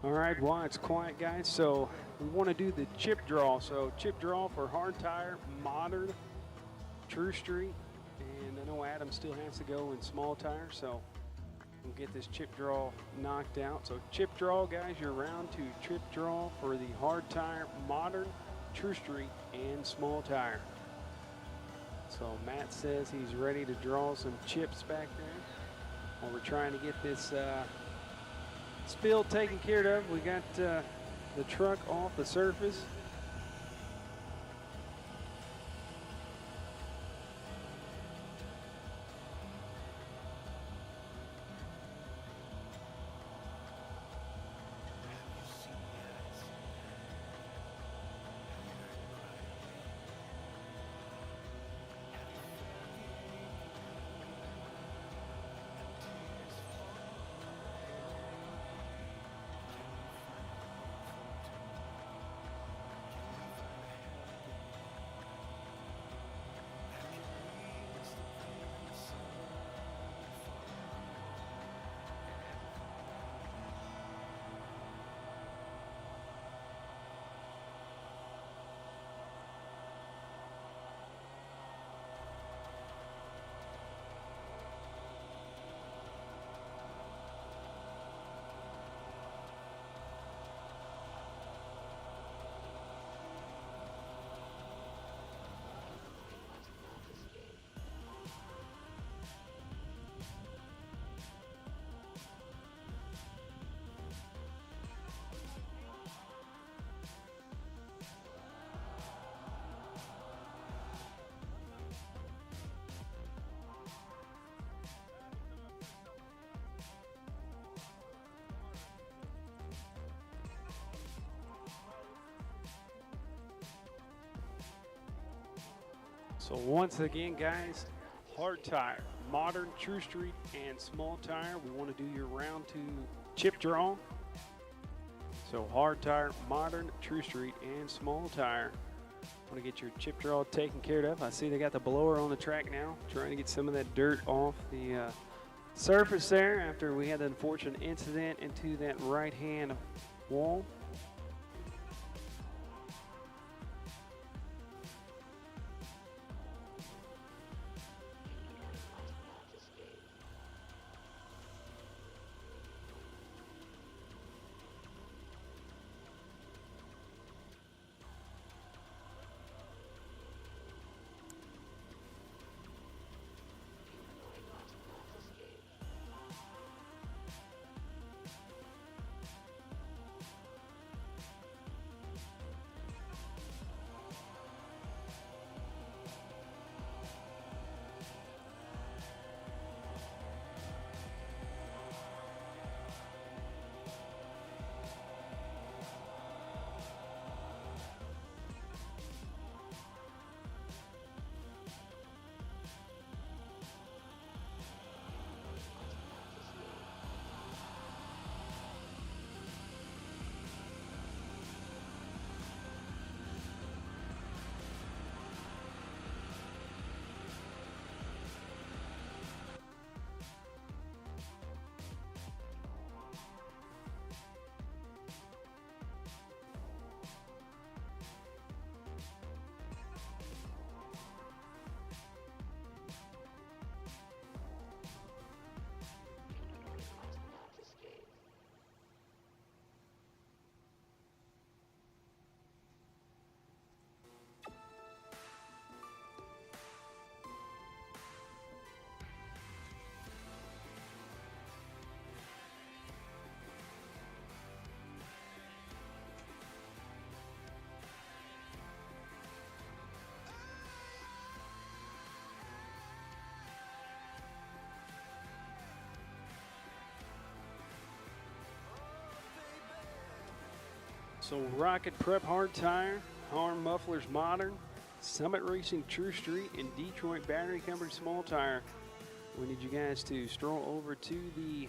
All right, well, it's quiet, guys. So we want to do the chip draw. So chip draw for hard tire, modern, true street, and I know Adam still has to go in small tire, so we'll get this chip draw knocked out. So chip draw, guys, you're round to chip draw for the hard tire, modern, true street, and small tire. So Matt says he's ready to draw some chips back there while we're trying to get this spill taken care of. We got the truck off the surface. So once again, guys, hard tire, modern, true street, and small tire. We want to do your round two chip draw. So hard tire, modern, true street, and small tire. Want to get your chip draw taken care of. I see they got the blower on the track now, trying to get some of that dirt off the surface there after we had the unfortunate incident into that right-hand wall. So Rocket Prep hard tire, Harm Mufflers modern, Summit Racing True Street, and Detroit Battery Company small tire. We need you guys to stroll over to the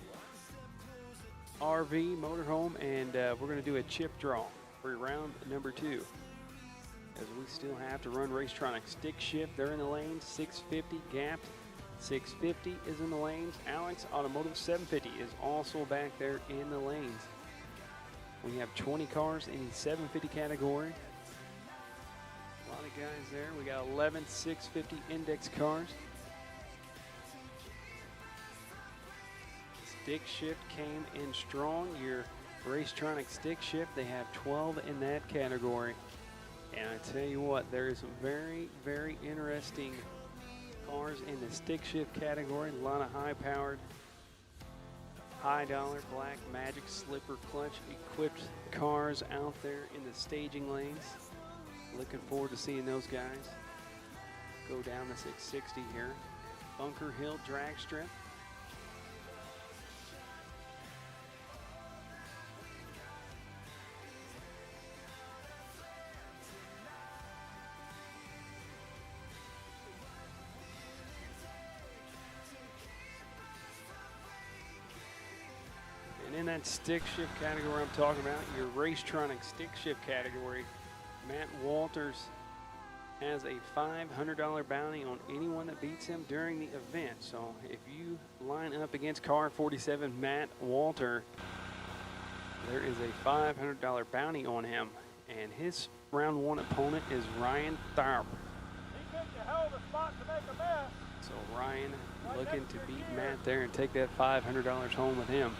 RV motorhome, and we're going to do a chip draw for round number two. As we still have to run Racetronic stick shift. They're in the lanes, 650 gapped. 650 is in the lanes. Alex Automotive 750 is also back there in the lanes. We have 20 cars in the 750 category. A lot of guys there. We got 11 650 index cars. Stick shift came in strong. Your Racetronic stick shift, they have 12 in that category. And I tell you what, there is some very, very interesting cars in the stick shift category. A lot of high-powered, high-dollar, black magic slipper clutch equipped cars out there in the staging lanes. Looking forward to seeing those guys go down the 660 here. Bunker Hill Dragstrip. And in that stick shift category I'm talking about, your Racetronic stick shift category, Matt Walters has a $500 bounty on anyone that beats him during the event. So if you line up against car 47 Matt Walter, there is a $500 bounty on him. And his round one opponent is Ryan Tharp. He picked a hell of a spot to make a mess. So Ryan looking to beat Matt there and take that $500 home with him.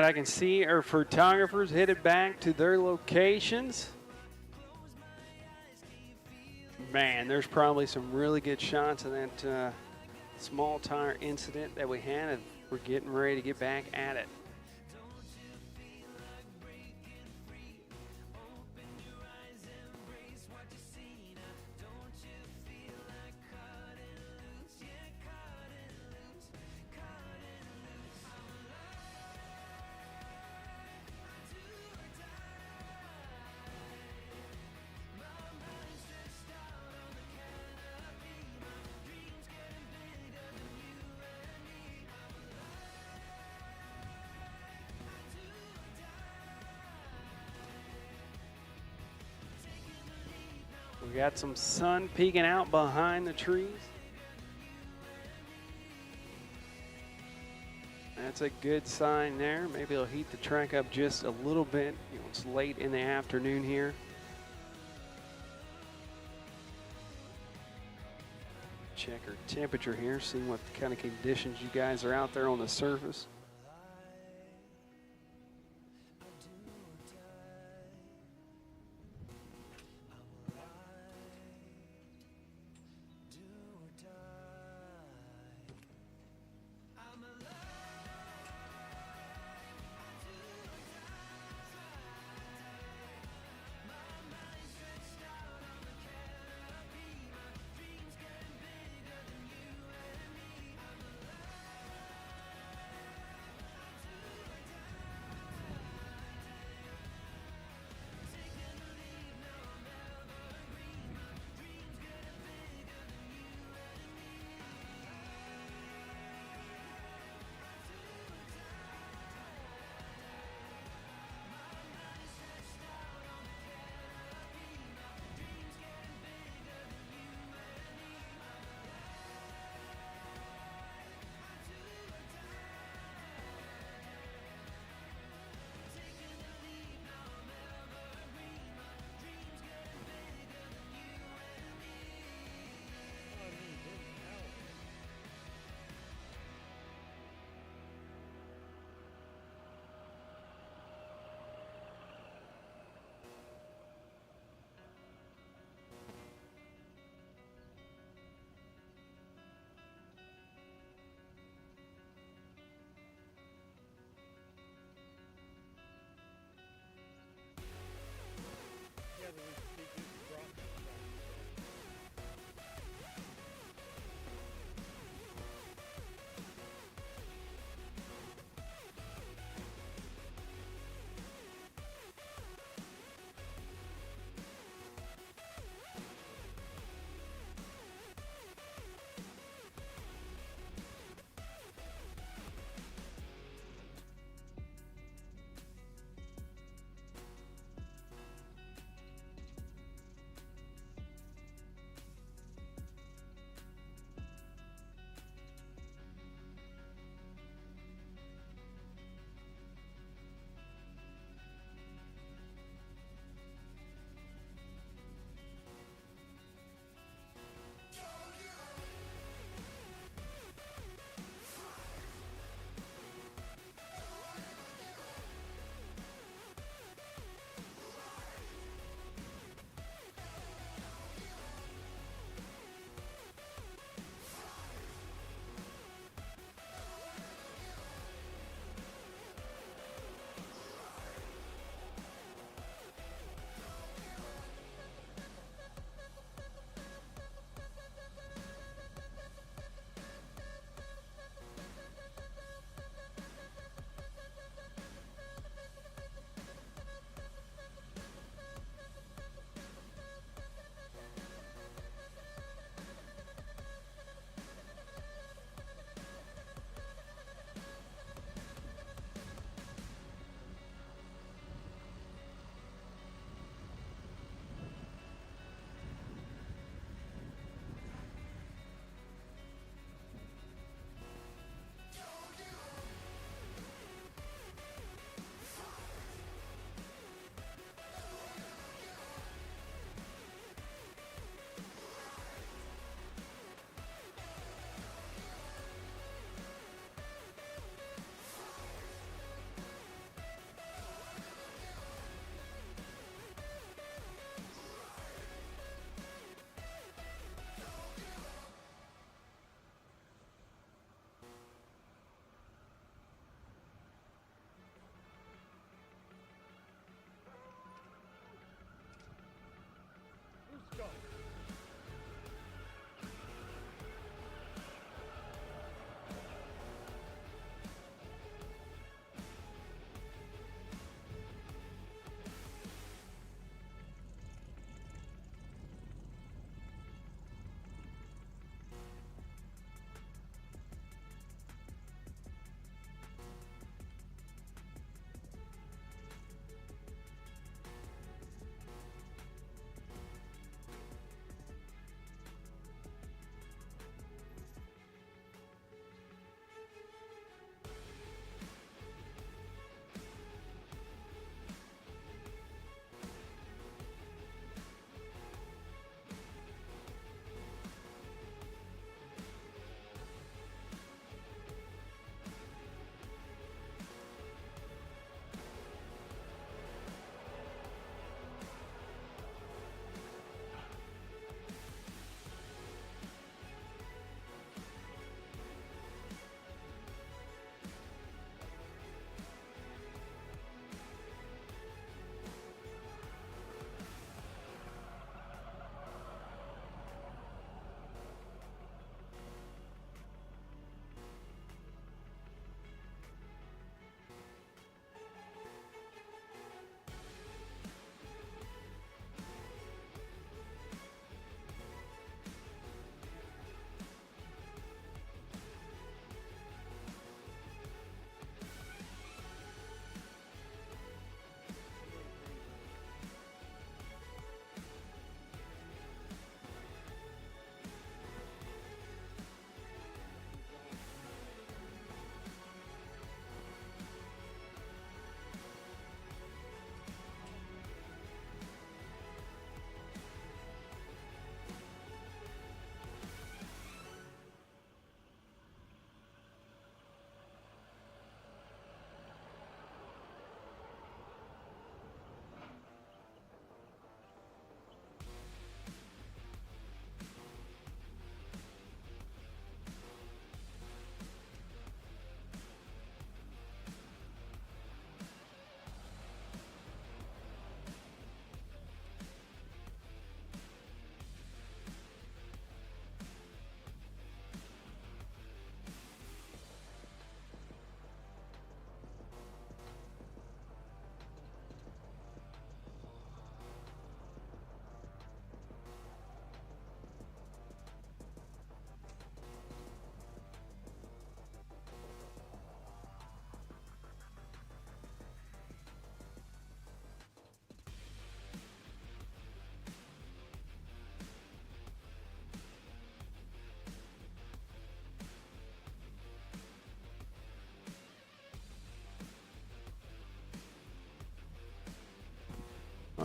right, I can see our photographers headed back to their locations. Man, there's probably some really good shots of that small tire incident that we had, and we're getting ready to get back at it. We got some sun peeking out behind the trees. That's a good sign there. Maybe it'll heat the track up just a little bit. You know, it's late in the afternoon here. Check our temperature here, see what kind of conditions you guys are out there on the surface.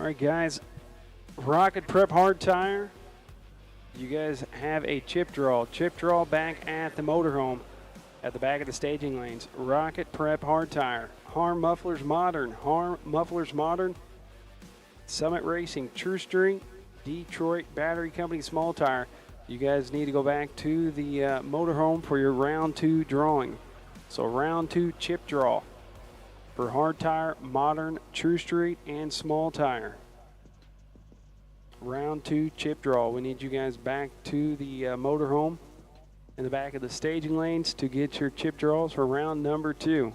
right, guys. Rocket Prep hard tire. You guys have a chip draw. Chip draw back at the motorhome at the back of the staging lanes. Rocket Prep hard tire. Harm Mufflers Modern. Harm Mufflers Modern. Summit Racing True Street. Detroit Battery Company small tire. You guys need to go back to the motorhome for your round 2 drawing. So round 2 chip draw for hard tire, modern, True Street, and small tire. Round 2 chip draw. We need you guys back to the motorhome in the back of the staging lanes to get your chip draws for round number 2.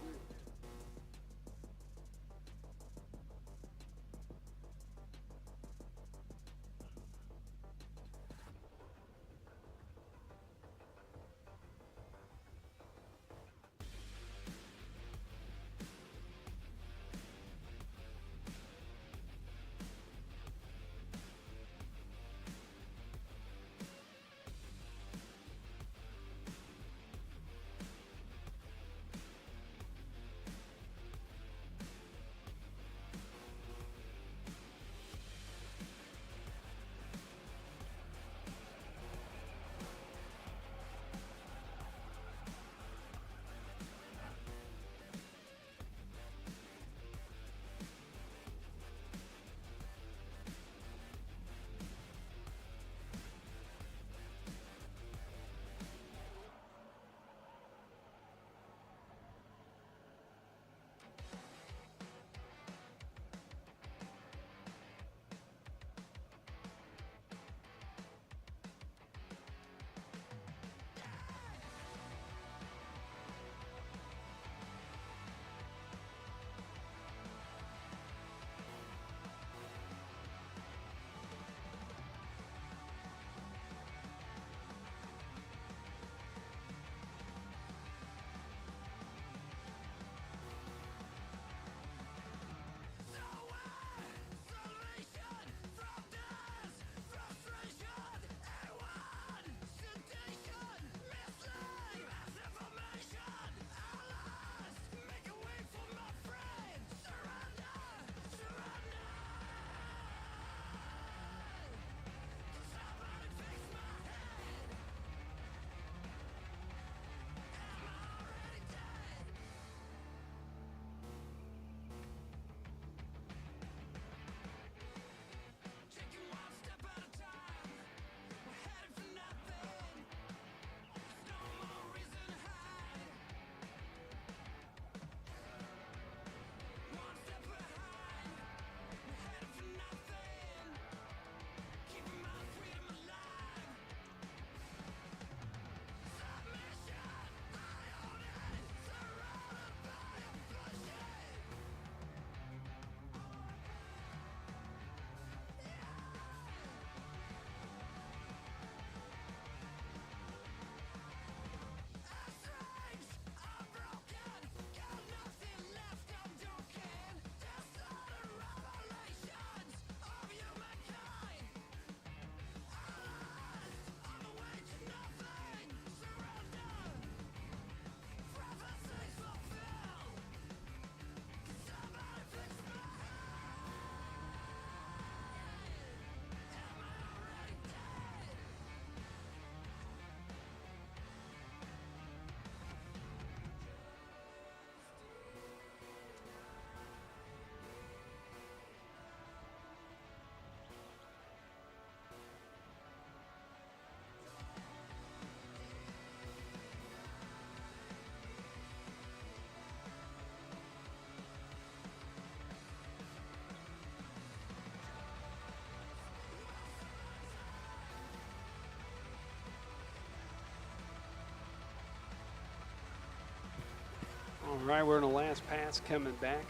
All right, we're in the last pass coming back.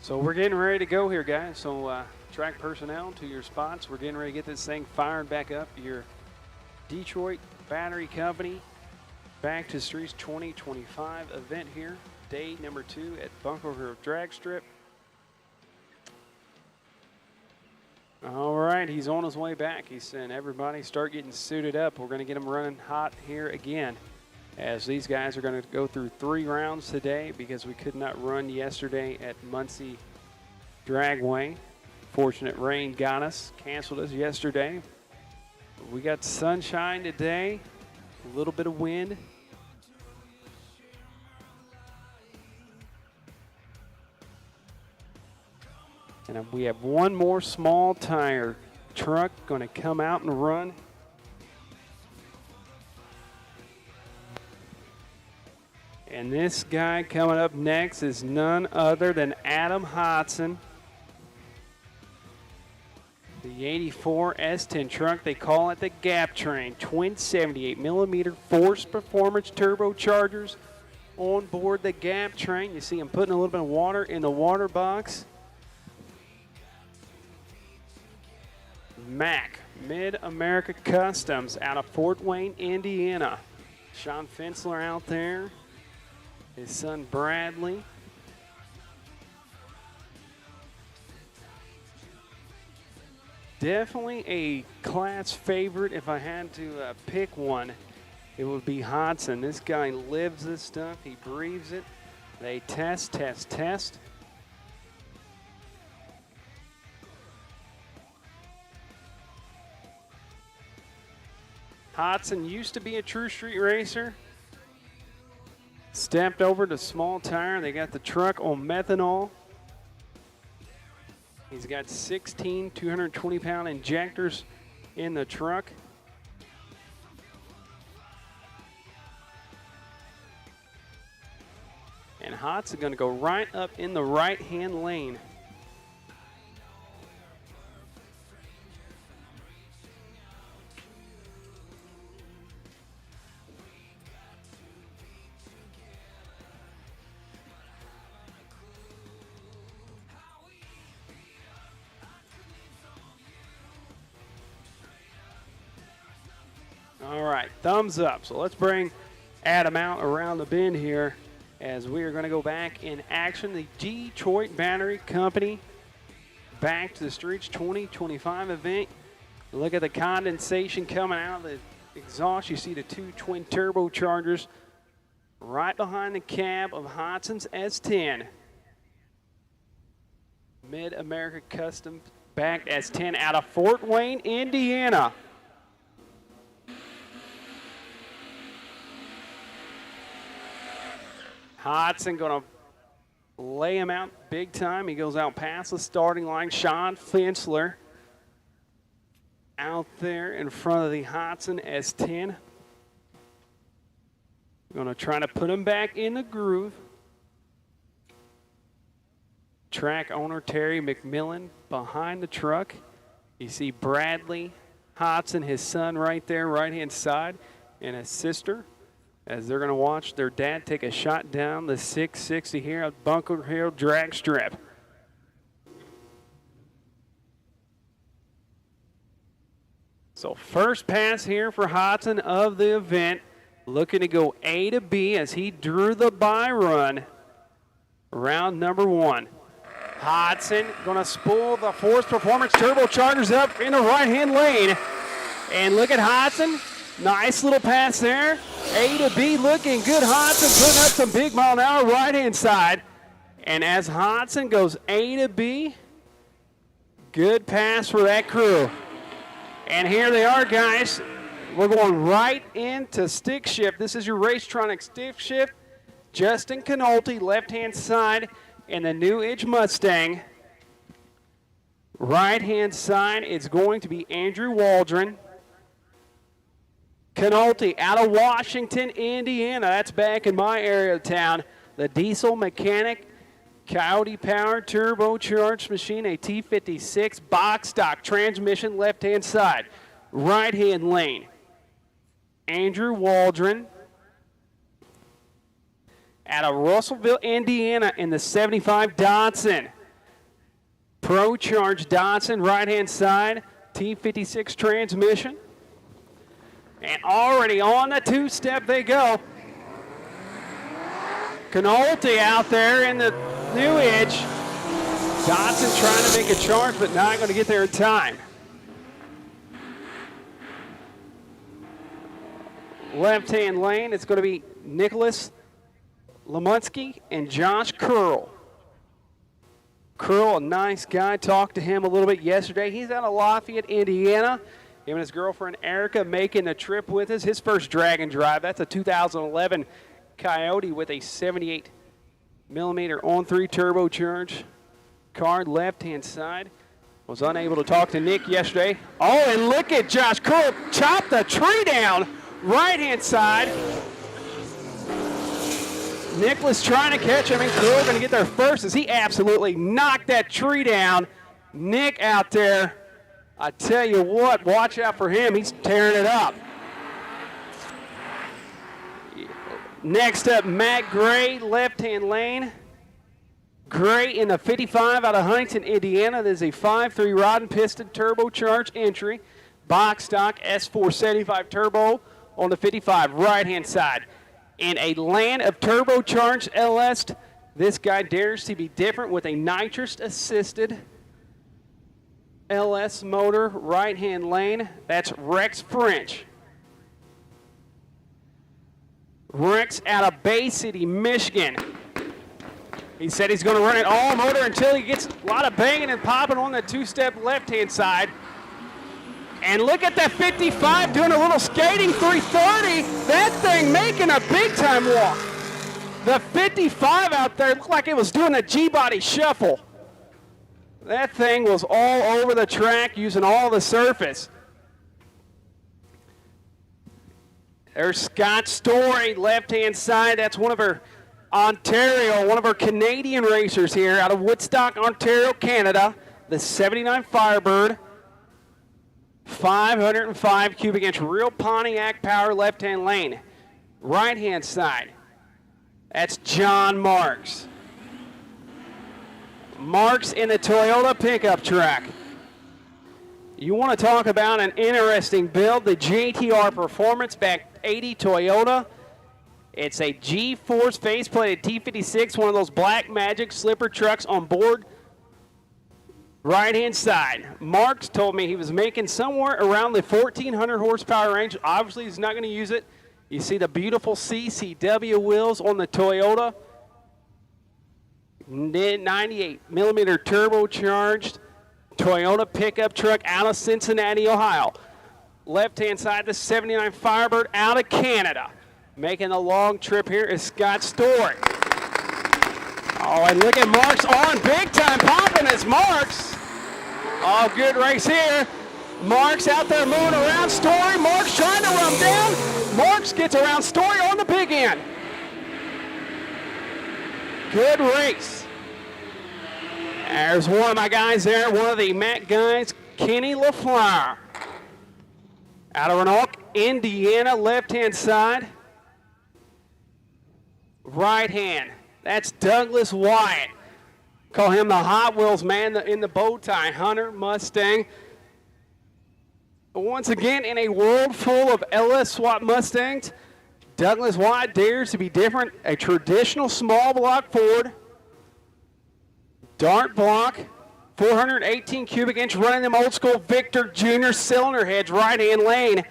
So we're getting ready to go here, guys. So track personnel to your spots. We're getting ready to get this thing fired back up. Your Detroit Battery Company Back to Streets 2025 event here. Day number 2 at Bunker Hill Dragstrip. All right, he's on his way back. He's saying, everybody start getting suited up. We're going to get them running hot here again, as these guys are going to go through 3 rounds today because we could not run yesterday at Muncie Dragway Unfortunate rain got us, canceled us yesterday. We got sunshine today, a little bit of wind. And we have one more small tire truck going to come out and run. And this guy coming up next is none other than Adam Hodson. The 84 S10 truck, they call it the Gap Train. Twin 78mm Force Performance turbochargers on board the Gap Train. You see him putting a little bit of water in the water box. Mac, Mid-America Customs out of Fort Wayne, Indiana. Sean Fensler out there. His son Bradley. Definitely a class favorite. If I had to pick one, it would be Hodson. This guy lives this stuff. He breathes it. They test. Hodson used to be a true street racer. Stepped over to small tire. They got the truck on methanol. He's got 16 220-pound injectors in the truck. And Hodson going to go right up in the right-hand lane. All right, thumbs up. So let's bring Adam out around the bend here as we are going to go back in action. The Detroit Battery Company Back to the Streets 2025 event. Look at the condensation coming out of the exhaust. You see the two twin turbochargers right behind the cab of Hodson's S10. Mid-America Custom backed S10 out of Fort Wayne, Indiana. Hodson going to lay him out big time. He goes out past the starting line. Sean Fensler out there in front of the Hodson S10. Going to try to put him back in the groove. Track owner Terry McMillan behind the truck. You see Bradley Hodson, his son right there, right-hand side, and his sister, as they're going to watch their dad take a shot down the 660 here at Bunker Hill Dragstrip. So first pass here for Hodson of the event, looking to go A to B as he drew the bye run. Round number one. Hodson going to spool the Force Performance turbochargers up in the right-hand lane. And look at Hodson. Nice little pass there. A to B looking good. Hodson putting up some big mile an hour right-hand side. And as Hodson goes A to B, good pass for that crew. And here they are, guys. We're going right into stick shift. This is your Racetronic stick shift. Justin Canolte, left-hand side, in the New Edge Mustang. Right-hand side, it's going to be Andrew Waldron. Canolte out of Washington, Indiana. That's back in my area of town. The diesel mechanic, Coyote powered turbocharged machine, a T56 box stock transmission, left-hand side. Right-hand lane. Andrew Waldron out of Russellville, Indiana in the 75 Datsun. Pro-charged Datsun, right-hand side, T56 transmission. And already on the two-step they go. Canolte out there in the New Edge. Datsun trying to make a charge, but not going to get there in time. Left-hand lane, it's going to be Nicholas Lemunsky and Josh Curl. Curl, a nice guy. Talked to him a little bit yesterday. He's out of Lafayette, Indiana. Him and his girlfriend Erica making the trip with us. His first drag and drive. That's a 2011 Coyote with a 78 millimeter on-3 turbocharged car, left-hand side. Was unable to talk to Nick yesterday. Oh, and look at Josh Curl chop the tree down, right-hand side. Nicholas trying to catch him, and Curl going to get there first as he absolutely knocked that tree down. Nick out there, I tell you what, watch out for him. He's tearing it up. Next up, Matt Gray, left-hand lane. Gray in the 55 out of Huntington, Indiana. There's a 5.3 rod and piston turbocharged entry. Box stock S4 75 turbo on the 55, right-hand side. In a land of turbocharged LS, this guy dares to be different with a nitrous-assisted LS motor, right-hand lane. That's Rex French. Rex out of Bay City, Michigan. He said he's going to run it all motor until he gets a lot of banging and popping on the two-step left-hand side. And look at that 55 doing a little skating 330. That thing making a big-time walk. The 55 out there looked like it was doing a G-body shuffle. That thing was all over the track using all the surface. There's Scott Story, left-hand side. That's one of our Ontario, one of our Canadian racers here out of Woodstock, Ontario, Canada. The 79 Firebird. 505 cubic inch real Pontiac power left-hand lane. Right-hand side. That's John Marks. Marks in the Toyota pickup truck. You want to talk about an interesting build, the GTR Performance Back 80 Toyota. It's a G-Force faceplated T56, one of those Black Magic slipper trucks on board. Right-hand side. Marks told me he was making somewhere around the 1,400 horsepower range. Obviously, he's not going to use it. You see the beautiful CCW wheels on the Toyota. 98 millimeter turbocharged Toyota pickup truck out of Cincinnati, Ohio. Left-hand side, the 79 Firebird out of Canada. Making a long trip here is Scott Story. Oh, and look at Marks on big time popping as Marks. Oh, good race here. Marks out there moving around Story. Marks trying to run down. Marks gets around Story on the big end. Good race. There's one of my guys there, one of the Matt guys, Kenny LaFleur. Out of Renault, Indiana, left-hand side. Right hand. That's Douglas Wyatt. Call him the Hot Wheels man in the bow tie. Hunter Mustang. Once again, in a world full of LS swap Mustangs, Douglas Wyatt dares to be different. A traditional small block Ford. Dart block. 418 cubic inch, running them old school Victor Jr. cylinder heads, right hand lane.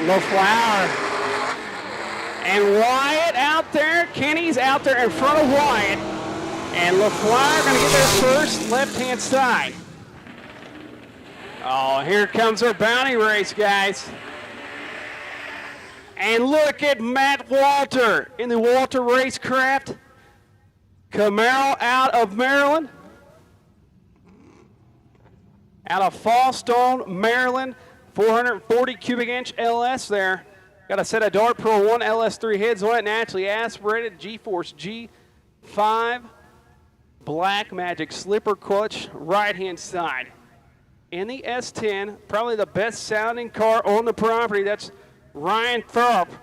LaFleur. And Wyatt out there. Kenny's out there in front of Wyatt. And LaFleur going to get there first, left-hand side. Oh, here comes our bounty race, guys. And look at Matt Walter in the Walter Racecraft. Camaro out of Maryland. Out of Fallstone, Maryland. 440 cubic inch LS there. Got a set of Dart Pro 1 LS3 heads on it, naturally aspirated G-Force G5. Black Magic slipper clutch, right-hand side. In the S10, probably the best sounding car on the property. That's Ryan Thorpe.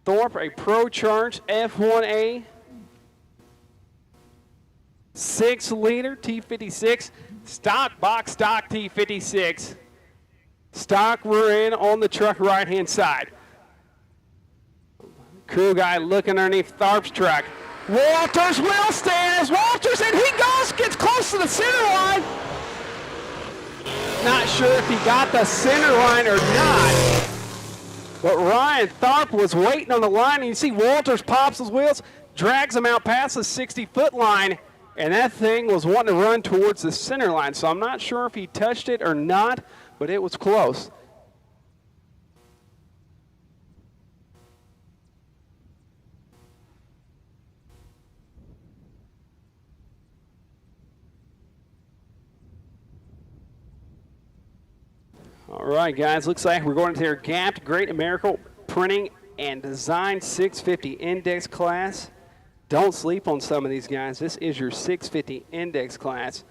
Thorpe, a pro-charged F1A 6-liter T56, stock box stock T56. Stock we're in on the truck right-hand side. Crew guy looking underneath Tharp's truck. Walters will stand as Walters, and he goes, gets close to the center line. Not sure if he got the center line or not. But Ryan Tharp was waiting on the line, and you see Walters pops his wheels, drags him out past the 60-foot line, and that thing was wanting to run towards the center line. So I'm not sure if he touched it or not, but it was close. All right, guys, looks like we're going to their gapped Great American Printing and Design 650 Index class. Don't sleep on some of these guys. This is your 650 Index class.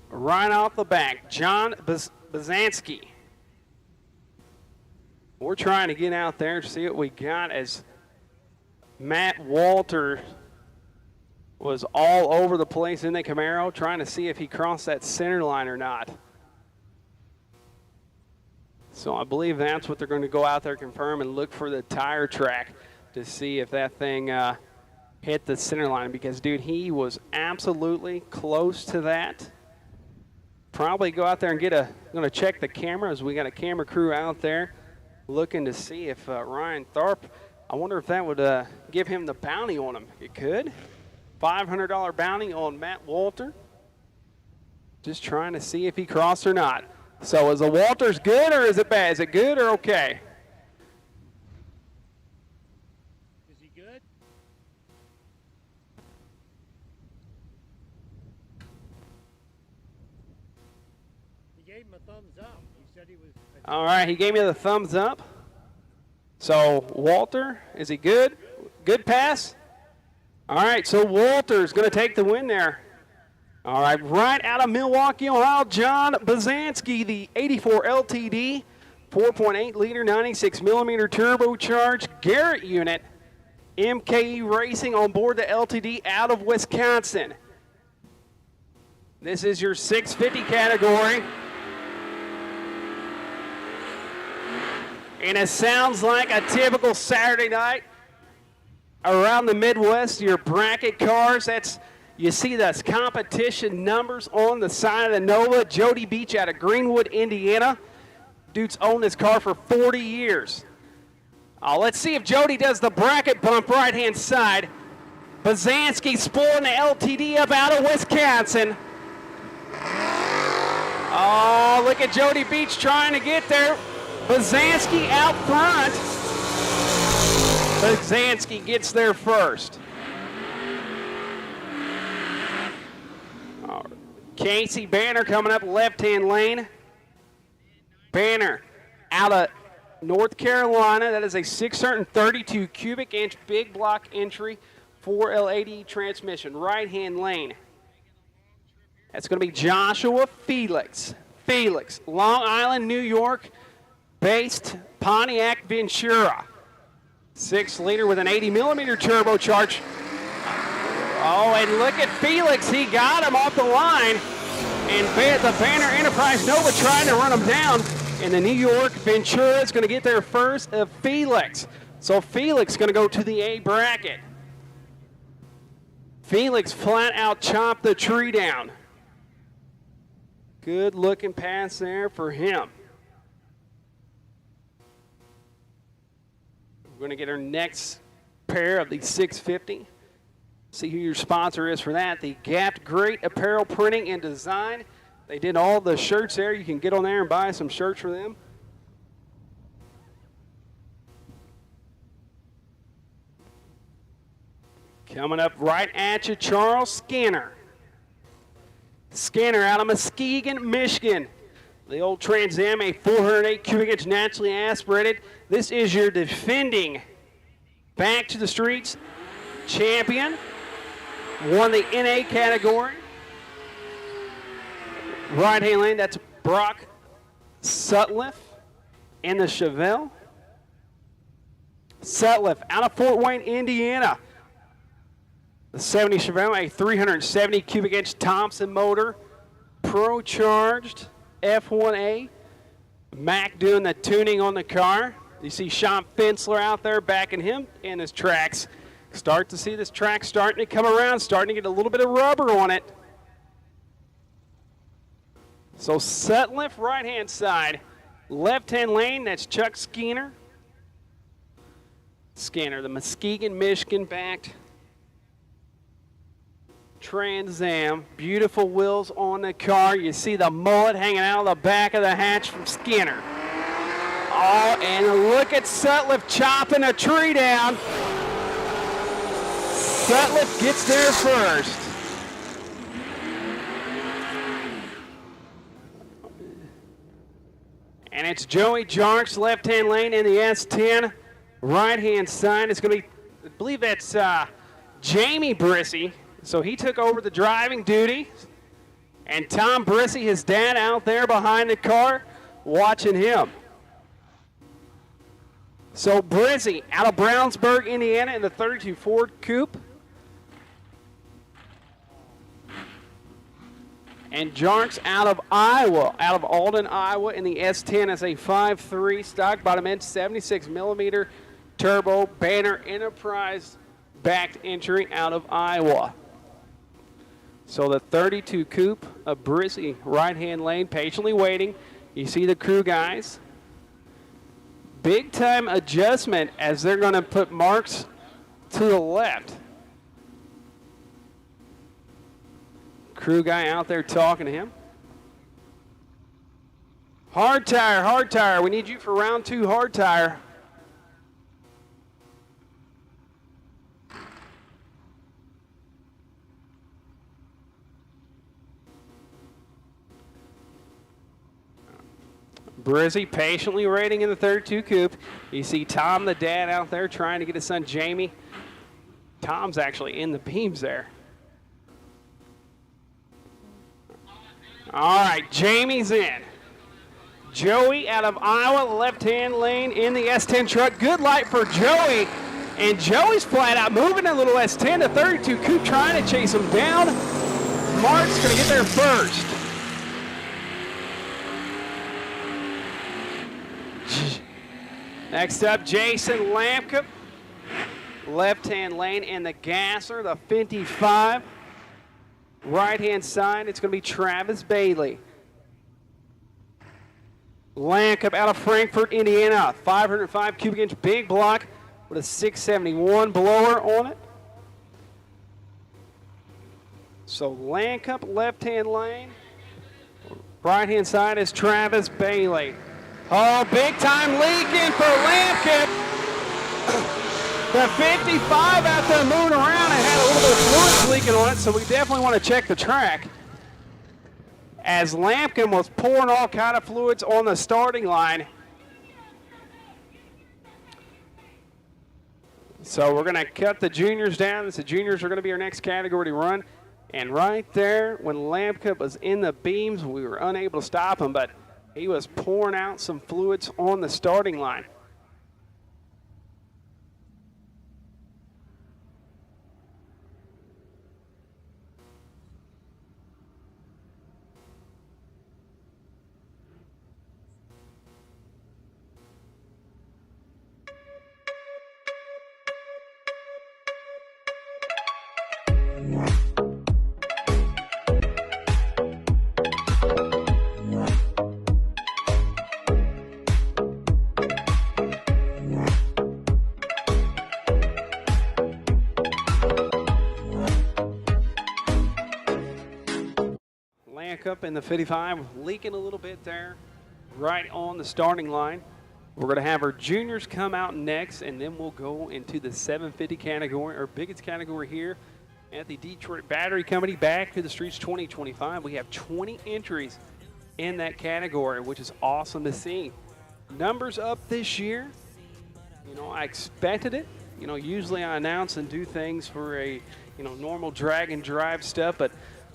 Right off the back, John Bazanski. We're trying to get out there to see what we got as Matt Walter was all over the place in the Camaro, trying to see if he crossed that center line or not. So I believe that's what they're going to go out there, confirm, and look for the tire track to see if that thing hit the center line. Because, dude, he was absolutely close to that. Probably go out there and get going to check the cameras. We got a camera crew out there looking to see if Ryan Tharp, I wonder if that would give him the bounty on him. It could. $500 bounty on Matt Walter. Just trying to see if he crossed or not. So is the Walters good or is it bad? Is it good or okay? Is he good? He gave him a thumbs up. He said he was. All right, he gave me the thumbs up. So Walter, is he good? Good pass? All right, so Walter's going to take the win there. All right, right out of Milwaukee, Ohio, John Bazanski, the 84 LTD, 4.8 liter, 96 millimeter turbocharged Garrett unit, MKE Racing on board the LTD out of Wisconsin. This is your 650 category. And it sounds like a typical Saturday night around the Midwest, your bracket cars. You see those competition numbers on the side of the Nova. Jody Beach out of Greenwood, Indiana. Dude's owned this car for 40 years. Let's see if Jody does the bracket bump right-hand side. Bazanski spoiling the LTD up out of Wisconsin. Oh, look at Jody Beach trying to get there. Bazanski out front. Bazanski gets there first. Casey Banner coming up left-hand lane. Banner out of North Carolina. That is a 632 cubic inch big block entry 4L80 transmission. Right-hand lane. That's going to be Joshua Felix. Felix, Long Island, New York, based Pontiac Ventura. 6 liter with an 80 millimeter turbocharged. Oh, and look at Felix. He got him off the line. And the Banner Enterprise Nova trying to run him down. And the New York Ventura is going to get there first of Felix. So Felix going to go to the A bracket. Felix flat out chopped the tree down. Good looking pass there for him. We're going to get our next pair of the 650. See who your sponsor is for that. The Gapped Great Apparel Printing and Design. They did all the shirts there. You can get on there and buy some shirts for them. Coming up right at you, Charles Skinner. Skinner out of Muskegon, Michigan. The old Trans Am, a 408 cubic inch naturally aspirated. This is your defending Back to the Streets champion. Won the NA category. Right-hand lane, that's Brock Sutliff in the Chevelle. Sutliff out of Fort Wayne, Indiana. The 70 Chevelle, a 370 cubic inch Thompson motor, pro-charged F1A. Mac doing the tuning on the car. You see Sean Fensler out there backing him in his tracks. Start to see this track starting to come around, starting to get a little bit of rubber on it. So Sutliff right-hand side, Left-hand lane, that's Chuck Skinner. Skinner, the Muskegon, Michigan-backed Trans Am. Beautiful wheels on the car. You see the mullet hanging out of the back of the hatch from Skinner. Oh, and look at Sutliff chopping a tree down. Sutliff gets there first. And it's Joey Jarks, left-hand lane in the S10. Right-hand side is going to be, I believe that's Jamie Brissy. So he took over the driving duty. And Tom Brissy, his dad, out there behind the car, watching him. So Brissy out of Brownsburg, Indiana in the 32 Ford Coupe. And Jarks out of Iowa, out of Alden, Iowa in the S10 as a 5.3 stock bottom end 76 millimeter turbo Banner Enterprise backed entry out of Iowa. So the 32 Coupe of Brissy, right-hand lane, patiently waiting. You see the crew guys. Big time adjustment as they're going to put Marks to the left. Crew guy out there talking to him. Hard tire. We need you for round 2, hard tire. Brissy patiently waiting in the 32 Coupe. You see Tom, the dad, out there trying to get his son Jamie. Tom's actually in the beams there. All right, Jamie's in. Joey out of Iowa, left-hand lane in the S10 truck. Good light for Joey. And Joey's flat out moving a little S10 to 32 Coupe, trying to chase him down. Mark's going to get there first. Next up, Jason Lampkup. Left-hand lane in the Gasser, the 55. Right-hand side, it's going to be Travis Bailey. Lampkup out of Frankfort, Indiana. 505 cubic inch big block with a 671 blower on it. So Lampkup, left-hand lane. Right-hand side is Travis Bailey. Oh, big time leaking for Lampkup. The 55 out there moving around and had a little bit of fluids leaking on it, so we definitely want to check the track. As Lampkin was pouring all kind of fluids on the starting line. So we're going to cut the juniors down. The juniors are going to be our next category to run. And right there, when Lampkin was in the beams, we were unable to stop him, but he was pouring out some fluids on the starting line. Up in the 55, leaking a little bit there, right on the starting line. We're going to have our juniors come out next, and then we'll go into the 750 category, our biggest category here at the Detroit Battery Company. Back to the Streets 2025. We have 20 entries in that category, which is awesome to see. Numbers up this year. You know, I expected it. You know, usually I announce and do things for a, normal drag and drive stuff, but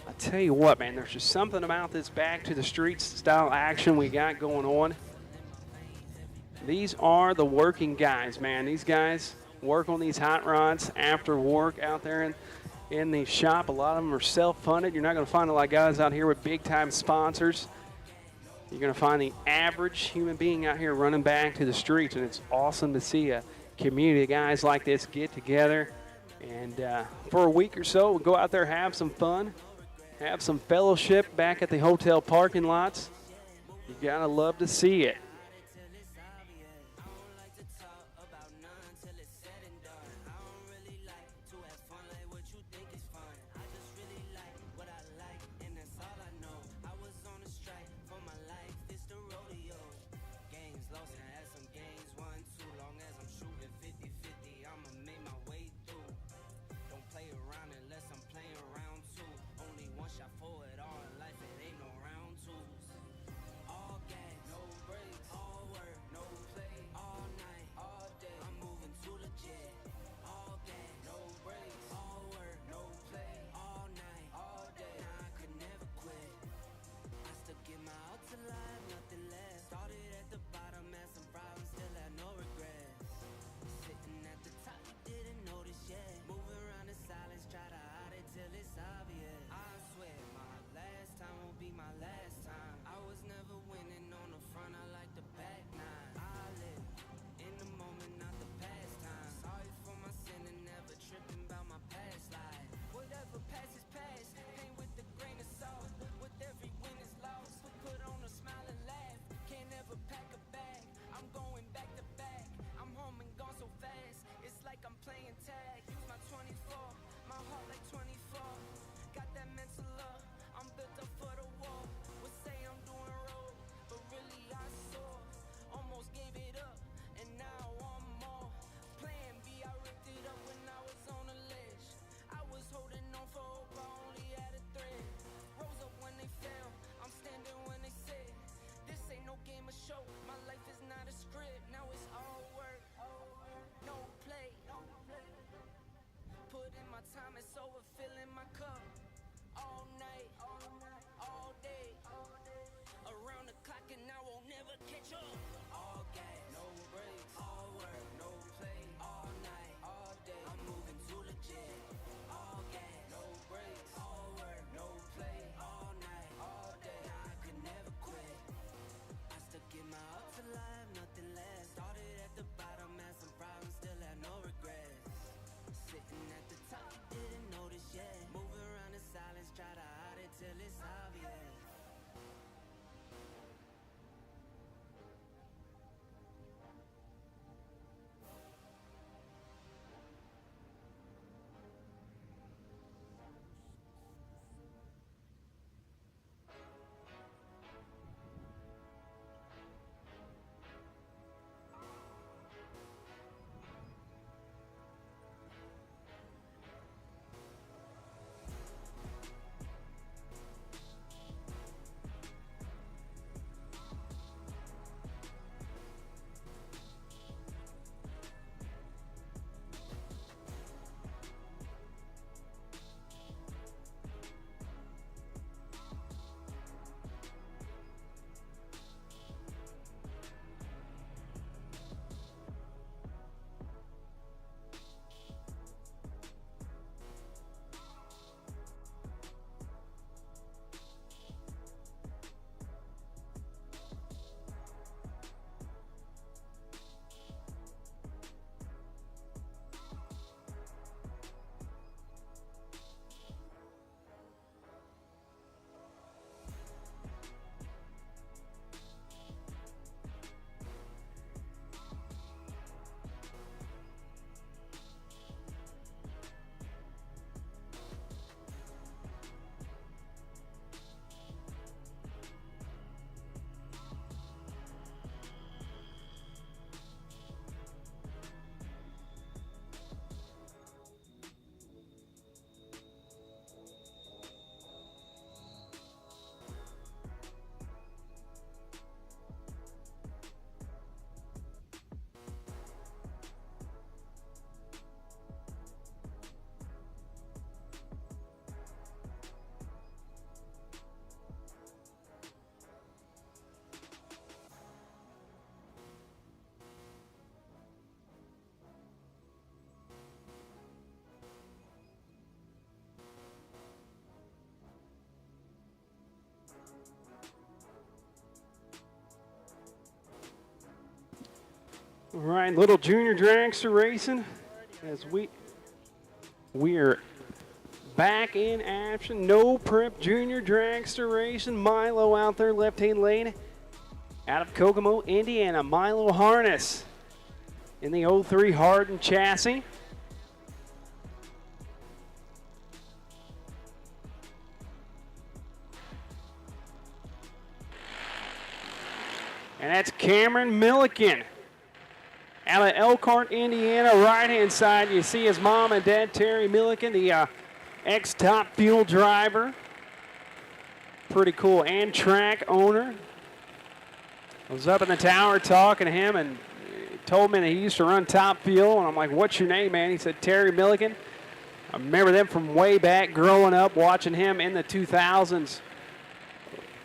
I tell you what, man, there's just something about this back to the streets style action we got going on. These are the working guys, man. These guys work on these hot rods after work out there in the shop. A lot of them are self-funded. You're not going to find a lot of guys out here with big-time sponsors. You're going to find the average human being out here running back to the streets, and it's awesome to see a community of guys like this get together. And for a week or so, we'll go out there, have some fun. Have some fellowship back at the hotel parking lots. You gotta love to see it. All right, little junior dragster racing as we're back in action. No prep junior dragster racing. Milo out there, left-hand lane. Out of Kokomo, Indiana, Milo Harness in the 03 Hardin chassis. And that's Cameron Milliken. Out of Elkhart, Indiana, right-hand side, you see his mom and dad, Terry Milliken, the ex-Top Fuel driver. Pretty cool Amtrak owner. I was up in the tower talking to him, and he told me that he used to run Top Fuel, and I'm like, what's your name, man? He said, Terry Milliken. I remember them from way back growing up, watching him in the 2000s,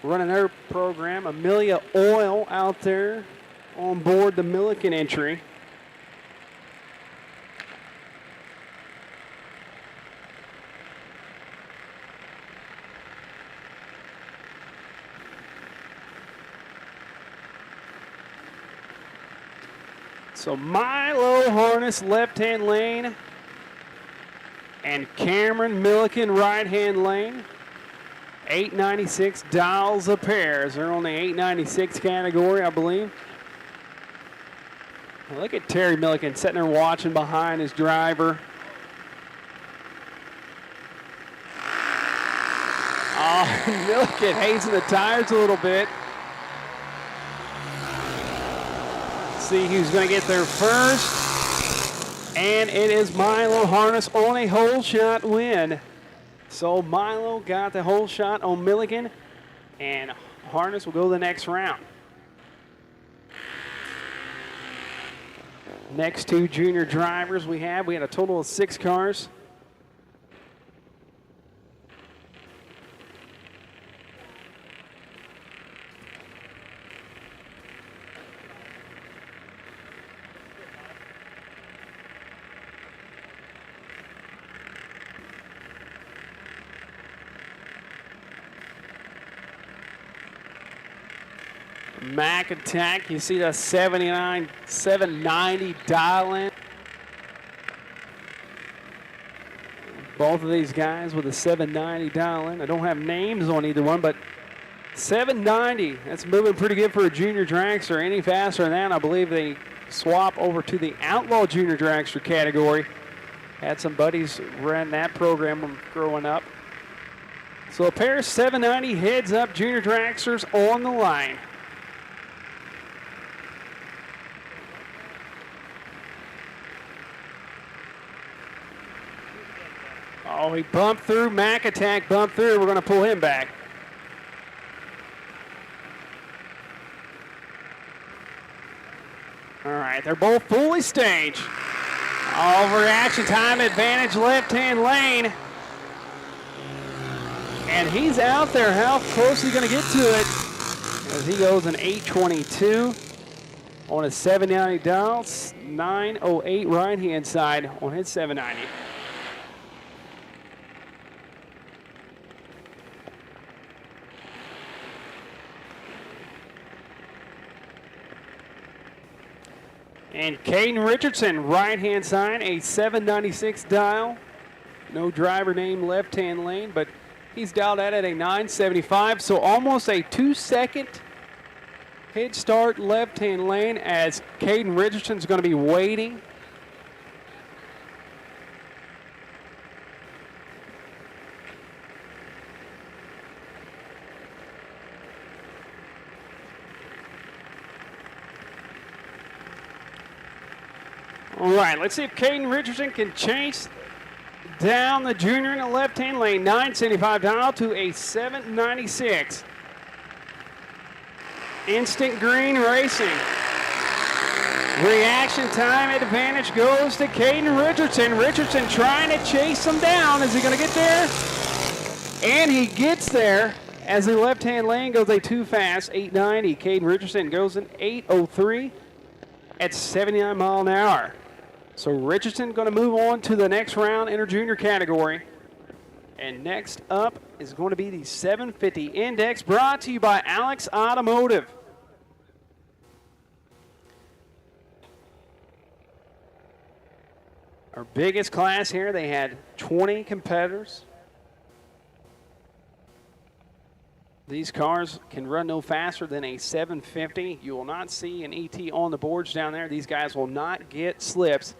running their program. Amelia Oil out there on board the Milliken entry. So Milo Harness left-hand lane and Cameron Milliken right-hand lane. $8.96 a pair. They're on the $8.96 category, I believe. Well, look at Terry Milliken sitting there watching behind his driver. Oh, Milliken hazing the tires a little bit. See who's going to get there first. And it is Milo Harness on a hole shot win. So Milo got the hole shot on Milliken, and Harness will go the next round. Next two junior drivers we had a total of 6 cars. Mac Attack, you see the 790 dial in. Both of these guys with a 790 dial in. I don't have names on either one, but 790, that's moving pretty good for a junior dragster. Any faster than that, I believe they swap over to the Outlaw Junior Dragster category. Had some buddies ran that program when growing up. So a pair of 790 heads up junior dragsters on the line. Oh, he bumped through. Mac Attack bumped through. We're going to pull him back. All right, they're both fully staged. All reaction time advantage left-hand lane. And he's out there. How close is he going to get to it? As he goes an 822 on a 790 dial. 908 right-hand side on his 790. And Caden Richardson, right-hand side, a 796 dial. No driver name left-hand lane, but he's dialed at a 975, so almost a 2-second head start left-hand lane as Caden Richardson's going to be waiting. All right, let's see if Caden Richardson can chase down the junior in the left-hand lane. 975 dial to a 796. Instant Green Racing. Reaction time advantage goes to Caden Richardson. Richardson trying to chase him down. Is he going to get there? And he gets there as the left-hand lane goes a too fast 890. Caden Richardson goes an 803 at 79 mile an hour. So Richardson going to move on to the next round inter-junior category. And next up is going to be the 750 Index, brought to you by Alex Automotive. Our biggest class here, they had 20 competitors. These cars can run no faster than a 750. You will not see an ET on the boards down there. These guys will not get slips.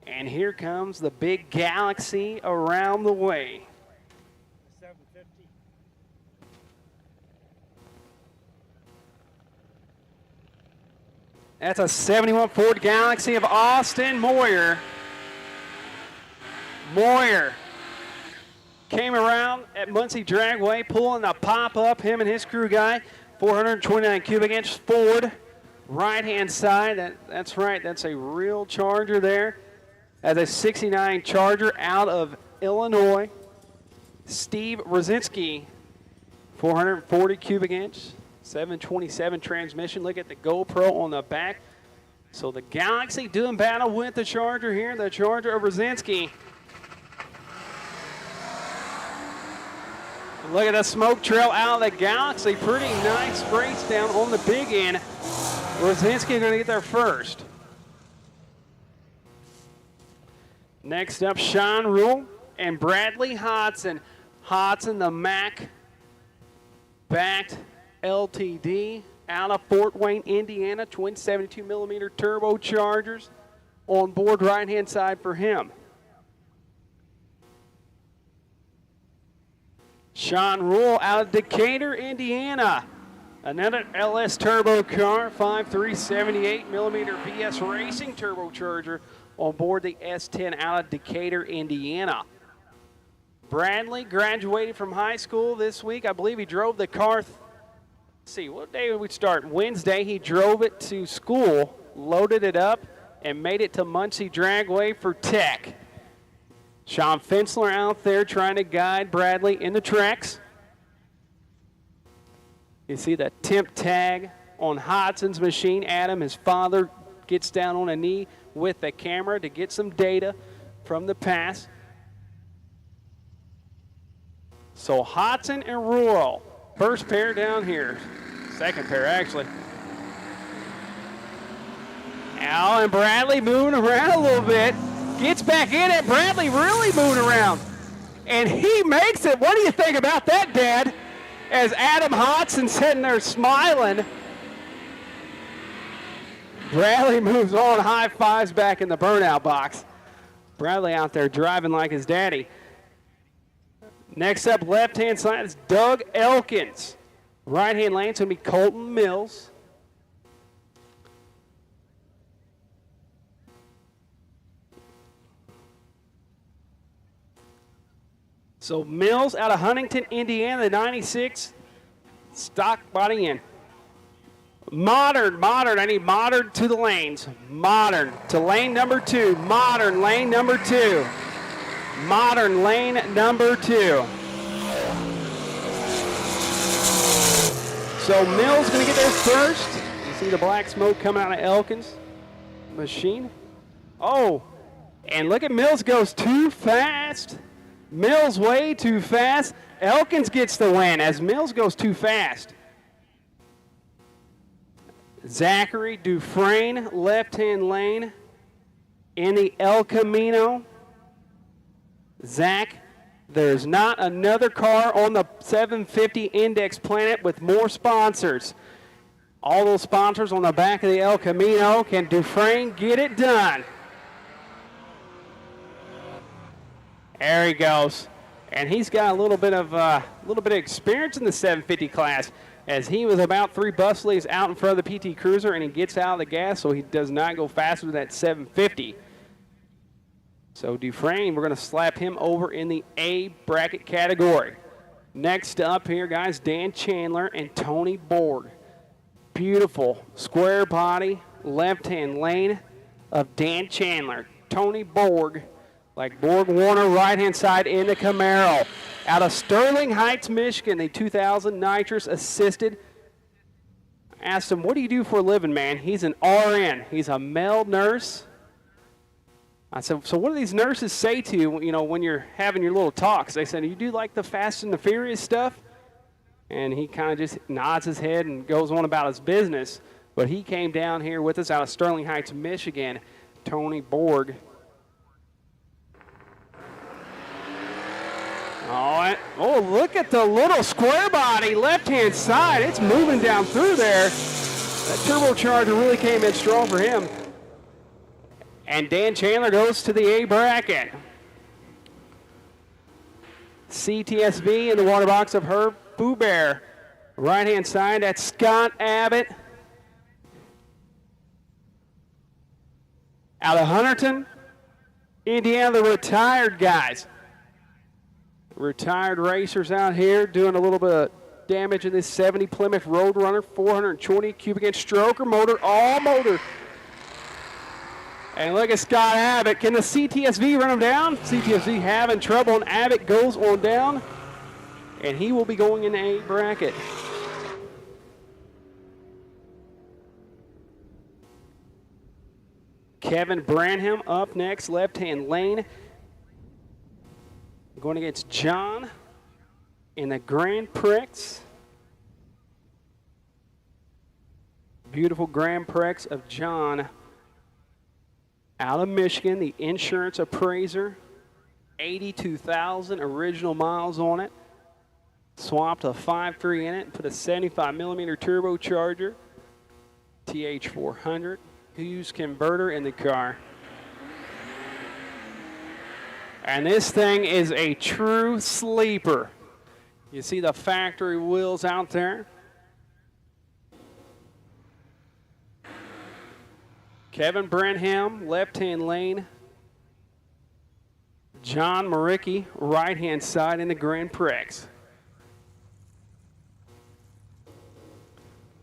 And here comes the big Galaxy around the way. 750. That's a 71 Ford Galaxy of Austin Moyer. Moyer came around at Muncie Dragway, pulling the pop-up, him and his crew guy. 429 cubic inch Ford, right-hand side. That's right, that's a real Charger there. That's a 69 Charger out of Illinois. Steve Rosinski, 440 cubic inch, 727 transmission. Look at the GoPro on the back. So the Galaxy doing battle with the Charger here, the Charger of Rosinski. Look at the smoke trail out of the Galaxy. Pretty nice race down on the big end. Rosinski going to get there first. Next up, Sean Rule and Bradley Hodson. Hodson, the Mack-backed LTD out of Fort Wayne, Indiana. Twin 72mm turbochargers on board right-hand side for him. Sean Rule out of Decatur, Indiana. Another LS turbo car, 5.378mm BS Racing turbocharger on board the S10 out of Decatur, Indiana. Bradley graduated from high school this week. I believe he drove the car. Let's see, what day did we start? Wednesday. He drove it to school, loaded it up, and made it to Muncie Dragway for tech. Sean Fensler out there trying to guide Bradley in the tracks. You see the temp tag on Hodson's machine. Adam, his father, gets down on a knee with the camera to get some data from the pass. So Hodson and Rule, first pair down here. Second pair, actually. Al and Bradley moving around a little bit. Gets back in it. Bradley really moving around. And he makes it. What do you think about that, Dad? As Adam Hodson sitting there smiling. Bradley moves on, high fives back in the burnout box. Bradley out there driving like his daddy. Next up, left-hand side is Doug Elkins. Right-hand lane's going to be Colton Mills. So Mills out of Huntington, Indiana, the 96 stock body in. Modern, I need modern to the lanes. Modern to lane number 2. Modern, lane number 2. Modern, lane number 2. So Mills going to get there first. You see the black smoke coming out of Elkins' machine. Oh, and look at Mills goes too fast. Mills way too fast. Elkins gets the win as Mills goes too fast. Zachary Dufresne, left-hand lane in the El Camino. Zach, there's not another car on the 750 Index Planet with more sponsors. All those sponsors on the back of the El Camino. Can Dufresne get it done? There he goes. And he's got a little bit of experience in the 750 class, as he was about 3 bus leagues out in front of the PT Cruiser, and he gets out of the gas, so he does not go faster than that 750. So Dufresne, we're going to slap him over in the A bracket category. Next up here, guys, Dan Chandler and Tony Borg. Beautiful square body, left-hand lane of Dan Chandler. Tony Borg, like Borg Warner, right-hand side in the Camaro. Out of Sterling Heights, Michigan, the 2000 nitrous assisted. I asked him, what do you do for a living, man? He's an RN. He's a male nurse. I said, so what do these nurses say to you, when you're having your little talks? They said, you do like the Fast and the Furious stuff? And he kind of just nods his head and goes on about his business. But he came down here with us out of Sterling Heights, Michigan. Tony Borg Oh, look at the little square body left-hand side. It's moving down through there. That turbocharger really came in strong for him. And Dan Chandler goes to the A bracket. CTSV in the water box of Herb Boobear. Right-hand side, that's Scott Abbott. Out of Hunterton, Indiana, the retired guys. Retired racers out here doing a little bit of damage in this 70 Plymouth Roadrunner, 420 cubic inch stroker motor, all motor. And look at Scott Abbott. Can the CTSV run him down? CTSV having trouble, and Abbott goes on down, and he will be going in the A bracket. Kevin Branham up next, left-hand lane. Going against John in the Grand Prix. Beautiful Grand Prix of John out of Michigan, the insurance appraiser. 82,000 original miles on it. Swapped a 5.3 in it, put a 75 millimeter turbocharger, TH400. Hughes converter in the car. And this thing is a true sleeper. You see the factory wheels out there. Kevin Brenham, left-hand lane. John Maricki, right-hand side in the Grand Prix.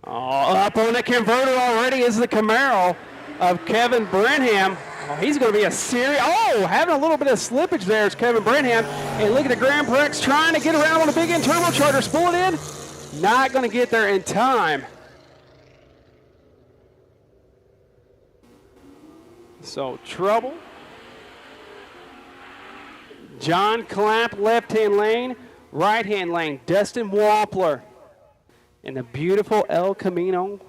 Oh, up on the converter already is the Camaro of Kevin Brenham. Oh, he's going to be a serious. Oh, having a little bit of slippage there is Kevin Brenham. And look at the Grand Prix trying to get around on a big end turbocharger. Spool it in. Not going to get there in time. So trouble. John Clapp, left-hand lane. Right-hand lane, Dustin Wampler. In the beautiful El Camino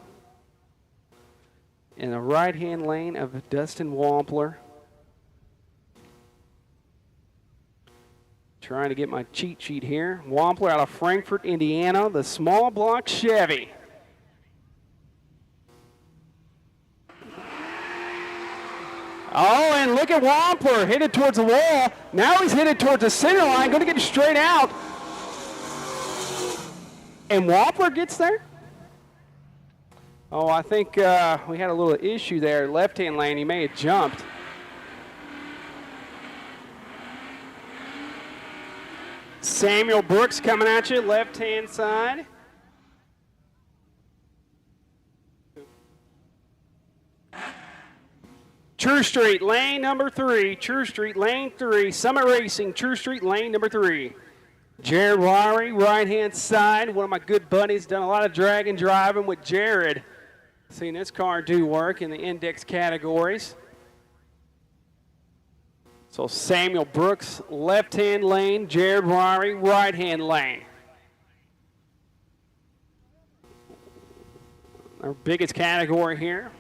in the right-hand lane of Dustin Wampler. Trying to get my cheat sheet here. Wampler out of Frankfort, Indiana, the small block Chevy. Oh, and look at Wampler, headed towards the wall. Now he's headed towards the center line, going to get straight out. And Wampler gets there? Oh, I think we had a little issue there. Left-hand lane, he may have jumped. Samuel Brooks coming at you, left-hand side. True Street, lane number 3. True Street, lane 3. Summit Racing, True Street, lane number 3. Jared Wiry, right-hand side. One of my good buddies, done a lot of drag and driving with Jared. Seen this car do work in the index categories. So Samuel Brooks, left-hand lane. Jared Wiry, right-hand lane. Our biggest category here.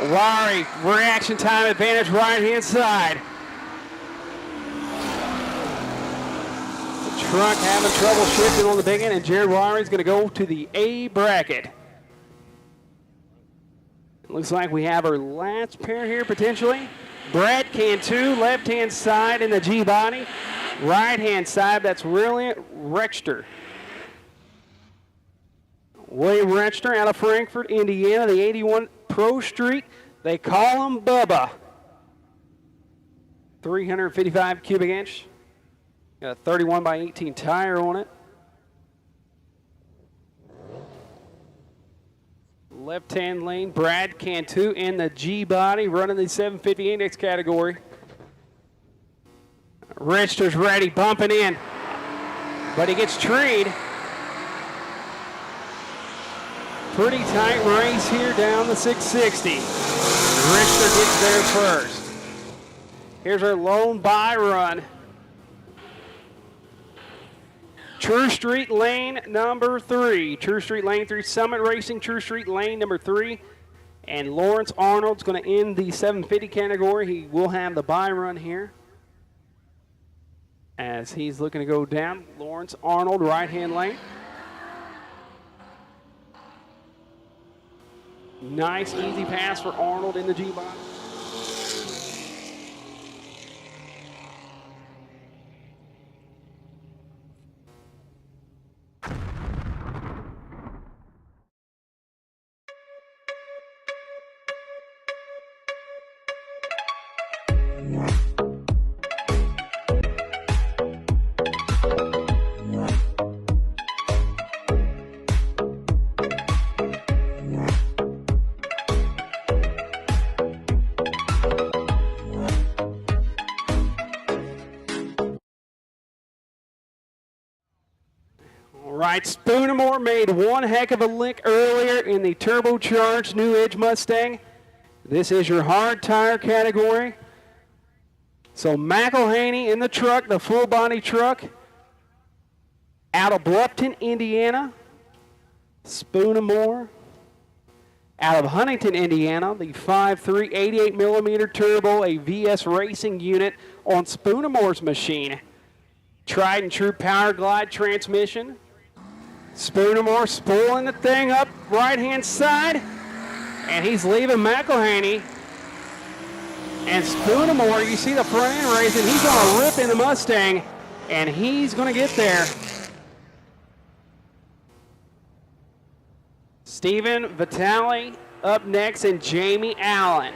Wiry, reaction time advantage, right-hand side. Truck having trouble shifting on the big end, and Jared Wiry is going to go to the A bracket. It looks like we have our last pair here potentially. Brad Cantu, left-hand side in the G body. Right-hand side, that's William Rexter. William Rexter out of Frankfort, Indiana, the 81 Pro Street. They call him Bubba. 355 cubic inch. Got a 31 by 18 tire on it. Left-hand lane, Brad Cantu in the G body, running the 750 index category. Richter's ready, bumping in, but he gets treed. Pretty tight race here down the 660. Richter gets there first. Here's our lone bye run. True Street lane number 3. True Street lane 3, Summit Racing, True Street lane number 3. And Lawrence Arnold's going to end the 750 category. He will have the bye run here. as he's looking to go down. Lawrence Arnold, right-hand lane. Nice, easy pass for Arnold in the G-box. Right, Spoonamore made one heck of a lick earlier in the turbocharged New Edge Mustang. This is your hard tire category. So McElhaney in the truck, the full body truck. Out of Bluffton, Indiana, Spoonamore. Out of Huntington, Indiana, the 5.3 88 millimeter turbo, a VS Racing unit on Spoonamore's machine. Tried and true Power Glide transmission. Spoonamore spooling the thing up right-hand side, and he's leaving McElhaney. And Spoonamore, you see the front end raising, he's going to rip in the Mustang, and he's going to get there. Stephen Vitale up next, and Jamie Allen.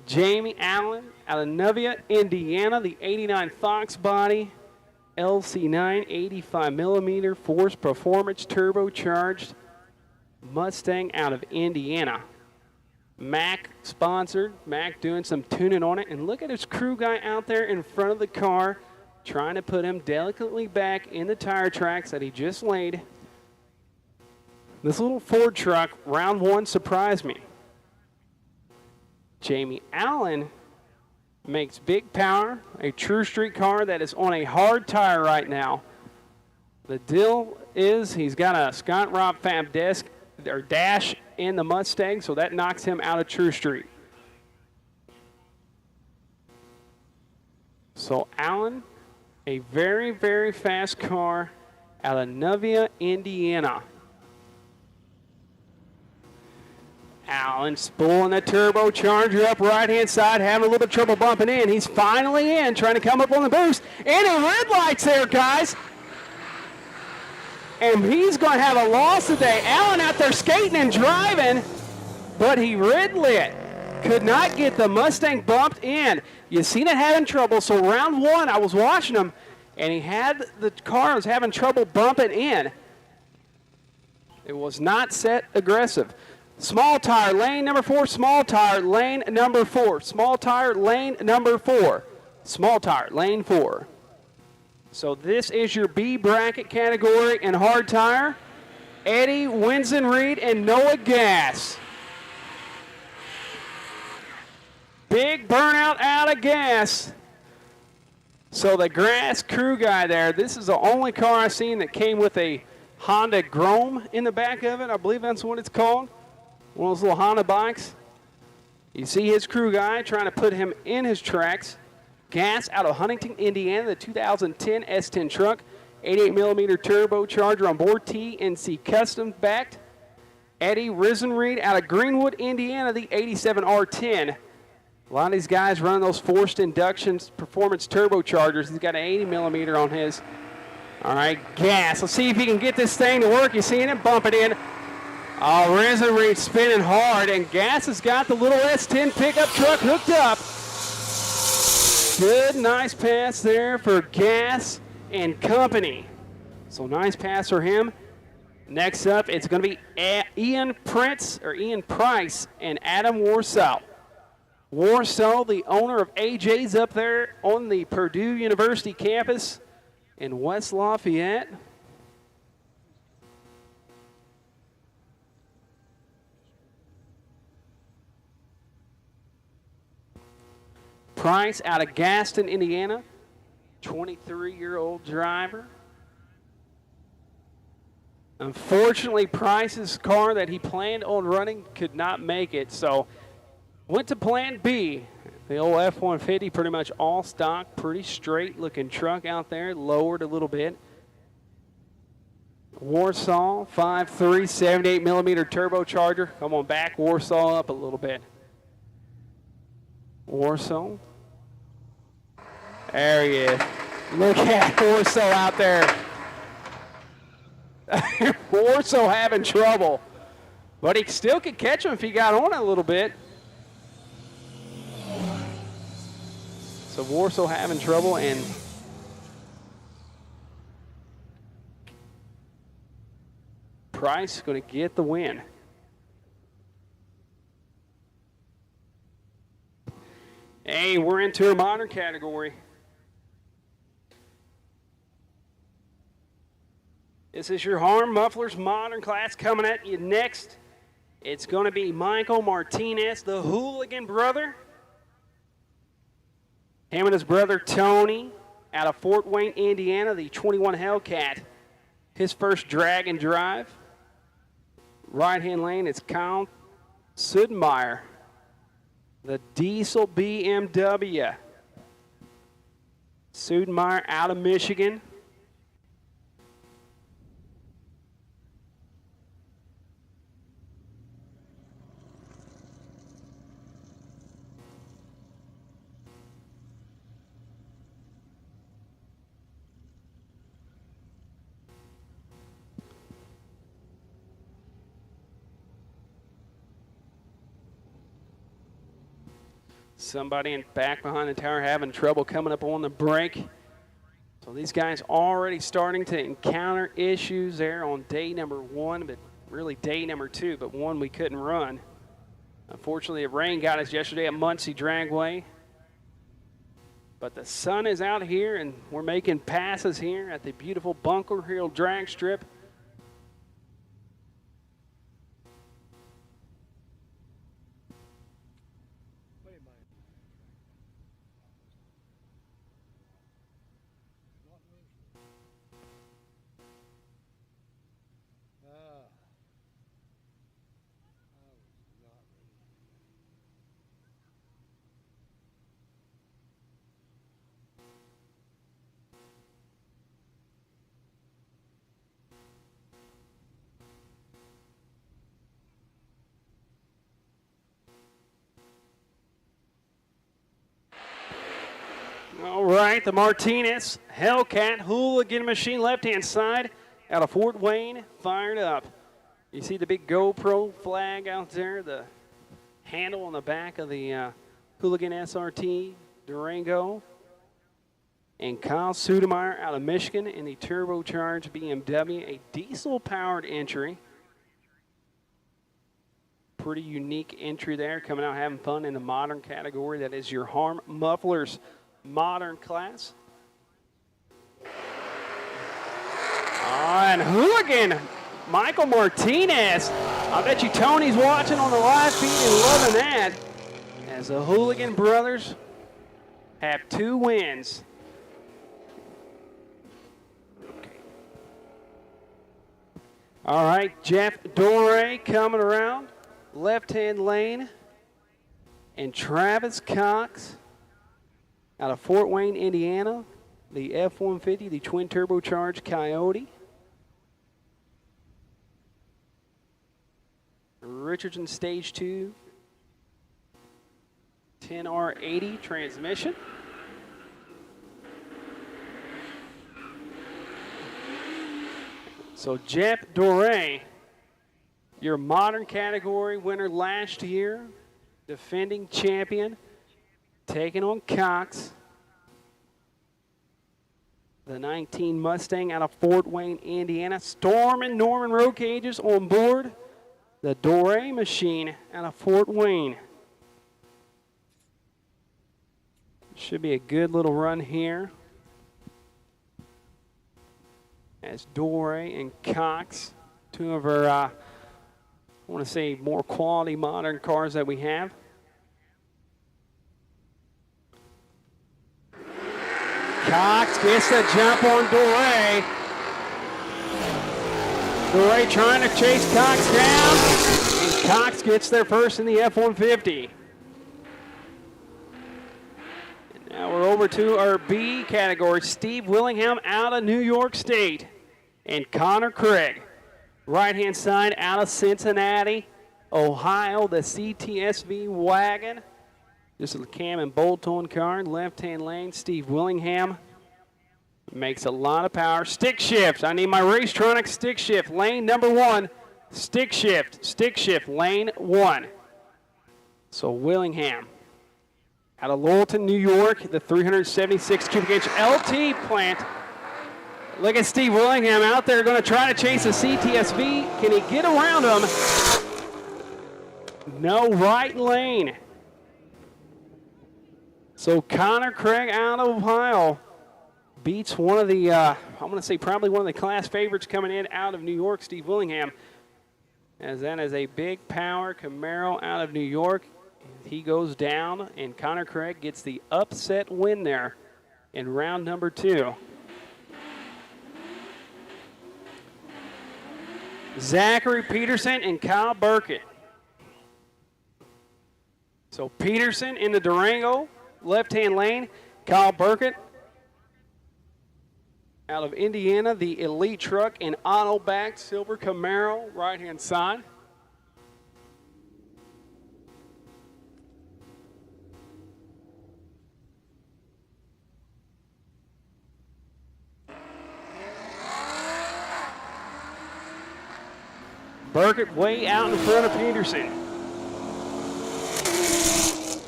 Jamie Allen out of Navia, Indiana, the 89 Fox body, LC9, 85 millimeter Force Performance turbocharged Mustang out of Indiana. Mac sponsored, Mac doing some tuning on it, and look at his crew guy out there in front of the car trying to put him delicately back in the tire tracks that he just laid. This little Ford truck, round one, surprised me. Jamie Allen makes big power, a true street car that is on a hard tire right now. The deal is he's got a Scott Rob Fab dash in the Mustang, so that knocks him out of true street. So Allen, a very, very fast car out of Navia, Indiana. Allen spooling the turbocharger up right-hand side, having a little bit of trouble bumping in. He's finally in, trying to come up on the boost. And he red lights there, guys. And he's going to have a loss today. Allen out there skating and driving, but he red lit. Could not get the Mustang bumped in. You seen it having trouble, so round one, I was watching him, and he had the car was having trouble bumping in. It was not set aggressive. Small tire, lane number 4, small tire, lane number 4, small tire, lane number 4, small tire, lane 4. So this is your B bracket category in hard tire. Eddie Winsen-Reed and Noah Gass. Big burnout out of gas. So the Grass crew guy there, this is the only car I've seen that came with a Honda Grom in the back of it. I believe that's what it's called. One of those little Honda bikes. You see his crew guy trying to put him in his tracks. Gas out of Huntington, Indiana, the 2010 S10 truck. 88 millimeter turbocharger on board, TNC custom backed. Eddie Winsen-Reed out of Greenwood, Indiana, the 87 R10. A lot of these guys running those forced inductions performance turbochargers. He's got an 80 millimeter on his. All right, Gas. Let's see if he can get this thing to work. You seeing it bump it in. Oh, Winsen-Reed spinning hard, and Gas has got the little S10 pickup truck hooked up. Good, nice pass there for Gas and company. So nice pass for him. Next up, it's going to be Ian Price and Adam Warsaw. Warsaw, the owner of AJ's up there on the Purdue University campus in West Lafayette. Price out of Gaston, Indiana, 23-year-old driver. Unfortunately, Price's car that he planned on running could not make it, so went to plan B. The old F-150, pretty much all stock, pretty straight looking truck out there, lowered a little bit. Warsaw 5.3, 78 millimeter turbocharger. Come on, back Warsaw up a little bit. Warsaw. There he is. Look at Warsaw out there. Warsaw having trouble, but he still could catch him if he got on it a little bit. So Warsaw having trouble, and Price going to get the win. Hey, we're into a modern category. This is your Harm Mufflers modern class coming at you next. It's going to be Michael Martinez, the Hooligan brother. Him and his brother Tony out of Fort Wayne, Indiana, the 21 Hellcat. His first drag and drive. Right-hand lane, it's Kyle Sudmeyer, the diesel BMW. Sudmeyer out of Michigan. Somebody in back behind the tower having trouble coming up on the brake. So these guys already starting to encounter issues there on day number 1, but really day number 2, but 1 we couldn't run. Unfortunately, the rain got us yesterday at Muncie Dragway. But the sun is out here, and we're making passes here at the beautiful Bunker Hill Dragstrip. All right, the Martinez Hellcat Hooligan machine, left-hand side, out of Fort Wayne, fired up. You see the big GoPro flag out there, the handle on the back of the Hooligan SRT Durango. And Kyle Sudmeyer out of Michigan in the turbocharged BMW, a diesel-powered entry. Pretty unique entry there, coming out having fun in the modern category. That is your Harm Mufflers modern class. And Hooligan, Michael Martinez. I bet you Tony's watching on the live feed and loving that, as the Hooligan brothers have 2 wins. All right, Jeff Doré coming around, left-hand lane, and Travis Cox out of Fort Wayne, Indiana, the F-150, the twin turbocharged Coyote. Richardson Stage 2, 10R80 transmission. So Jeff Doré, your modern category winner last year, defending champion, taking on Cox, the 19 Mustang out of Fort Wayne, Indiana. Storm and Norman roll cages on board the Doré machine out of Fort Wayne. Should be a good little run here, as Doré and Cox, 2 of our, I want to say, more quality modern cars that we have. Cox gets the jump on Doré. Doré trying to chase Cox down, and Cox gets there first in the F-150. over to our B category. Steve Willingham out of New York State. And Connor Craig, right-hand side out of Cincinnati, Ohio, the CTSV wagon. This is a cam and bolt-on car. Left-hand lane, Steve Willingham. Makes a lot of power. Stick shift. I need my Racetronic stick shift. Lane number 1. Stick shift, lane 1. So Willingham out of Lowellton, New York, the 376 cubic inch LT plant. Look at Steve Willingham out there going to try to chase a CTSV. Can he get around him? No, right lane. So Connor Craig out of Ohio beats one of the, I'm going to say probably one of the class favorites coming in out of New York, Steve Willingham. As that is a big power Camaro out of New York. He goes down, and Connor Craig gets the upset win there in round number 2. Zachary Peterson and Kyle Burkett. So Peterson in the Durango, left-hand lane. Kyle Burkett out of Indiana, the Elite Truck and auto-backed silver Camaro, right-hand side. Burkett way out in front of Peterson.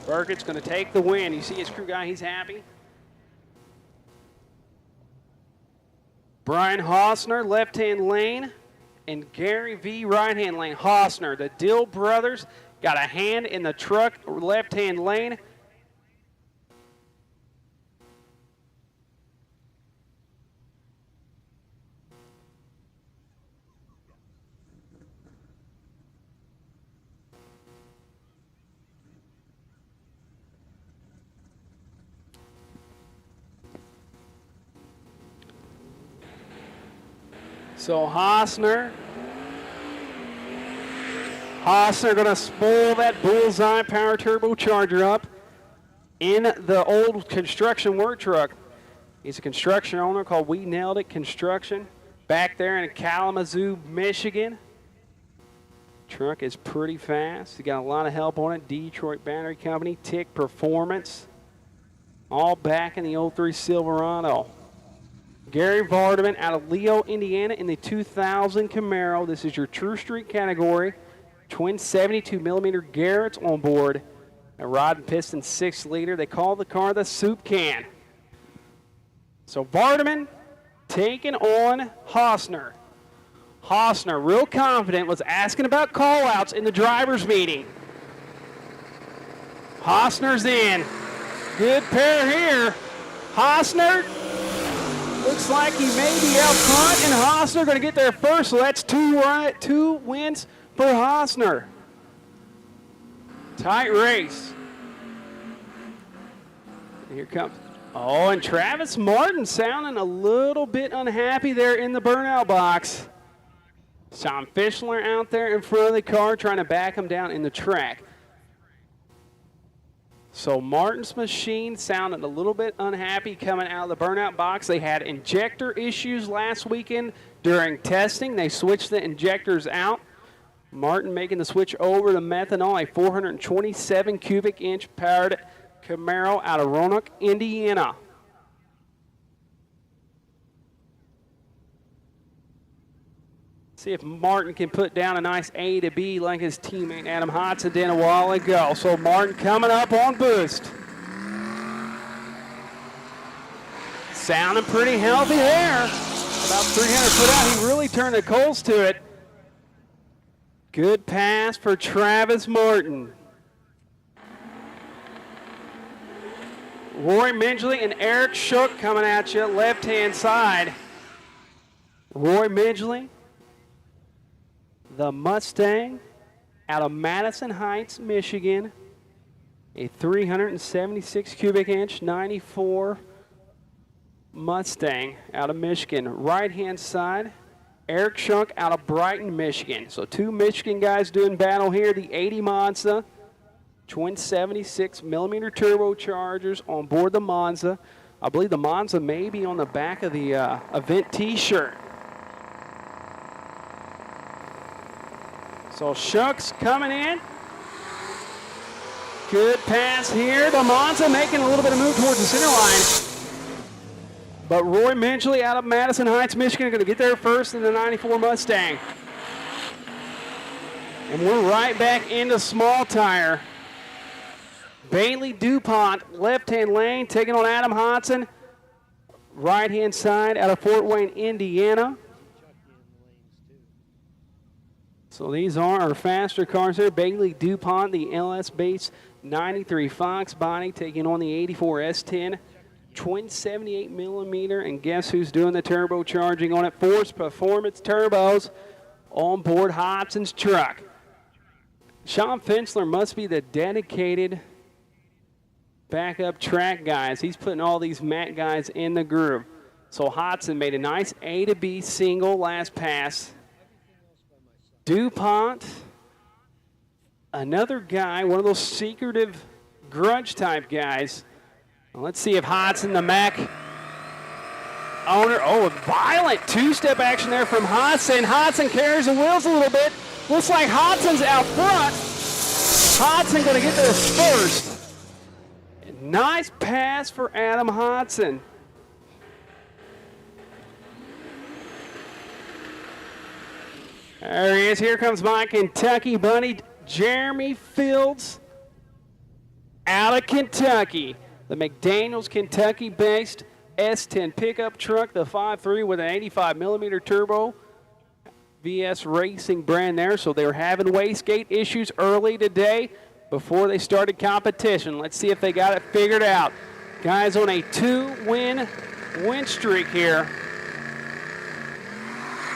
Burkett's going to take the win. You see his crew guy, he's happy. Brian Hausner, left-hand lane, and Gary V, right-hand lane. Hausner, the Dill brothers, got a hand in the truck, left-hand lane. So Hausner going to spoil that Bullseye power turbocharger up in the old construction work truck. He's a construction owner called We Nailed It Construction back there in Kalamazoo, Michigan. Truck is pretty fast. He got a lot of help on it. Detroit Battery Company, Tick Performance, all back in the 03 Silverado. Gary Vardaman out of Leo, Indiana in the 2000 Camaro. This is your True Street category. Twin 72mm Garrett's on board. A rod and piston 6-liter. They call the car the soup can. So Vardaman taking on Hausner. Hausner, real confident, was asking about call-outs in the driver's meeting. Hausner's in. Good pair here. Hausner looks like he may be out front, and Hausner going to get there first, so that's two wins for Hausner. Tight race. Here comes. Oh, and Travis Martin sounding a little bit unhappy there in the burnout box. Sean Fischler out there in front of the car trying to back him down in the track. So Martin's machine sounded a little bit unhappy coming out of the burnout box. They had injector issues last weekend during testing. They switched the injectors out. Martin making the switch over to methanol, a 427 cubic inch powered Camaro out of Roanoke, Indiana. See if Martin can put down a nice A to B like his teammate Adam Hodson did a while ago. So Martin coming up on boost. Sounding pretty healthy there. About 300 foot out. He really turned the coals to it. Good pass for Travis Martin. Roy Midgley and Eric Shook coming at you left-hand side. Roy Midgley, the Mustang out of Madison Heights, Michigan. A 376 cubic inch 94 Mustang out of Michigan. Right-hand side, Eric Shunk out of Brighton, Michigan. So two Michigan guys doing battle here. The 80 Monza twin 76 millimeter turbochargers on board the Monza. I believe the Monza may be on the back of the event t-shirt. So Shucks coming in. Good pass here. The Monza making a little bit of move towards the center line. But Roy Minchley out of Madison Heights, Michigan, going to get there first in the 94 Mustang. And we're right back into small tire. Bailey DuPont, left-hand lane, taking on Adam Hodson. Right-hand side out of Fort Wayne, Indiana. So these are our faster cars here. Bailey DuPont, the LS base 93 Fox body, taking on the 84 S10. Twin 78 millimeter, and guess who's doing the turbocharging on it? Force Performance Turbos on board Hodson's truck. Sean Finchler must be the dedicated backup track guys. He's putting all these Matt guys in the groove. So Hodson made a nice A to B single last pass. DuPont, another guy, one of those secretive grudge type guys. Well, let's see if Hodson, the Mac owner, a violent two-step action there from Hodson. Hodson carries the wheels a little bit. Looks like Hodson's out front. Hodson going to get this first. Nice pass for Adam Hodson. There he is. Here comes my Kentucky buddy, Jeremy Fields, out of Kentucky. The McDaniels Kentucky-based S10 pickup truck, the 5.3 with an 85 millimeter turbo. VS Racing brand there, so they were having wastegate issues early today before they started competition. Let's see if they got it figured out. Guys on a 2-win streak here.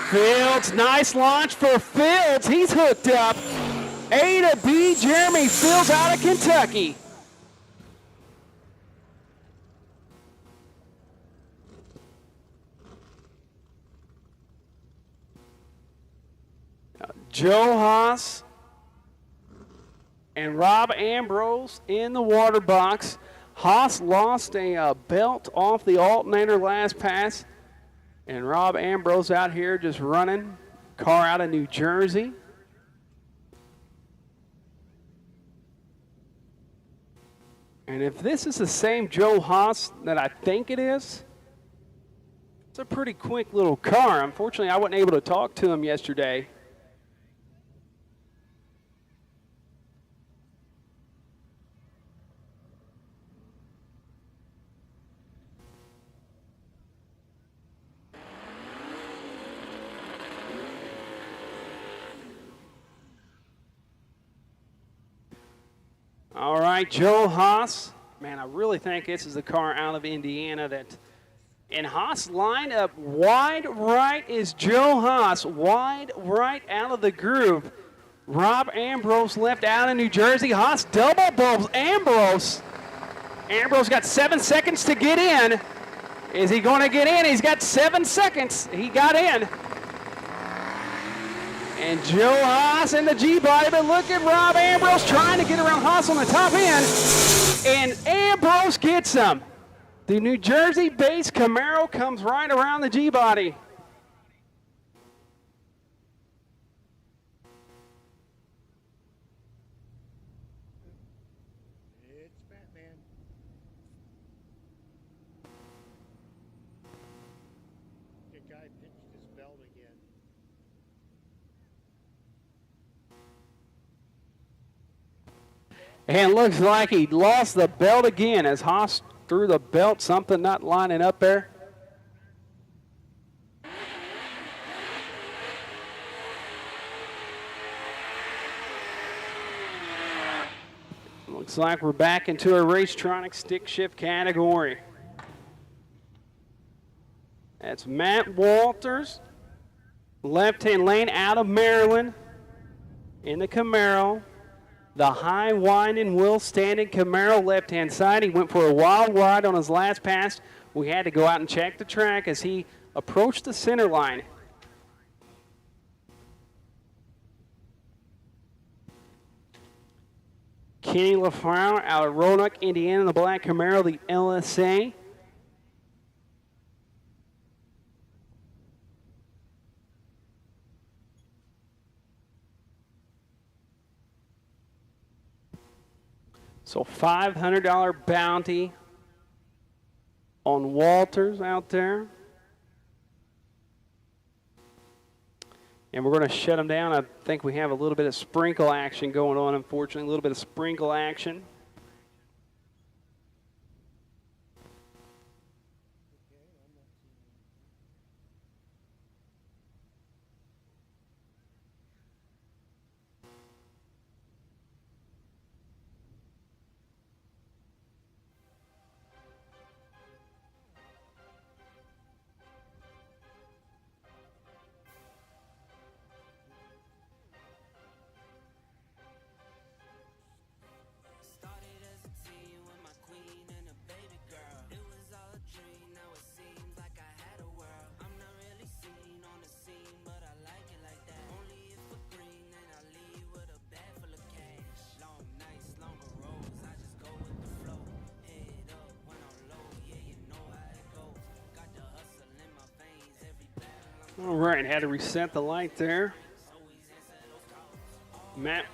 Fields, nice launch for Fields. He's hooked up. A to B, Jeremy Fields out of Kentucky. Joe Haas and Rob Ambrose in the water box. Haas lost a belt off the alternator last pass. And Rob Ambrose out here just running. Car out of New Jersey. And if this is the same Joe Haas that I think it is, it's a pretty quick little car. Unfortunately, I wasn't able to talk to him yesterday. All right, Joe Haas. Man, I really think this is the car out of Indiana that, in Haas lineup, wide right is Joe Haas. Wide right out of the groove. Rob Ambrose left out of New Jersey. Haas double bulbs Ambrose. Ambrose got 7 seconds to get in. Is he going to get in? He's got 7 seconds. He got in. And Joe Haas in the G-body, but look at Rob Ambrose trying to get around Haas on the top end. And Ambrose gets him. The New Jersey-based Camaro comes right around the G-body. It's Batman. The guy pinched his belt again. And looks like he lost the belt again as Haas threw the belt, something not lining up there. Looks like we're back into a Racetronic stick shift category. That's Matt Walters, left-hand lane out of Maryland in the Camaro. The high winding Will Standing Camaro left-hand side. He went for a wild ride on his last pass. We had to go out and check the track as he approached the center line. Kenny LaFleur out of Roanoke, Indiana, the black Camaro, the LSA. So $500 bounty on Walters out there. And we're going to shut them down. I think we have a little bit of sprinkle action going on, unfortunately. A little bit of sprinkle action. All right, had to reset the light there. Matt.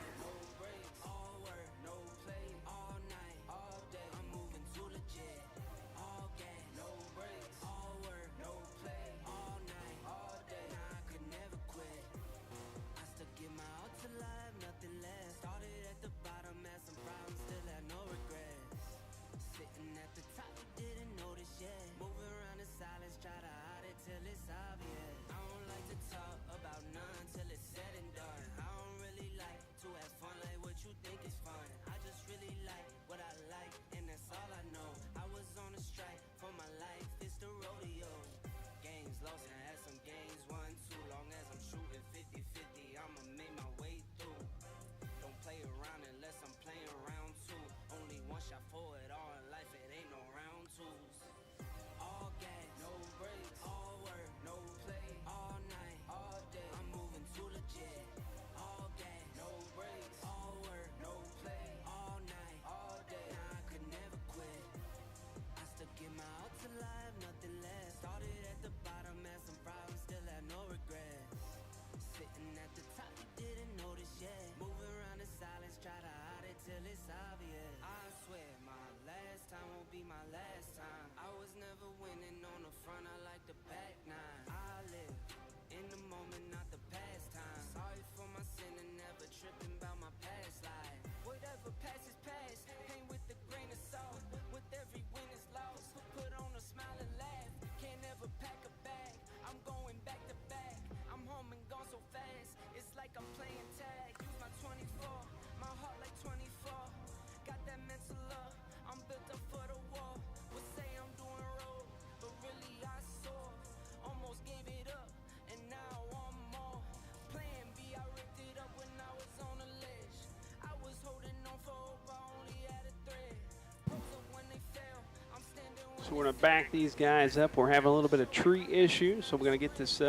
So we're going to back these guys up. We're having a little bit of tree issue, so we're going to get this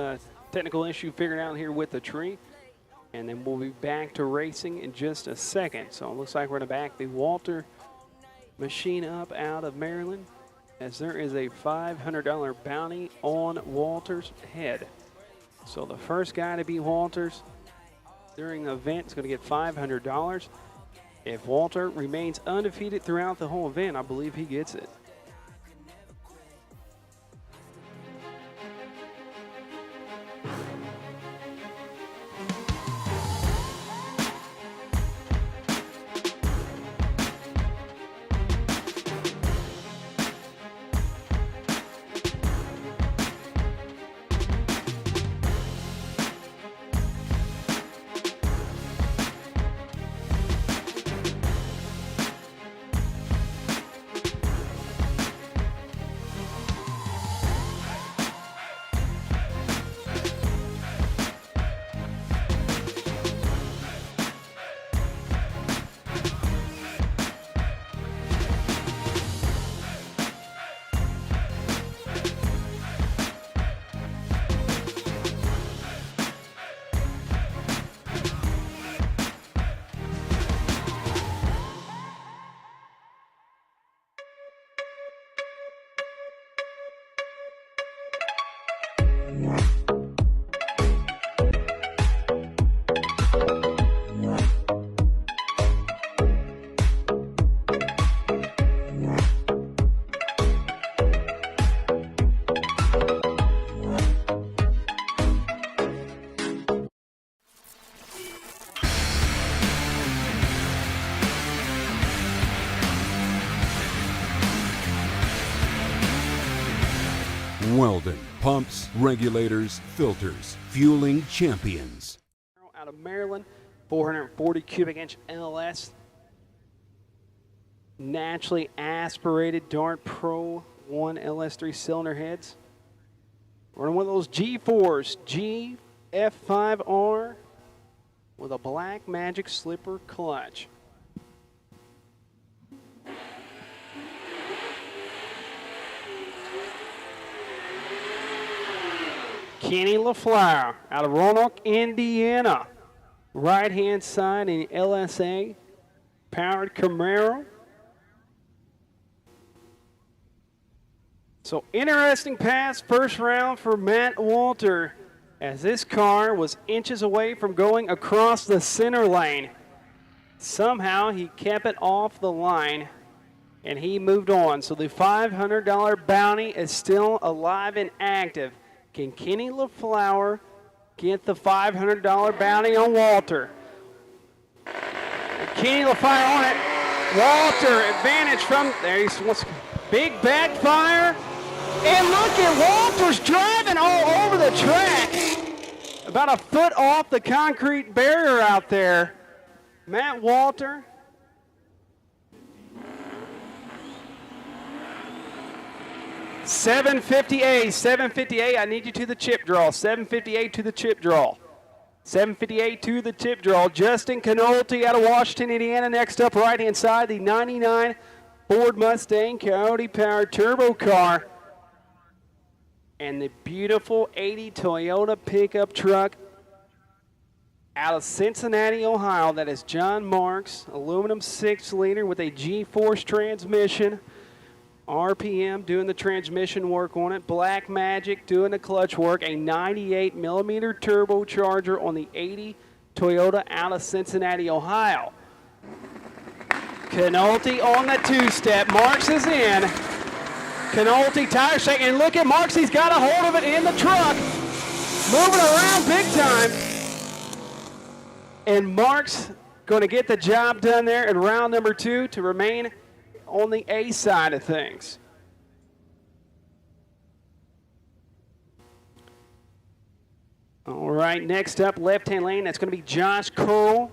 technical issue figured out here with the tree. And then we'll be back to racing in just a second. So it looks like we're going to back the Walter machine up out of Maryland, as there is a $500 bounty on Walter's head. So the first guy to beat Walters during the event is going to get $500. If Walter remains undefeated throughout the whole event, I believe he gets it. Weldon pumps, regulators, filters, fueling champions. Out of Maryland, 440 cubic inch LS. Naturally aspirated Dart Pro 1 LS3 cylinder heads. Running one of those G4s, GF5R with a Black Magic slipper clutch. Kenny LaFleur out of Roanoke, Indiana. Right-hand side in LSA. Powered Camaro. So interesting pass first round for Matt Walter as this car was inches away from going across the center lane. Somehow he kept it off the line and he moved on. So the $500 bounty is still alive and active. Can Kenny LaFleur get the $500 bounty on Walter? Kenny LaFleur on it. Walter, advantage from there. He's big backfire. And look at Walter's driving all over the track. About a foot off the concrete barrier out there. Matt Walter. $758. I need you to the chip draw. $758 to the chip draw. $758 to the chip draw. Justin Canolti out of Washington, Indiana. Next up, right-hand side, the 99 Ford Mustang Coyote-powered turbo car. And the beautiful 80 Toyota pickup truck out of Cincinnati, Ohio. That is John Marks, aluminum 6-liter with a G-Force transmission. RPM doing the transmission work on it. Black Magic doing the clutch work. A 98 millimeter turbocharger on the 80 Toyota out of Cincinnati, Ohio. Canolti on the two-step. Marks is in. Canolti tire shake. And look at Marks. He's got a hold of it in the truck. Moving around big time. And Marks going to get the job done there in round number 2 to remain on the A side of things. All right, next up, left-hand lane, that's going to be Josh Curl,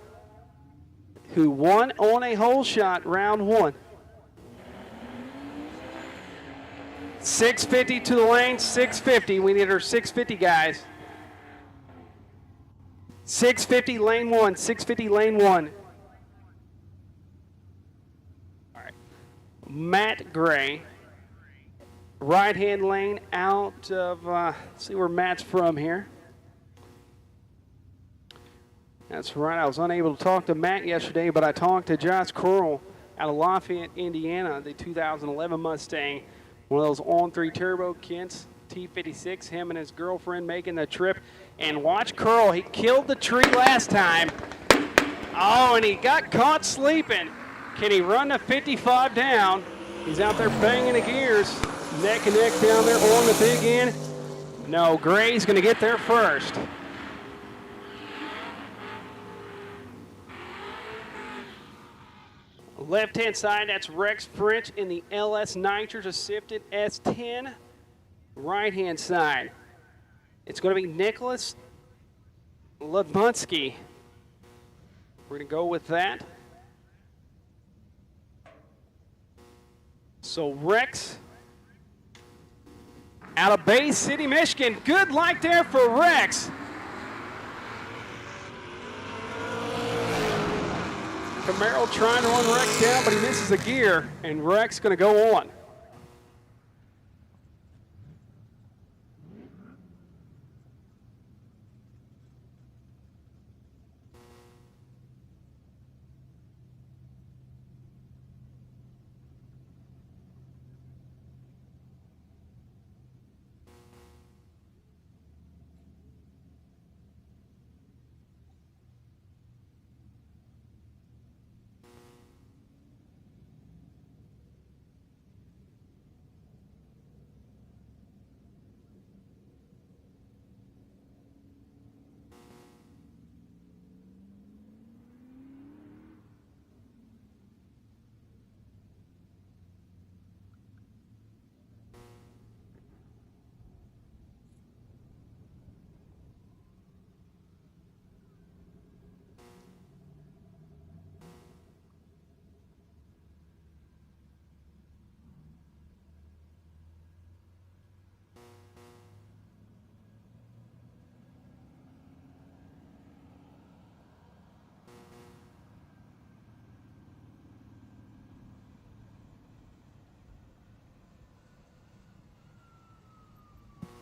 who won on a hole shot round 1. 650 to the lane, 650. We need our 650 guys. 650 lane 1, 650 lane 1. Matt Gray, right-hand lane out of, let's see where Matt's from here. That's right, I was unable to talk to Matt yesterday, but I talked to Josh Curl out of Lafayette, Indiana, the 2011 Mustang, one of those on-3 turbo kits, T56, him and his girlfriend making the trip. And watch Curl, he killed the tree last time. Oh, and he got caught sleeping. Can he run the 55 down? He's out there banging the gears. Neck and neck down there on the big end. No, Gray's going to get there first. Left-hand side, that's Rex French in the LS Nitrous Assisted S10. Right-hand side, it's going to be Nicholas Lebunsky. We're going to go with that. So Rex out of Bay City, Michigan. Good light there for Rex. Camaro trying to run Rex down, but he misses a gear, and Rex going to go on.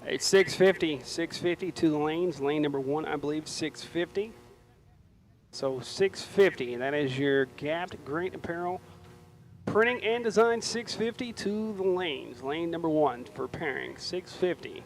It's 650. 650 to the lanes. Lane number 1, I believe, 650. So 650. That is your gapped great apparel. Printing and design 650 to the lanes. Lane number 1 for pairing 650.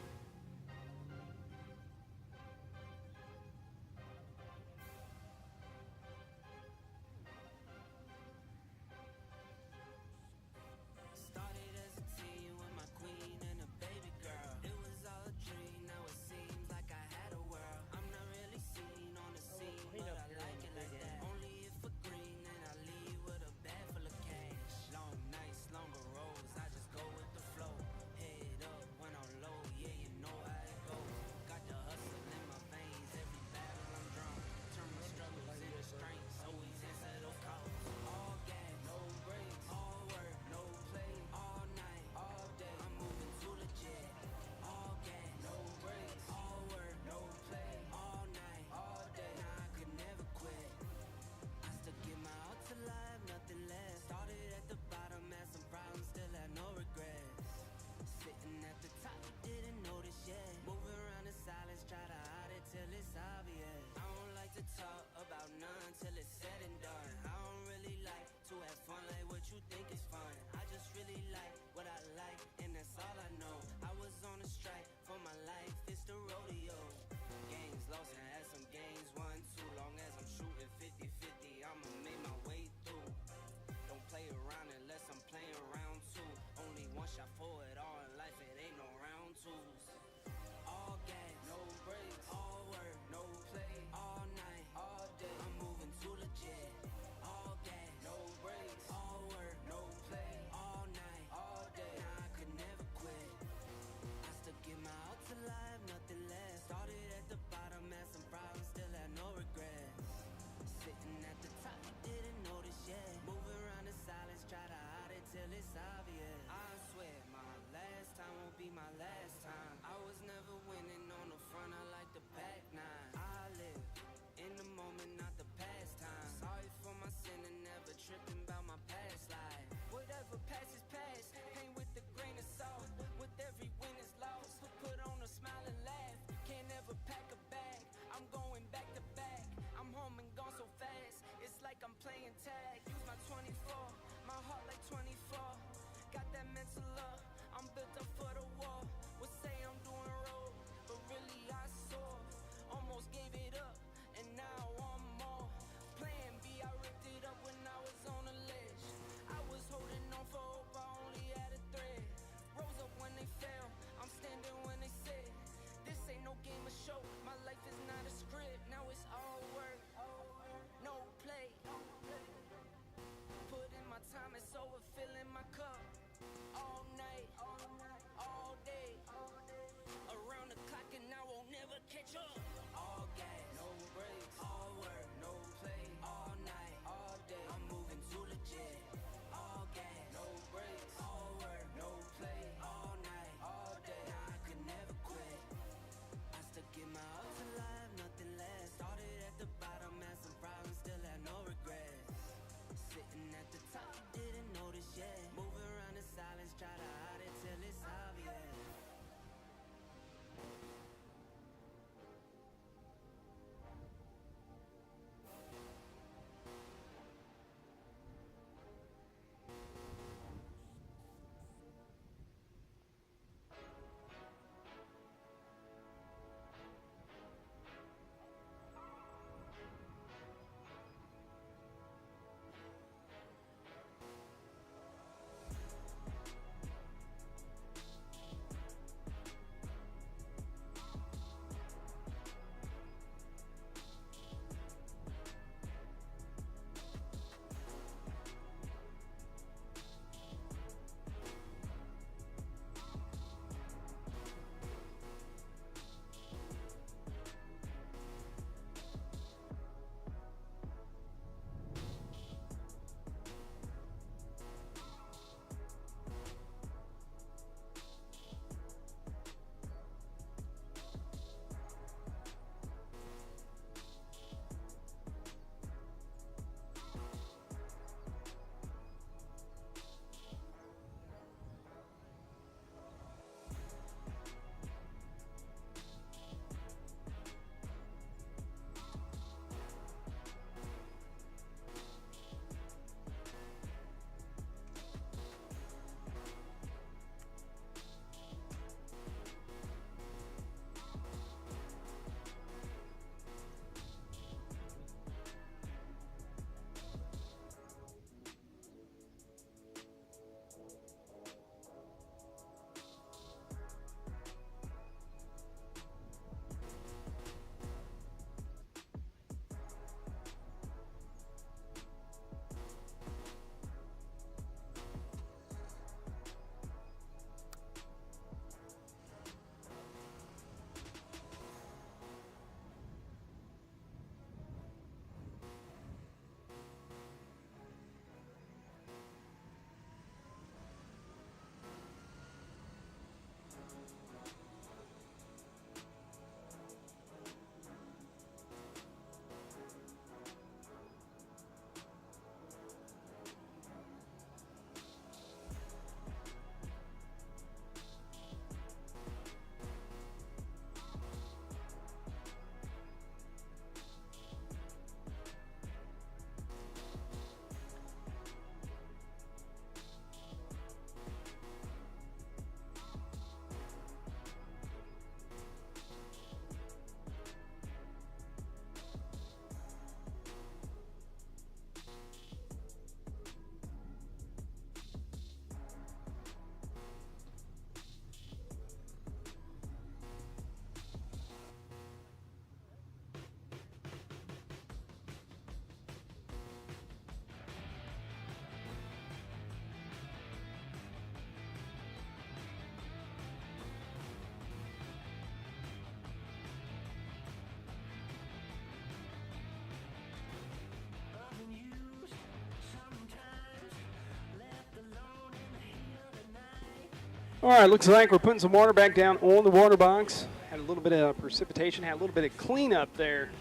All right, looks like we're putting some water back down on the water box. Had a little bit of precipitation, had a little bit of cleanup there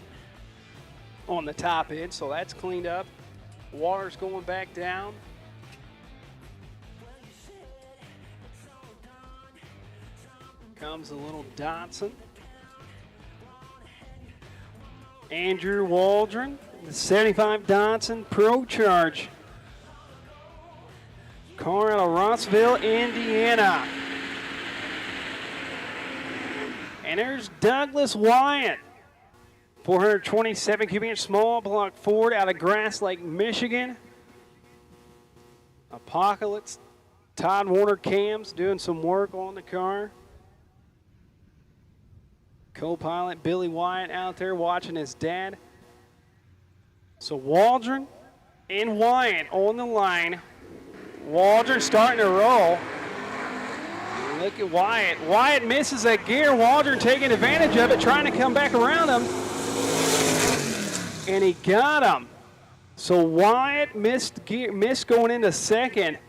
on the top end, so that's cleaned up. Water's going back down. Comes a little Dotson. Andrew Waldron, the 75 Dotson Pro Charge. Car out of Rossville, Indiana. And there's Douglas Wyatt, 427 cubic inch small block Ford out of Grass Lake, Michigan. Apocalypse, Todd Warner cams doing some work on the car. Co-pilot Billy Wyatt out there watching his dad. So Waldron and Wyatt on the line. Waldron starting to roll. Look at Wyatt. Wyatt misses a gear. Waldron taking advantage of it, trying to come back around him. And he got him. So Wyatt missed going into second.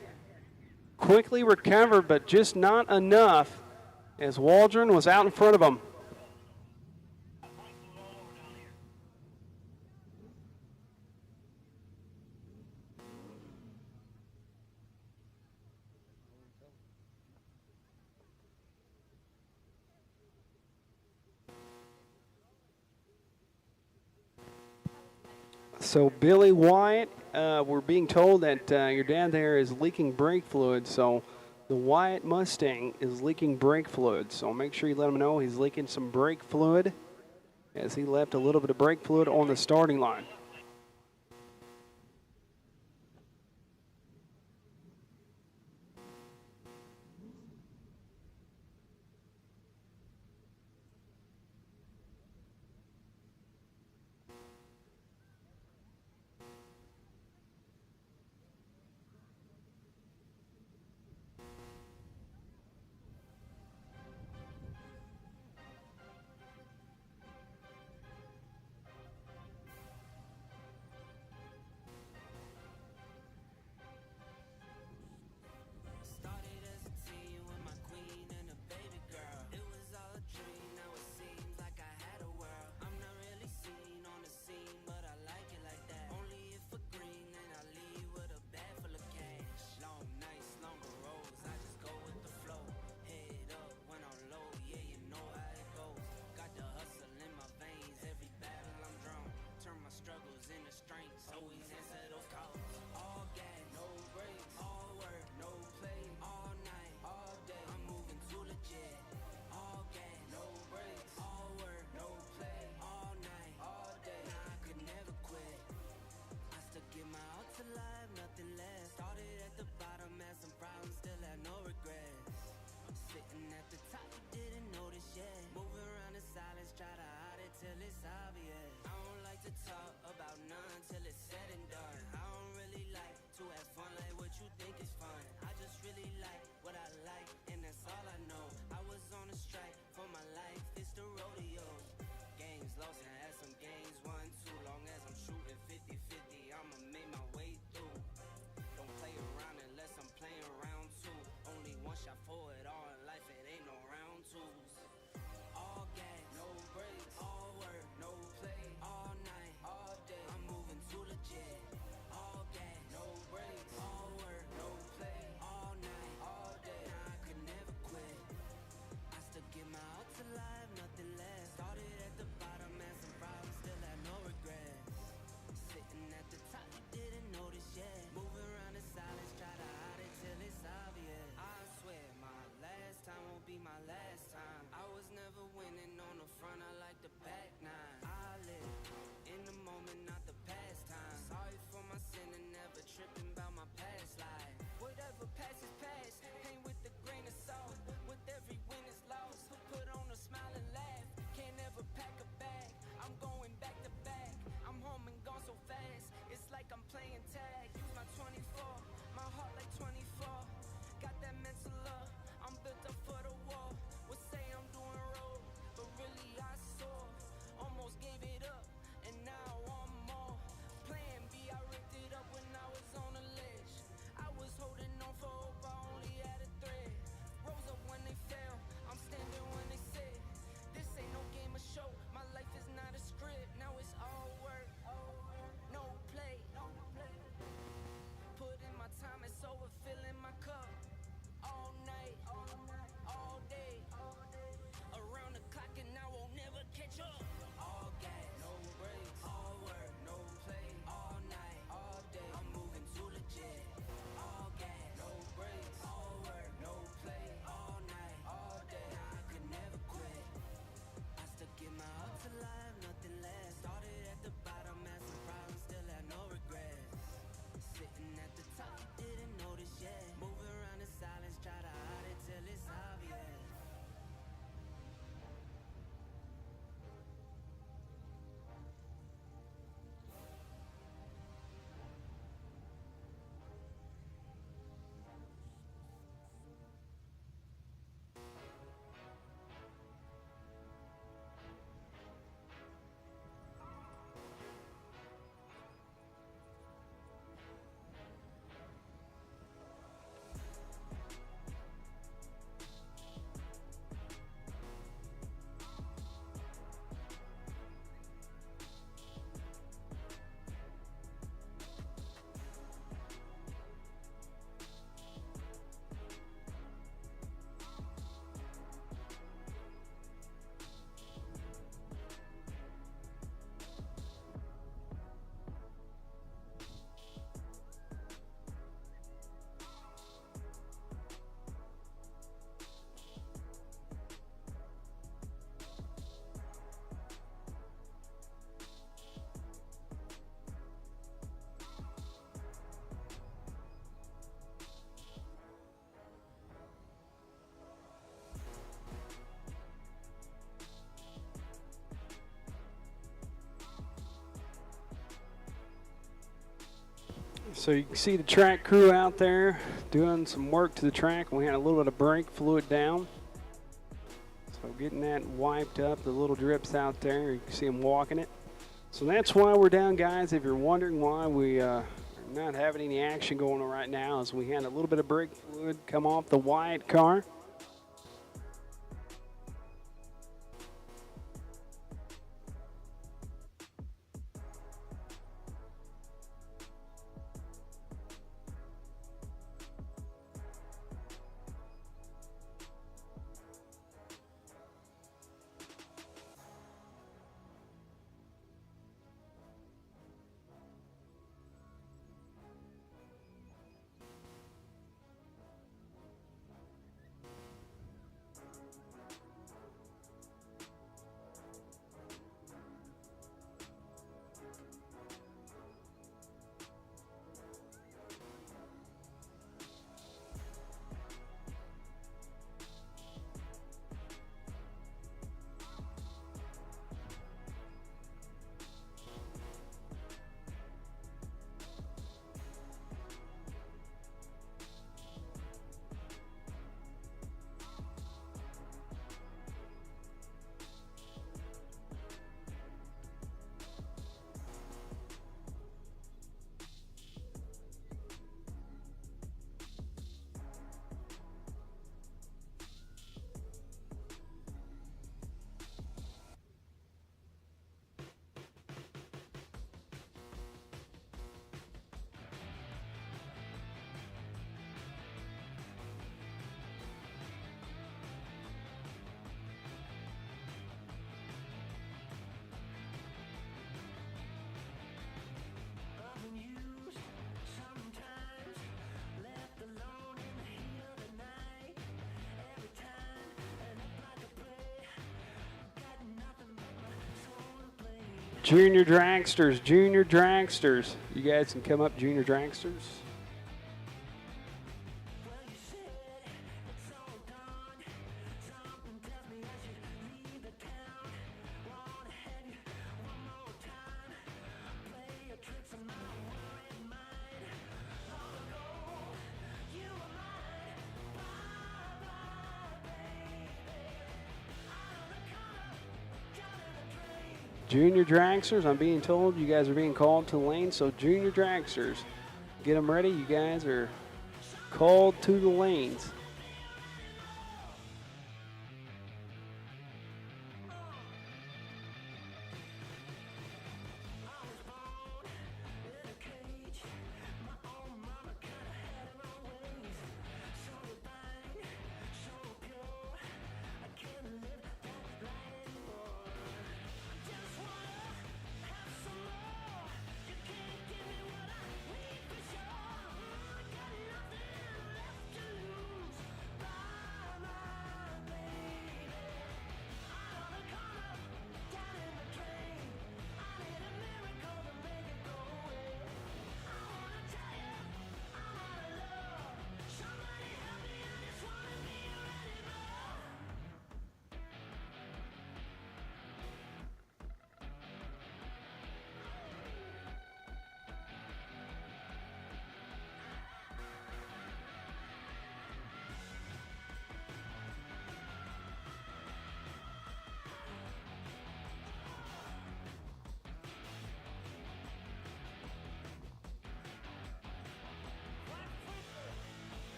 Quickly recovered, but just not enough as Waldron was out in front of him. So Billy Wyatt, we're being told that your dad there is leaking brake fluid. So the Wyatt Mustang is leaking brake fluid. So make sure you let him know he's leaking some brake fluid as he left a little bit of brake fluid on the starting line. So you can see the track crew out there doing some work to the track. We had a little bit of brake fluid down. So getting that wiped up, the little drips out there, you can see them walking it. So that's why we're down, guys. If you're wondering why we are not having any action going on right now, is we had a little bit of brake fluid come off the Wyatt car. Junior Dragsters, Junior Dragsters. You guys can come up, Junior Dragsters. Junior Dragsters, I'm being told you guys are being called to the lane, so Junior Dragsters, get them ready. You guys are called to the lanes.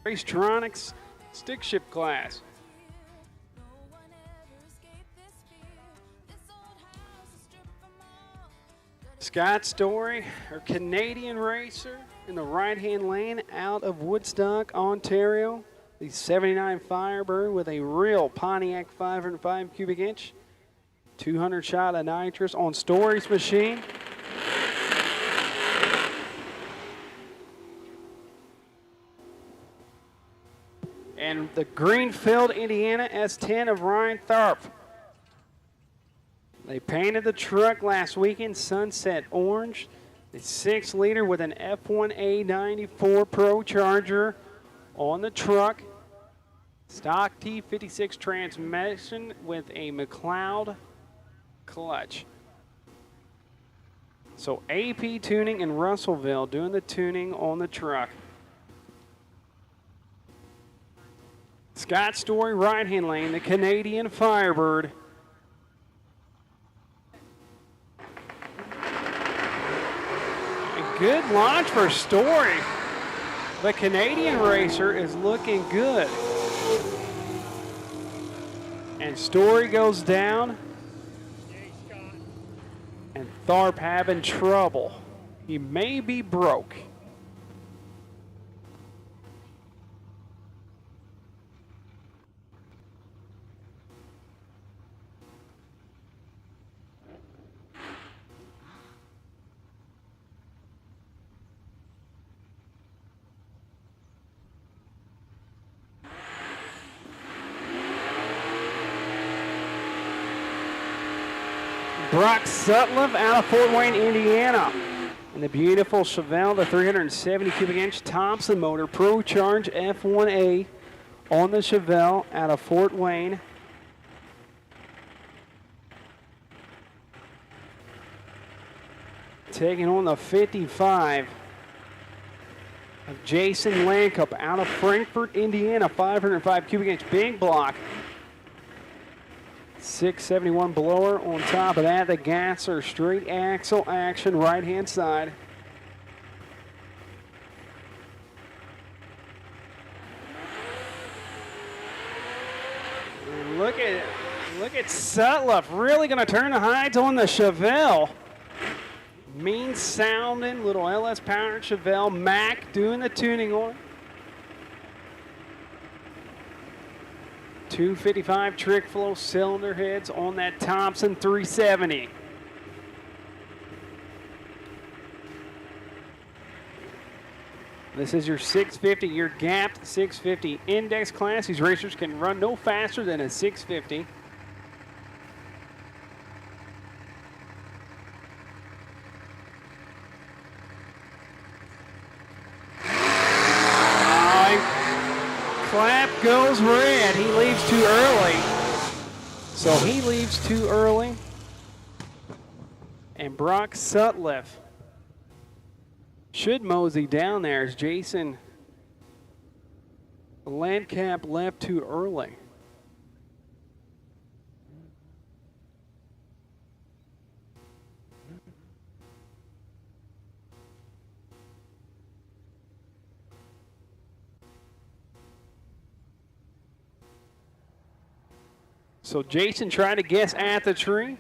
Racetronics stick shift class. Scott Story, our Canadian racer in the right-hand lane out of Woodstock, Ontario. The 79 Firebird with a real Pontiac 505 cubic inch. 200 shot of nitrous on Story's machine. And the Greenfield, Indiana S10 of Ryan Tharp. They painted the truck last weekend, sunset orange. The 6-liter with an F1A94 Pro Charger on the truck. Stock T56 transmission with a McLeod clutch. So AP Tuning in Russellville doing the tuning on the truck. Scott Story, right-hand lane, the Canadian Firebird. A good launch for Story. The Canadian racer is looking good. And Story goes down. And Tharp having trouble. He may be broke. Brock Sutliff out of Fort Wayne, Indiana. And the beautiful Chevelle, the 370 cubic inch Thompson motor, Pro Charge F1A on the Chevelle out of Fort Wayne. Taking on the 55 of Jason Lankup out of Frankfort, Indiana, 505 cubic inch big block. 671 blower on top of that. The gasser, straight axle action, right-hand side. And look at Sutliff really going to turn the hides on the Chevelle. Mean sounding little LS powered Chevelle. Mac doing the tuning on. 255 trick flow cylinder heads on that Thompson 370. This is your 650, your gapped 650 index class. These racers can run no faster than a 650. Clap goes red. He leaves too early. So he leaves too early. And Brock Sutliff should mosey down there as Jason Landcap left too early. So Jason tried to guess at the tree.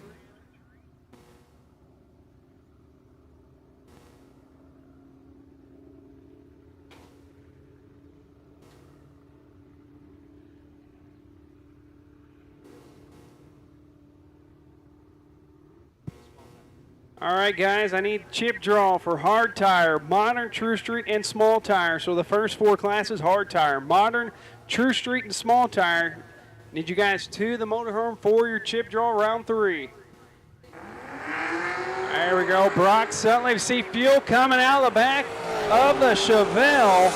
All right, guys, I need chip draw for hard tire, modern, true street, and small tire. So the first 4 classes, hard tire, modern, true street, and small tire. Need you guys to the motorhome for your chip draw round 3. There we go. Brock Sutliff. See fuel coming out of the back of the Chevelle.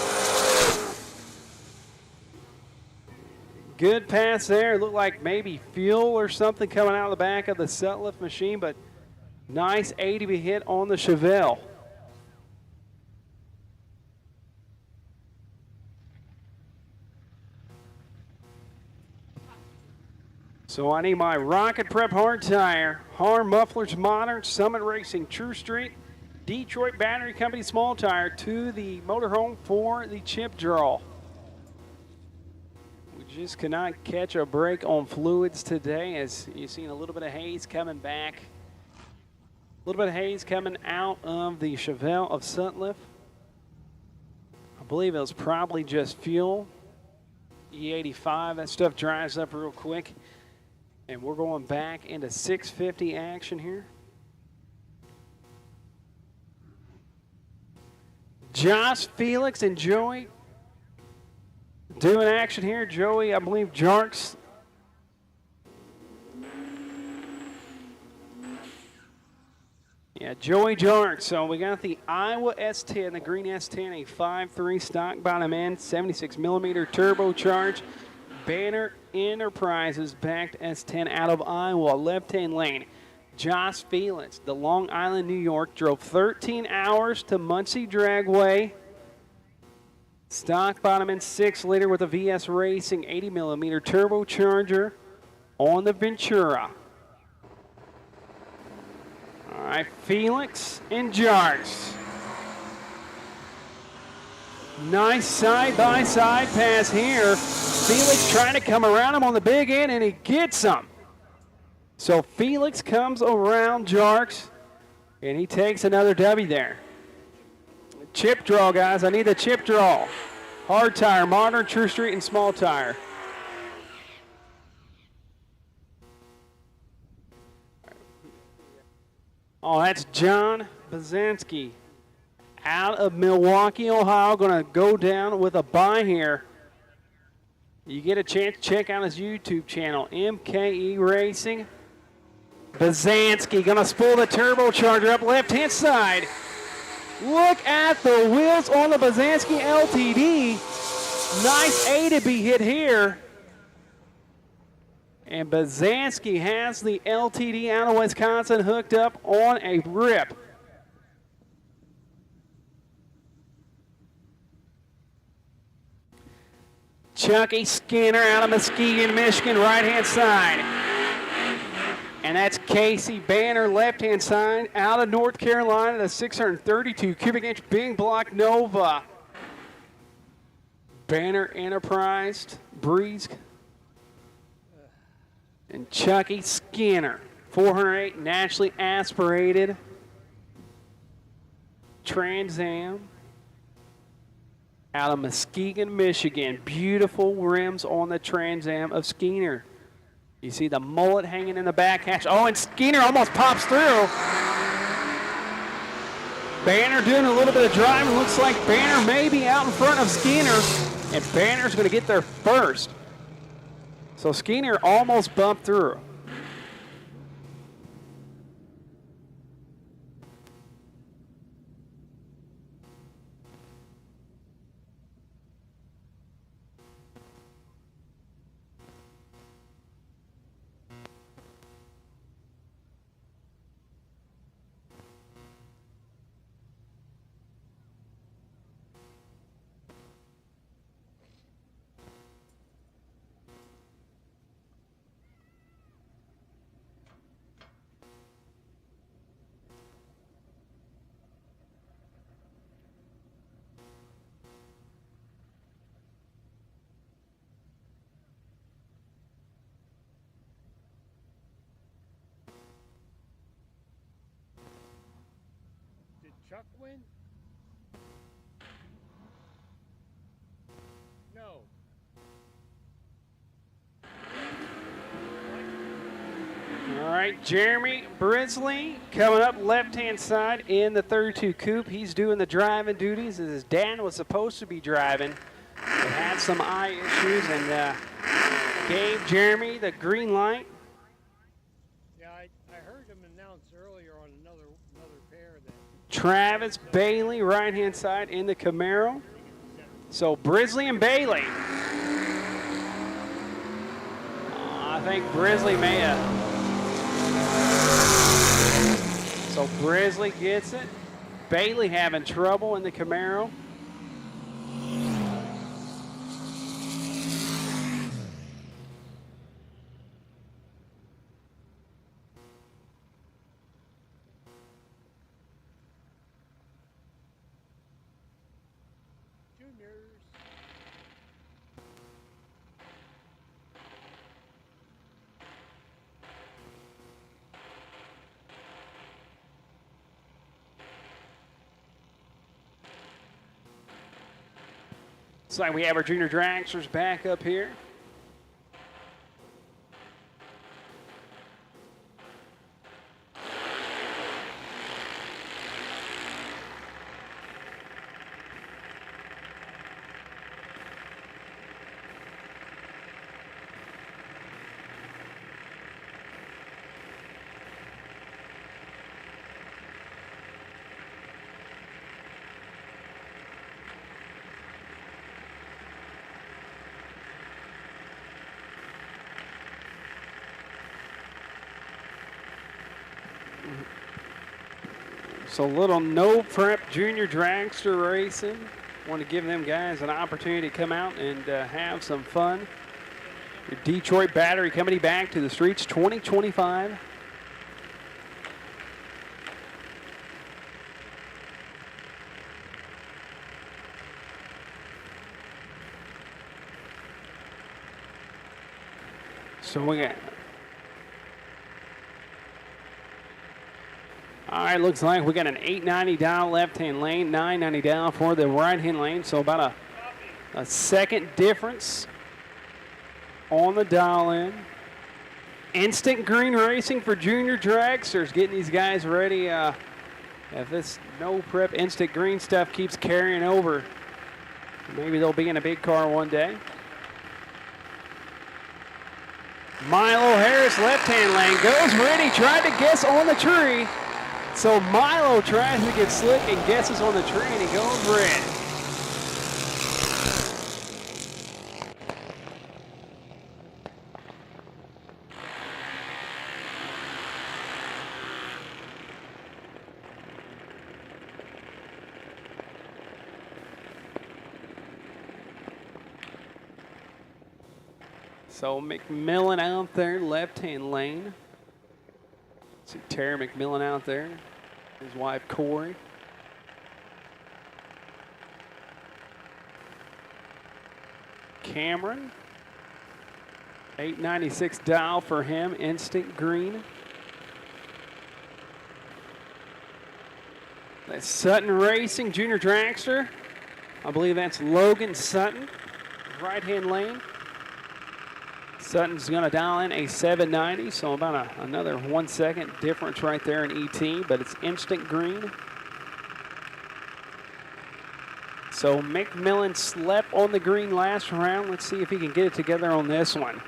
Good pass there. It looked like maybe fuel or something coming out of the back of the Sutliff machine, but nice 80 hit on the Chevelle. So I need my Rocket Prep hard tire, Harm Mufflers Modern, Summit Racing True Street, Detroit Battery Company small tire to the motorhome for the chip draw. Just cannot catch a break on fluids today, as you've seen a little bit of haze coming back. A little bit of haze coming out of the Chevelle of Sutliff. I believe it was probably just fuel. E85, that stuff dries up real quick. And we're going back into 650 action here. Josh, Felix, and Joey doing action here. Joey, I believe Jarks. Yeah, Joey Jarks. So we got the Iowa S10, the green S10, a 5.3 stock bottom end, 76 millimeter turbocharged. Banner Enterprises backed S10 out of Iowa, left-hand lane. Josh Felix, the Long Island, New York, drove 13 hours to Muncie Dragway. Stock bottom end 6-liter with a VS Racing 80 millimeter turbocharger on the Ventura. All right, Felix and Jarks. Nice side-by-side pass here. Felix trying to come around him on the big end, and he gets him. So Felix comes around Jarks, and he takes another W there. Chip draw, guys. I need the chip draw. Hard tire, modern, true street, and small tire. Oh, that's John Bazanski out of Milwaukee, Ohio. Going to go down with a buy here. You get a chance to check out his YouTube channel, MKE Racing. Bazanski going to spool the turbocharger up left-hand side. Look at the wheels on the Bazanski LTD. Nice A to be hit here. And Bazanski has the LTD out of Wisconsin hooked up on a rip. Chucky Skinner out of Muskegon, Michigan, right-hand side. And that's Casey Banner, left-hand side, out of North Carolina, the 632 cubic inch Bing Block Nova. Banner Enterprise, Breeze, and Chucky Skinner, 408 naturally aspirated Trans Am out of Muskegon, Michigan. Beautiful rims on the Trans Am of Skinner. You see the mullet hanging in the back hatch. Oh, and Skinner almost pops through. Banner doing a little bit of driving. Looks like Banner may be out in front of Skinner, and Banner's going to get there first. So Skinner almost bumped through. Chuck win? No. All right, Jeremy Brisley coming up left-hand side in the 32 coupe. He's doing the driving duties as his dad was supposed to be driving. He had some eye issues and gave Jeremy the green light. Yeah, I heard him announce earlier on another pair that Travis Bailey, right-hand side in the Camaro. So Brisley and Bailey. I think Brisley may have. So Brisley gets it. Bailey having trouble in the Camaro. Looks like we have our junior dragsters back up here. So a little no prep junior dragster racing. Want to give them guys an opportunity to come out and have some fun. Your Detroit Battery coming back to the streets 2025. So we got. All right, looks like we got an 890 dial left-hand lane, 990 dial for the right-hand lane. So about a second difference on the dial in. Instant green racing for junior dragsters, getting these guys ready. If this no prep instant green stuff keeps carrying over, maybe they'll be in a big car one day. Milo Harris, left-hand lane, goes ready, tried to guess on the tree. So Milo tries to get slick and guesses on the tree, and he goes red. So McMillan out there, left-hand lane. See Terry McMillan out there, his wife Corey. Cameron, 896 dial for him, instant green. That's Sutton Racing, junior dragster. I believe that's Logan Sutton, right-hand lane. Sutton's going to dial in a 790, so about another 1 second difference right there in ET, but it's instant green. So McMillan slept on the green last round. Let's see if he can get it together on this one.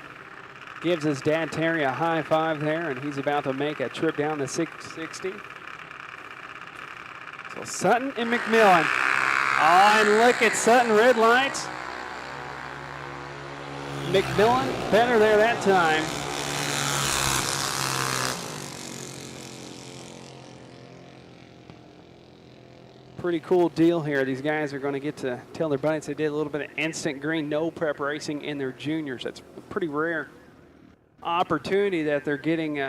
Gives his dad Terry a high five there, and he's about to make a trip down the 660. So Sutton and McMillan. Oh, and look at Sutton, red lights. McMillan better there that time. Pretty cool deal here. These guys are going to get to tell their buddies they did a little bit of instant green, no prep racing in their juniors. That's a pretty rare opportunity that they're getting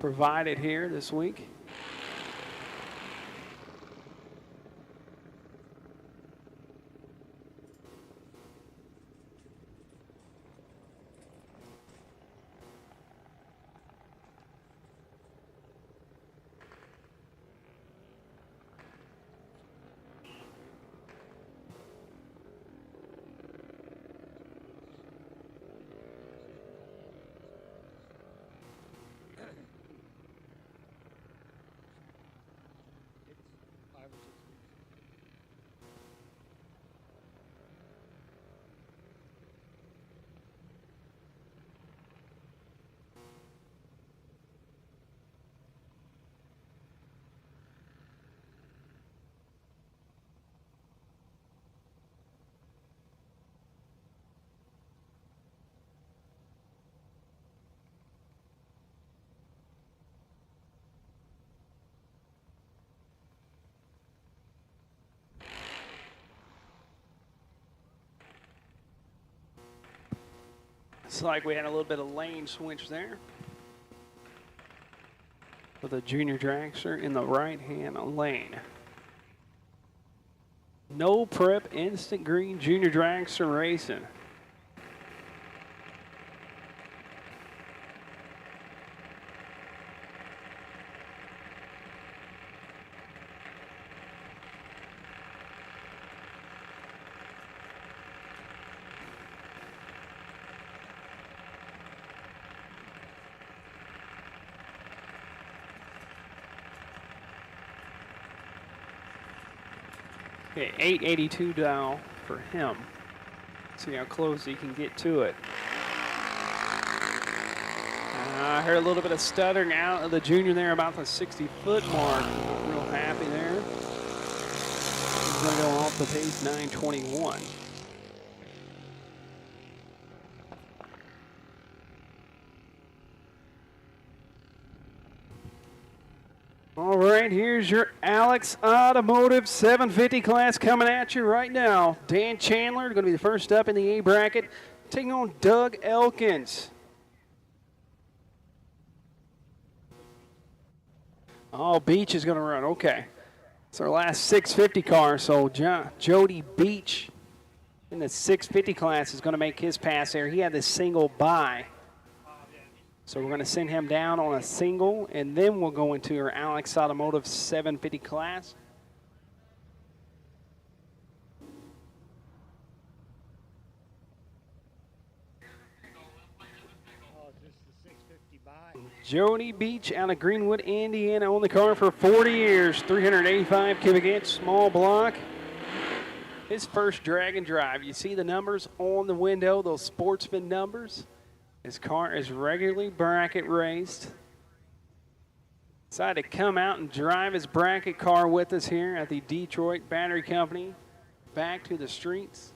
provided here this week. Looks like we had a little bit of lane switch there with a junior dragster in the right-hand lane. No prep, instant green, junior dragster racing. Okay, 882 dial for him. See how close he can get to it. I heard a little bit of stuttering out of the junior there about the 60-foot mark. Real happy there. He's going to go off the pace 9:21. All right, here's your Alex Automotive 750 class coming at you right now. Dan Chandler going to be the first up in the A bracket, taking on Doug Elkins. Oh, Beach is going to run. Okay. It's our last 650 car, so Jody Beach in the 650 class is going to make his pass there. He had this single bye. So we're going to send him down on a single, and then we'll go into our Alex Automotive 750 class. Jody Beach out of Greenwood, Indiana, on the car for 40 years, 385 cubic inch, small block. His first drag and drive. You see the numbers on the window, those sportsman numbers. His car is regularly bracket raced. Decided to come out and drive his bracket car with us here at the Detroit Battery Company. Back to the streets.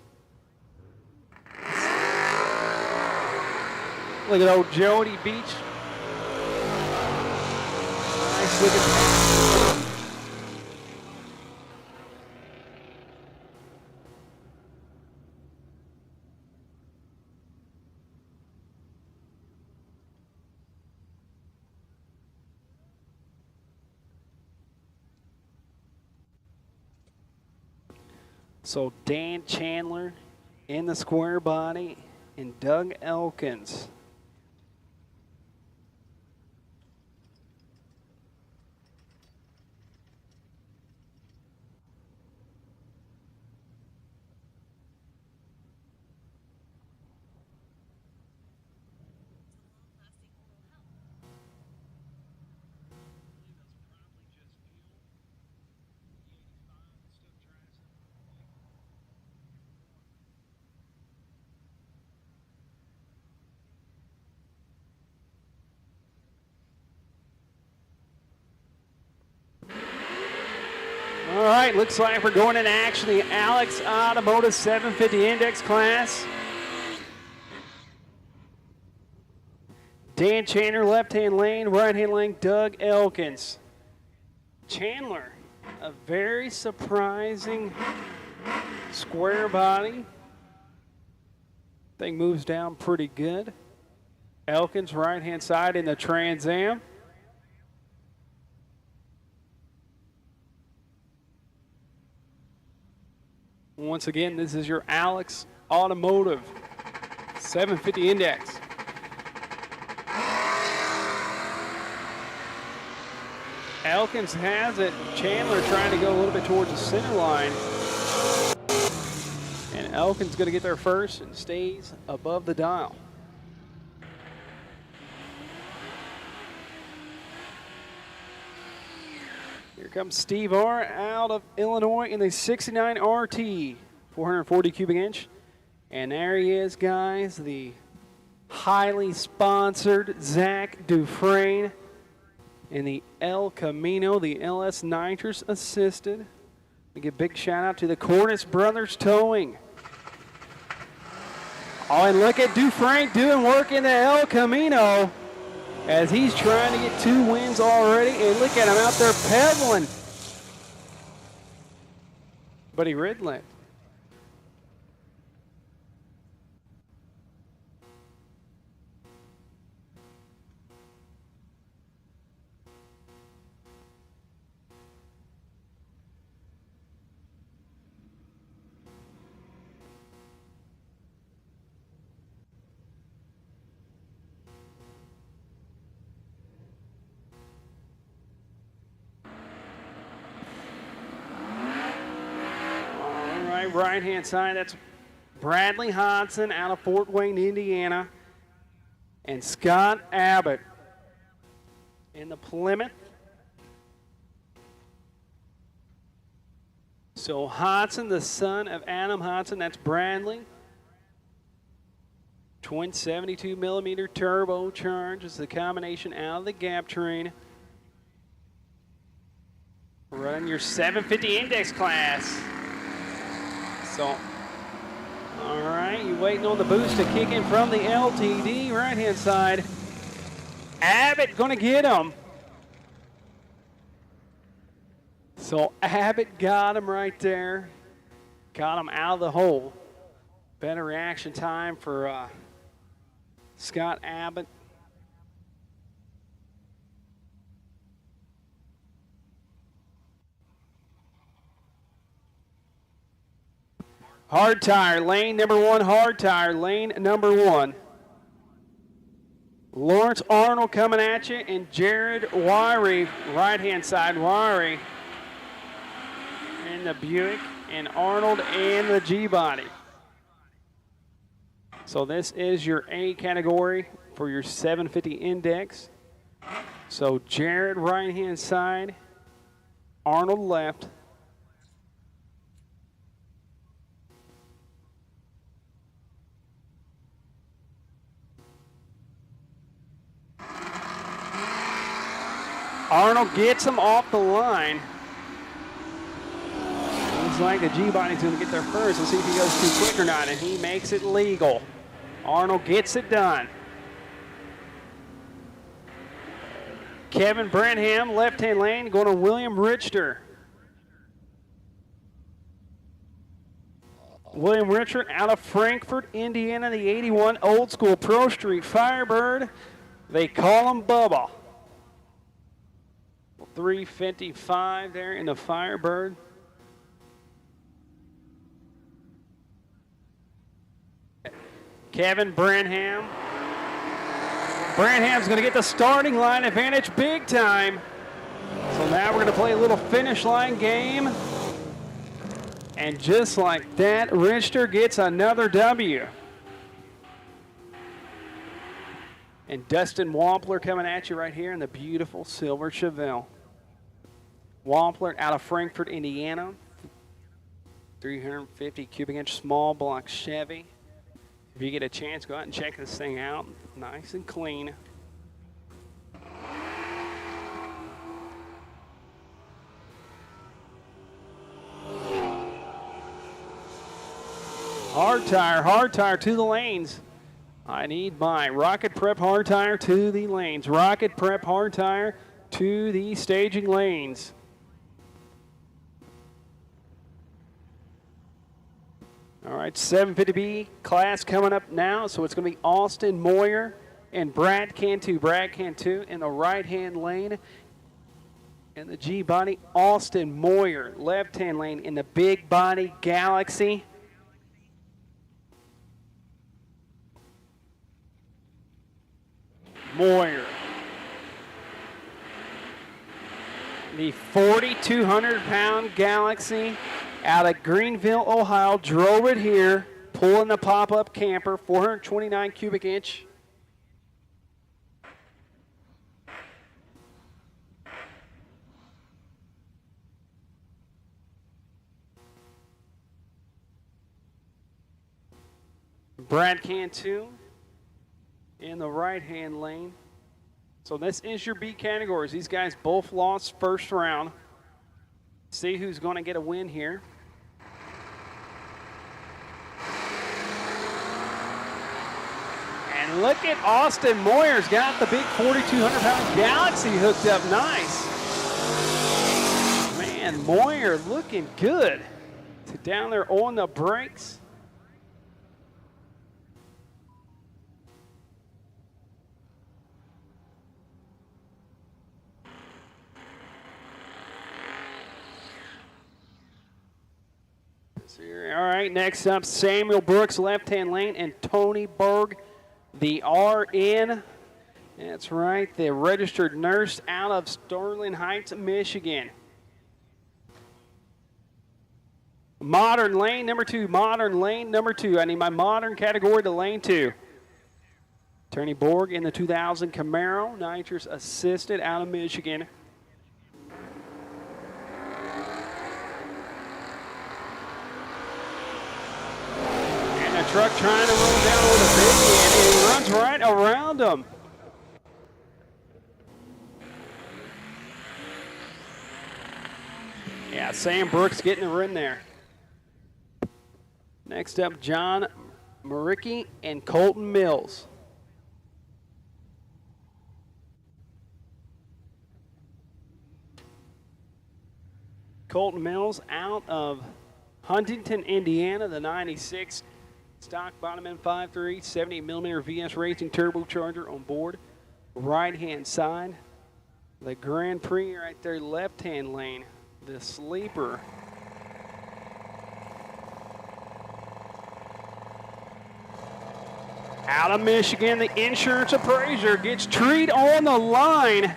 Look at old Jody Beach. Nice looking pass. So Dan Chandler in the square body and Doug Elkins. All right, looks like we're going into action, the Alex Automotive 750 Index class. Dan Chandler, left-hand lane, right-hand lane, Doug Elkins. Chandler, a very surprising square body. Thing moves down pretty good. Elkins, right-hand side in the Trans Am. Once again, this is your Alex Automotive 750 Index. Elkins has it. Chandler trying to go a little bit towards the center line. And Elkins going to get there first and stays above the dial. Here comes Steve R. out of Illinois in the 69 RT, 440 cubic inch. And there he is, guys, the highly sponsored Zach Dufresne in the El Camino, the LS Nitrous assisted. We give a big shout out to the Cornish Brothers Towing. Oh, and look at Dufresne doing work in the El Camino as he's trying to get 2 wins already. And look at him out there pedaling. But he ridling. Right-hand side, that's Bradley Hodson out of Fort Wayne, Indiana, and Scott Abbott in the Plymouth. So Hodson, the son of Adam Hodson, that's Bradley. Twin 72 millimeter turbocharged is the combination out of the gap train. Running your 750 index class. So, all right, you waiting on the boost to kick in from the LTD right-hand side. Abbott gonna get him. So Abbott got him right there. Got him out of the hole. Better reaction time for Scott Abbott. Hard tire, lane number 1, hard tire, lane number 1. Lawrence Arnold coming at you, and Jared Wyrie, right-hand side, Wyrie in the Buick, and Arnold in the G-body. So this is your A category for your 750 index. So Jared right-hand side, Arnold left. Arnold gets him off the line. Looks like the G-body's going to get there first. Let's see if he goes too quick or not, and he makes it legal. Arnold gets it done. Kevin Branham, left-hand lane, going to William Richter. William Richter out of Frankfort, Indiana, the 81 Old School Pro Street Firebird. They call him Bubba. 355 there in the Firebird. Kevin Branham. Branham's going to get the starting line advantage big time. So now we're going to play a little finish line game. And just like that, Richter gets another W. And Dustin Wampler coming at you right here in the beautiful silver Chevelle. Wampler out of Frankfort, Indiana. 350 cubic inch small block Chevy. If you get a chance, go out and check this thing out. Nice and clean. Hard tire to the lanes. I need my Rocket Prep hard tire to the lanes. Rocket Prep hard tire to the staging lanes. All right, 750B class coming up now. So it's going to be Austin Moyer and Brad Cantu. Brad Cantu in the right-hand lane. In the G-body, Austin Moyer. Left-hand lane in the big body Galaxy. Moyer. The 4,200-pound Galaxy out of Greenville, Ohio, drove it here, pulling the pop-up camper, 429 cubic inch. Brad Cantu in the right-hand lane. So this is your B categories. These guys both lost first round. See who's going to get a win here. And look at Austin Moyer's got the big 4,200-pound Galaxy hooked up nice. Man, Moyer looking good. Down there on the brakes. All right, next up, Samuel Brooks, left-hand lane, and Tony Berg, the RN. That's right, the registered nurse out of Sterling Heights, Michigan. Modern lane number 2, modern lane number 2. I need my modern category to lane 2. Tony Borg in the 2000 Camaro, nitrous assisted out of Michigan. truck trying to run down with a biggie, and he runs right around him. Yeah, Sam Brooks getting a run there. Next up, John Maricki and Colton Mills. Colton Mills out of Huntington, Indiana, the 96 stock bottom end 5.3, 78mm VS Racing turbocharger on board. Right-hand side. The Grand Prix right there, left-hand lane. The sleeper. Out of Michigan, the insurance appraiser gets treed on the line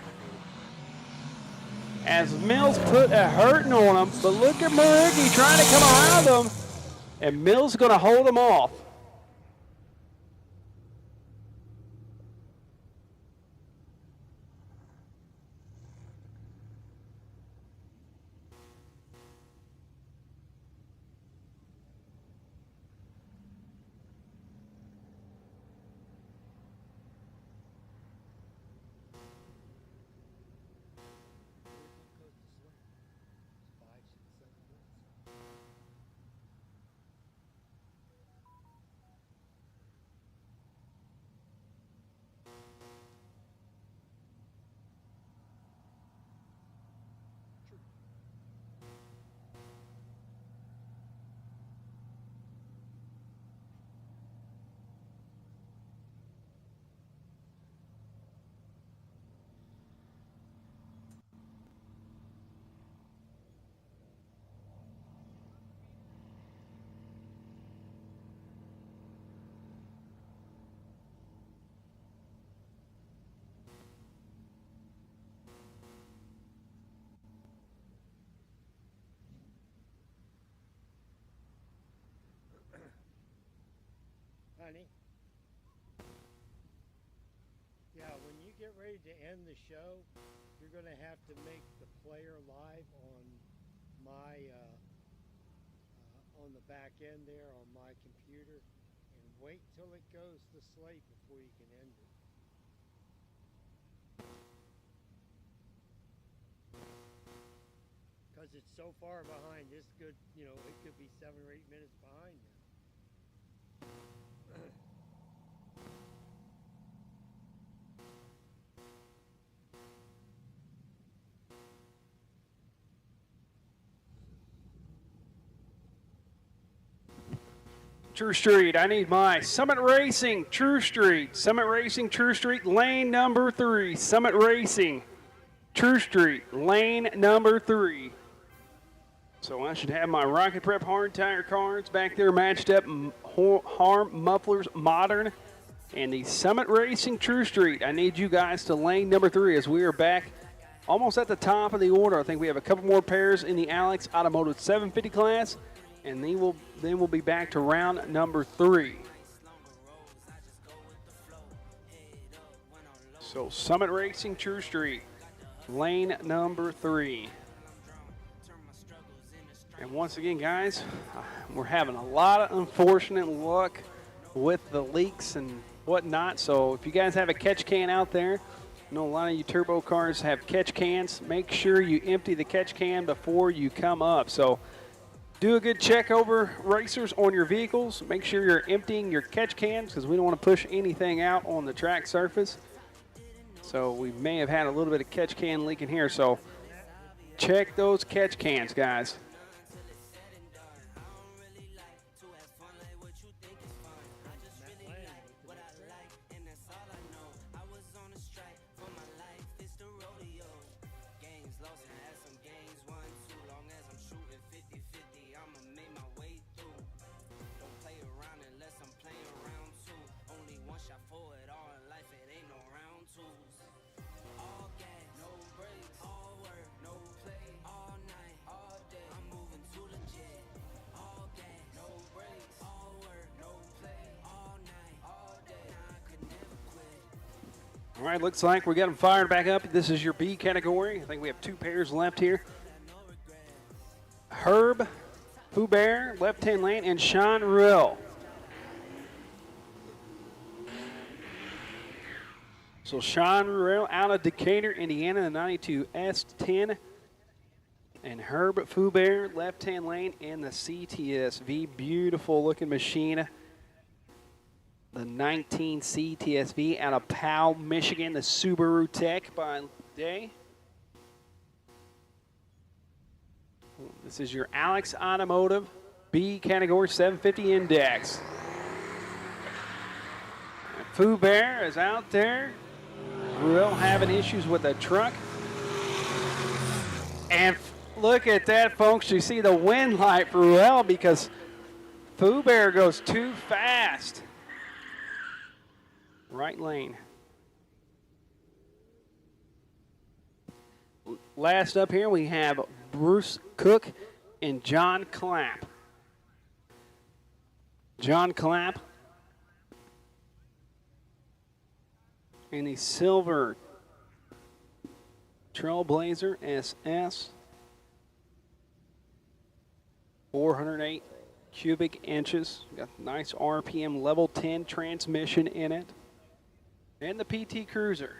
as Mills put a hurting on him. But look at Maricki trying to come around him, and Mills going to hold him off. Honey? Yeah, when you get ready to end the show, you're going to have to make the player live on my, on the back end there on my computer, and wait till it goes to slate before you can end it. Because it's so far behind, this could, you know, it could be 7 or 8 minutes behind now. True Street, I need my Summit Racing, True Street, Summit Racing, True Street, lane number 3, Summit Racing, True Street, lane number 3. So I should have my Rocket Prep hard tire cards back there matched up, Harm Mufflers Modern, and the Summit Racing True Street. I need you guys to lane number 3 as we are back almost at the top of the order. I think we have a couple more pairs in the Alex Automotive 750 class, and then we'll be back to round number 3. So Summit Racing True Street, lane number 3. And once again, guys, we're having a lot of unfortunate luck with the leaks and whatnot. So if you guys have a catch can out there, I know a lot of you turbo cars have catch cans. Make sure you empty the catch can before you come up. So do a good check over, racers, on your vehicles. Make sure you're emptying your catch cans because we don't want to push anything out on the track surface. So we may have had a little bit of catch can leak in here. So check those catch cans, guys. All right, looks like we got them fired back up. This is your B category. I think we have 2 pairs left here. Herb Hubert, left-hand lane, and Sean Rill. So Sean Ruel out of Decatur, Indiana, the 92 S10. And Herb Foubert, left-hand lane in the CTSV. Beautiful looking machine. The 19 CTSV out of Powell, Michigan, the Subaru Tech by day. This is your Alex Automotive B category 750 index. And Foubert is out there. Ruel having issues with the truck. And look at that, folks. You see the wind light for Ruel because Foubert goes too fast. Right lane. Last up here we have Bruce Cook and John Clapp. John Clapp in the silver Trailblazer SS. 408 cubic inches. Got nice RPM level 10 transmission in it. And the PT Cruiser.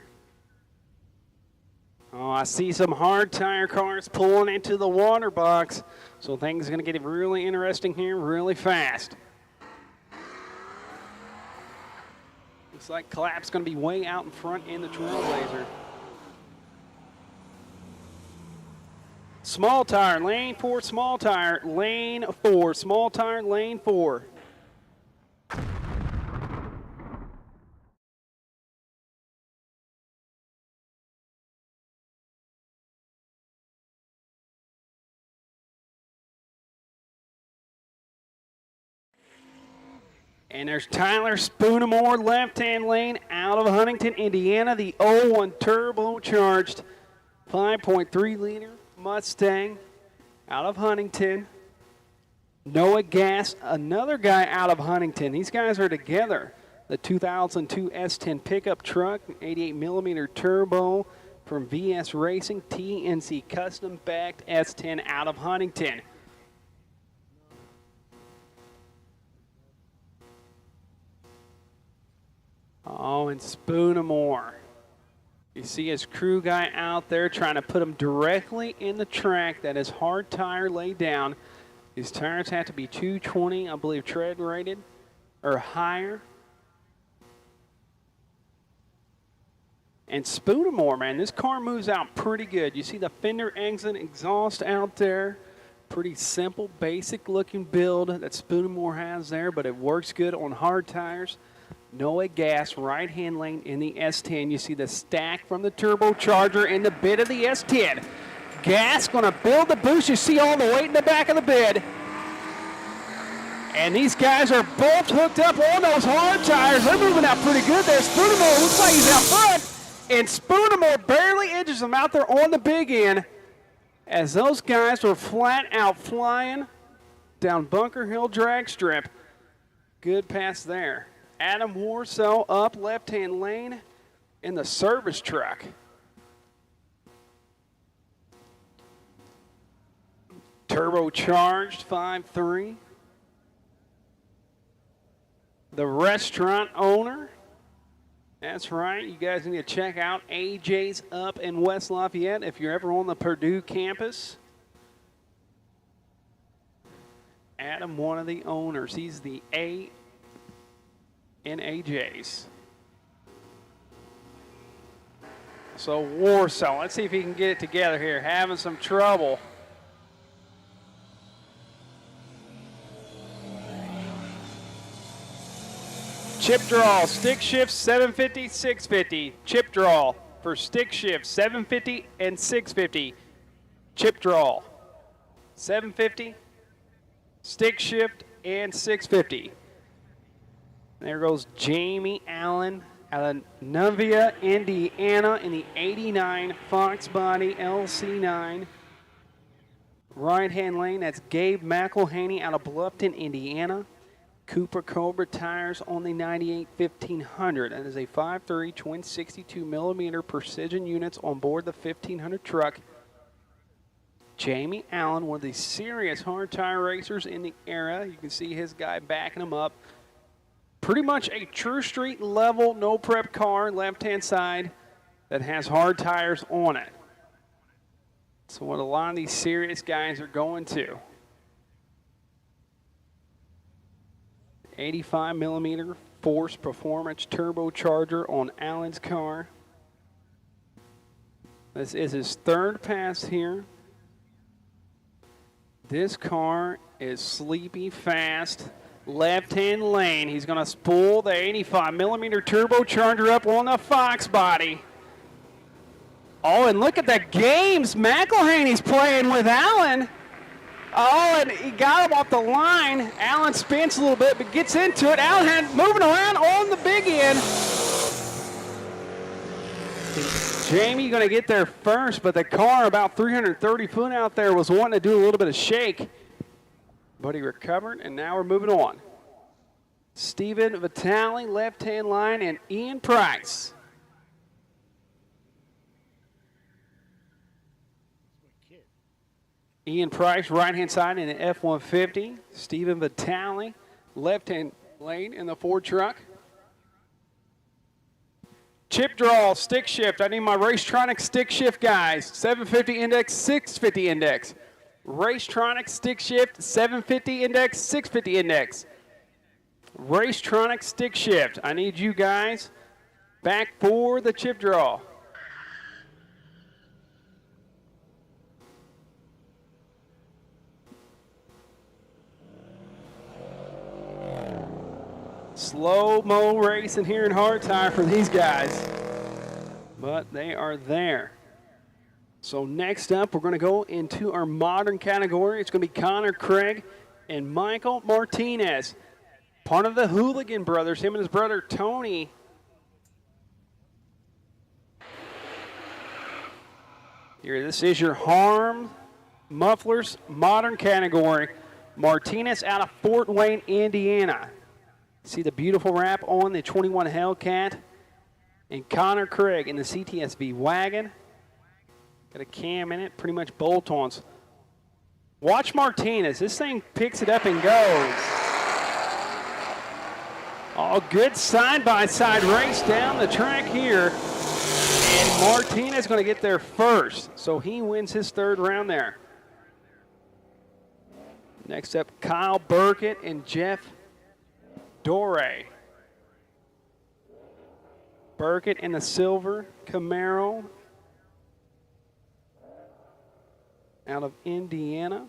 Oh, I see some hard tire cars pulling into the water box. So things are going to get really interesting here really fast. Looks like Clapp's going to be way out in front in the Trailblazer. Small tire, lane 4, small tire, lane 4, small tire, lane 4. And there's Tyler Spoonamore, left-hand lane out of Huntington, Indiana, the 01 turbocharged 5.3-liter Mustang out of Huntington. Noah Gass, another guy out of Huntington. These guys are together. The 2002 S10 pickup truck, 88mm turbo from VS Racing, TNC custom-backed S10 out of Huntington. Oh, and Spoonamore. You see his crew guy out there trying to put him directly in the track. That is hard tire laid down. These tires have to be 220, I believe, tread rated or higher. And Spoonamore, man, this car moves out pretty good. You see the fender exit exhaust out there. Pretty simple, basic looking build that Spoonamore has there, but it works good on hard tires. Noah Gass, right-hand lane in the S10. You see the stack from the turbocharger in the bed of the S10. Gass going to build the boost. You see all the weight in the back of the bed. And these guys are both hooked up on those hard tires. They're moving out pretty good there. Spoonamore looks like he's out front. And Spoonamore barely edges them out there on the big end as those guys were flat out flying down Bunker Hill Dragstrip. Good pass there. Adam Warsaw up left-hand lane in the service truck. Turbocharged 5.3. The restaurant owner. That's right. You guys need to check out AJ's up in West Lafayette if you're ever on the Purdue campus. Adam, one of the owners. He's the A in AJ's. So Warsaw, let's see if he can get it together here. Having some trouble. Chip draw, stick shift 750, 650. Chip draw for stick shift 750 and 650. Chip draw 750, stick shift and 650. There goes Jamie Allen out of Nuvia, Indiana in the 89 Fox Body LC9. Right-hand lane, that's Gabe McElhaney out of Bluffton, Indiana. Cooper Cobra tires on the 98 1500. That is a 5.3 twin 62mm precision units on board the 1500 truck. Jamie Allen, one of the serious hard tire racers in the era. You can see his guy backing him up. pretty much a true street level, no prep car, left-hand side that has hard tires on it. So what a lot of these serious guys are going to. 85 millimeter Force Performance turbocharger on Allen's car. This is his third pass here. This car is sleepy fast. Left-hand lane. He's going to spool the 85 millimeter turbocharger up on the Fox body. Oh, and look at the games McElhaney's playing with Allen. Oh, and he got him off the line. Allen spins a little bit, but gets into it. Allen moving around on the big end. Jamie going to get there first, but the car about 330 foot out there was wanting to do a little bit of shake. But he recovered, and now we're moving on. Stephen Vitale, left-hand line, and Ian Price. Ian Price, right-hand side in the F-150. Stephen Vitale, left-hand lane in the Ford truck. Chip draw, stick shift. I need my Racetronic stick shift guys. 750 index, 650 index. Racetronic stick shift, 750 index, 650 index. Racetronic stick shift. I need you guys back for the chip draw. Slow-mo racing here in hard tire for these guys, but they are there. So next up, we're going to go into our modern category. It's going to be Connor Craig and Michael Martinez, part of the Hooligan brothers, him and his brother Tony. Here, this is your Harm Mufflers modern category. Martinez out of Fort Wayne, Indiana. See the beautiful wrap on the 21 Hellcat. And Connor Craig in the CTSV wagon. Got a cam in it, pretty much bolt-ons. Watch Martinez. This thing picks it up and goes. All good side-by-side race down the track here. And Martinez going to get there first. So he wins his third round there. Next up, Kyle Burkett and Jeff Doré. Burkett in the silver Camaro out of Indiana.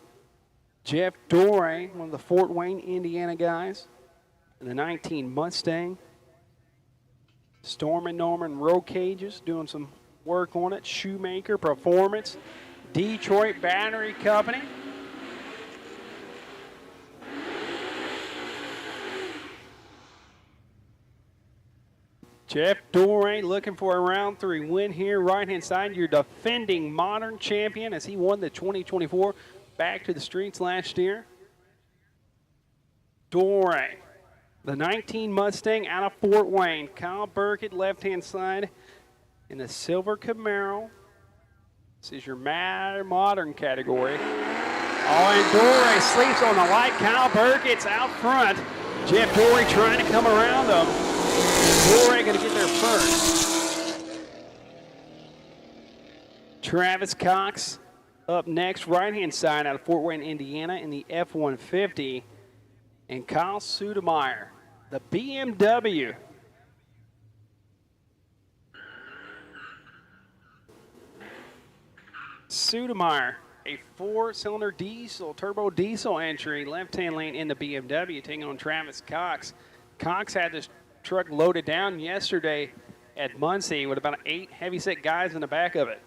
Jeff Doré, one of the Fort Wayne, Indiana guys, in the 19 Mustang. Storm and Norman roll cages, doing some work on it. Shoemaker Performance, Detroit Battery Company. Jeff Doré looking for a round 3 win here. Right-hand side, your defending modern champion as he won the 2024 Back to the Streets last year. Doré, the 19 Mustang out of Fort Wayne. Kyle Burkett, left-hand side in the silver Camaro. This is your modern category. Oh, and Doré sleeps on the light. Kyle Burkett's out front. Jeff Doré trying to come around him. Doré going to get there first. Travis Cox up next, right-hand side out of Fort Wayne, Indiana in the F-150. And Kyle Sudemeyer, the BMW. Sudemeyer, a 4-cylinder diesel, turbo diesel entry, left-hand lane in the BMW, taking on Travis Cox. Cox had this truck loaded down yesterday at Muncie with about 8 heavyset guys in the back of it.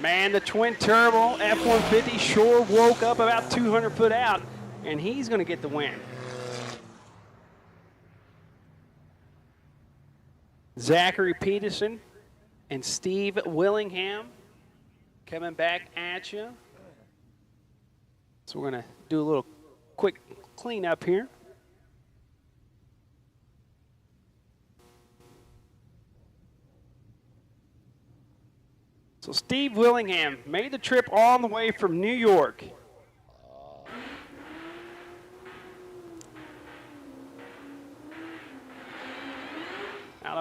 Man, the twin turbo F-150 sure woke up about 200 foot out, and he's going to get the win. Zachary Peterson and Steve Willingham coming back at you. So we're going to do a little quick cleanup here. So Steve Willingham made the trip all the way from New York.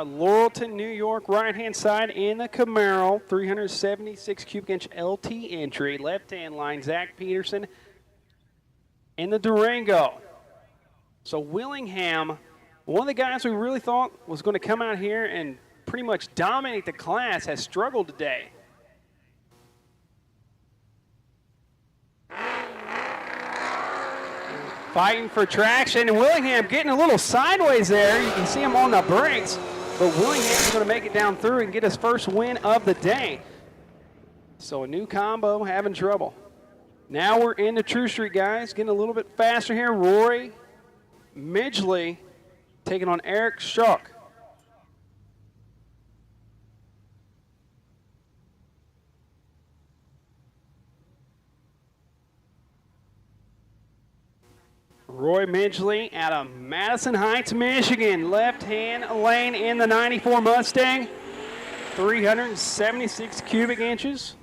Laurelton, New York, right-hand side in the Camaro, 376 cubic inch LT entry. Left-hand line, Zach Peterson in the Durango. So Willingham, one of the guys we really thought was going to come out here and pretty much dominate the class, has struggled today. Fighting for traction, and Willingham getting a little sideways there. You can see him on the brakes, but Willingham's going to make it down through and get his first win of the day. So a new combo having trouble. Now we're in the True Street, guys. Getting a little bit faster here. Roy Midgley taking on Eric Schuck. Roy Midgley out of Madison Heights, Michigan. Left-hand lane in the 94 Mustang. 376 cubic inches.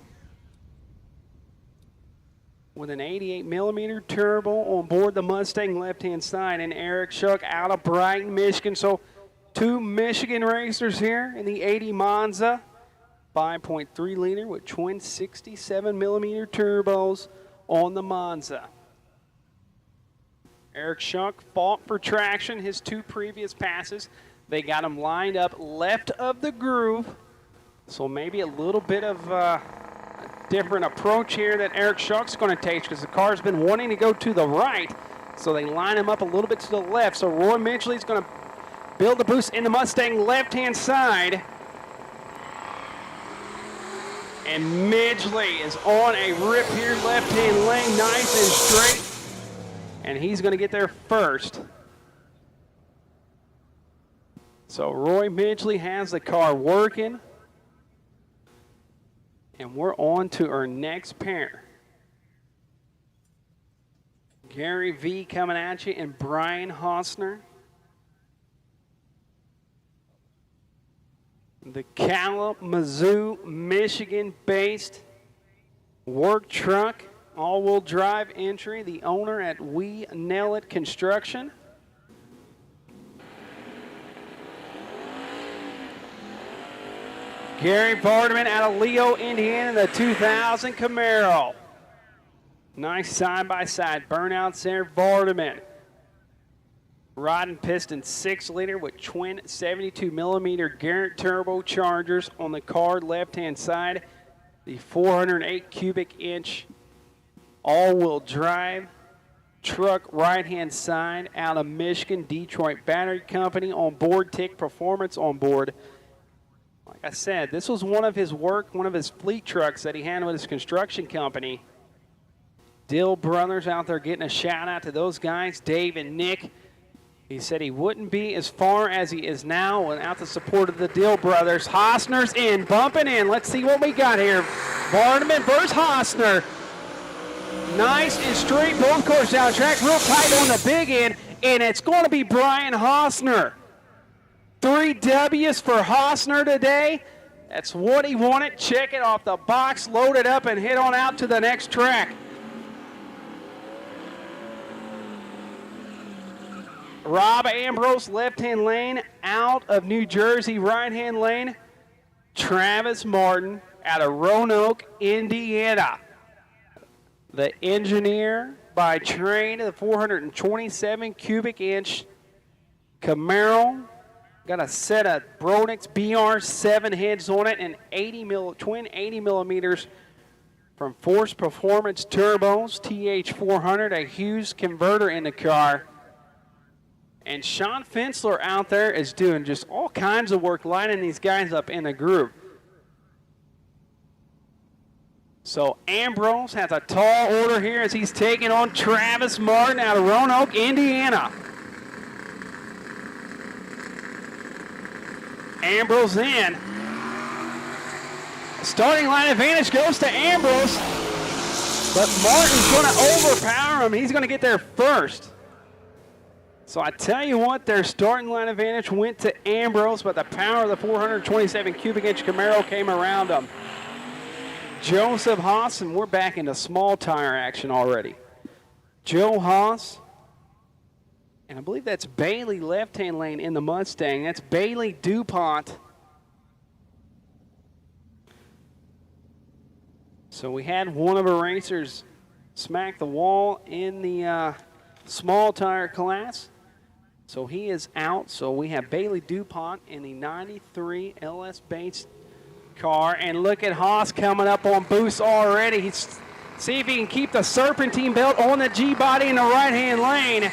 With an 88 millimeter turbo on board the Mustang left-hand side. And Eric Schuck out of Brighton, Michigan. So 2 Michigan racers here in the 80 Monza. 5.3 liter with twin 67 millimeter turbos on the Monza. Eric Schuck fought for traction his 2 previous passes. They got him lined up left of the groove. So maybe a little bit of a different approach here that Eric Schuck's going to take, because the car's been wanting to go to the right. So they line him up a little bit to the left. So Roy Midgley's going to build the boost in the Mustang left-hand side. And Midgley is on a rip here, left-hand lane, nice and straight. And he's going to get there first. So Roy Midgley has the car working. And we're on to our next pair. Gary V coming at you and Brian Hausner. The Kalamazoo, Michigan-based work truck. All-wheel drive entry, the owner at We Nail It Construction. Gary Vardaman out of Leo, Indiana, the 2000 Camaro. Nice side-by-side burnouts there, Vardaman. Rod and piston 6 liter with twin 72 millimeter Garrett turbochargers on the car left-hand side. The 408 cubic inch all-wheel drive truck right-hand side out of Michigan, Detroit Battery Company on board, Tick Performance on board. Like I said, this was one of his fleet trucks that he had with his construction company. Dill Brothers out there getting a shout out to those guys, Dave and Nick. He said he wouldn't be as far as he is now without the support of the Dill Brothers. Hausner's in, bumping in. Let's see what we got here. Vardaman versus Hausner. Nice and straight, both cars down track, real tight on the big end, and it's going to be Brian Hausner. 3 W's for Hausner today. That's what he wanted. Check it off the box, load it up, and head on out to the next track. Rob Ambrose, left-hand lane, out of New Jersey, right-hand lane. Travis Martin out of Roanoke, Indiana. The engineer by trade, the 427 cubic inch Camaro. Got a set of Bronix BR7 heads on it and twin 80 millimeters from Force Performance Turbos, TH400, a Hughes converter in the car. And Sean Fensler out there is doing just all kinds of work lining these guys up in the groove. So Ambrose has a tall order here as he's taking on Travis Martin out of Roanoke, Indiana. Ambrose in. Starting line advantage goes to Ambrose, but Martin's going to overpower him. He's going to get there first. So I tell you what, their starting line advantage went to Ambrose, but the power of the 427 cubic inch Camaro came around him. Joseph Haas, and we're back into small tire action already. Joe Haas And I believe that's Bailey left-hand lane in the Mustang. That's Bailey DuPont. So we had one of our racers smack the wall in the small tire class. So he is out. So we have Bailey DuPont in the 93 LS Bates car. And look at Haas coming up on boost already. He's see if he can keep the serpentine belt on the G-body in the right-hand lane.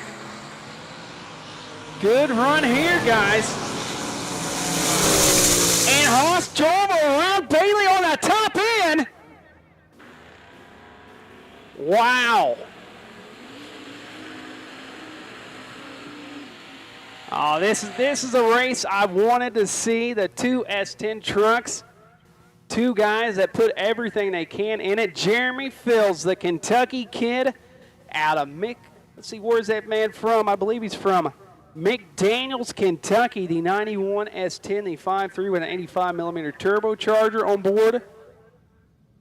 Good run here, guys. And Haas drove around Bailey on the top end. Wow. Oh, this is a race I wanted to see. The two S10 trucks. Two guys that put everything they can in it. Jeremy Fields, the Kentucky kid out of let's see, where's that man from? I believe he's from McDaniels, Kentucky, the 91 S10, the 5.3 with an 85 millimeter turbocharger on board.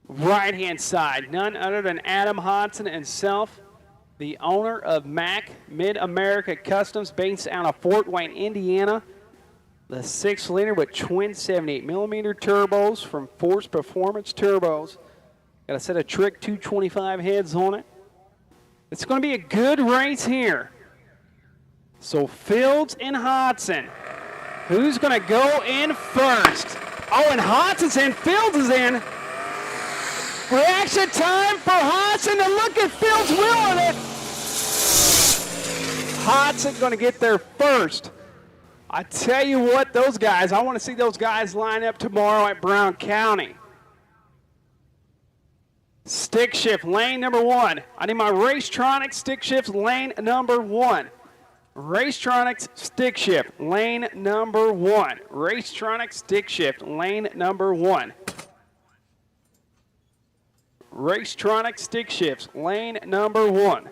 Right-hand side, none other than Adam Hodson himself, the owner of MAC, Mid-America Customs, based out of Fort Wayne, Indiana. The 6-liter with twin 78 millimeter turbos from Force Performance Turbos. Got a set of Trick 225 heads on it. It's going to be a good race here. So Fields and Hodson. Who's going to go in first? Oh, and Hodson's in. Fields is in. Reaction time for Hodson to look at Fields willing it. Hodson going to get there first. I tell you what, those guys, I want to see those guys line up tomorrow at Brown County. Stick shift, lane number 1. I need my Racetronics stick shift, lane number 1. Racetronics stick shift, lane number 1. Racetronics stick shift, lane number 1. Racetronics stick shifts, lane number 1.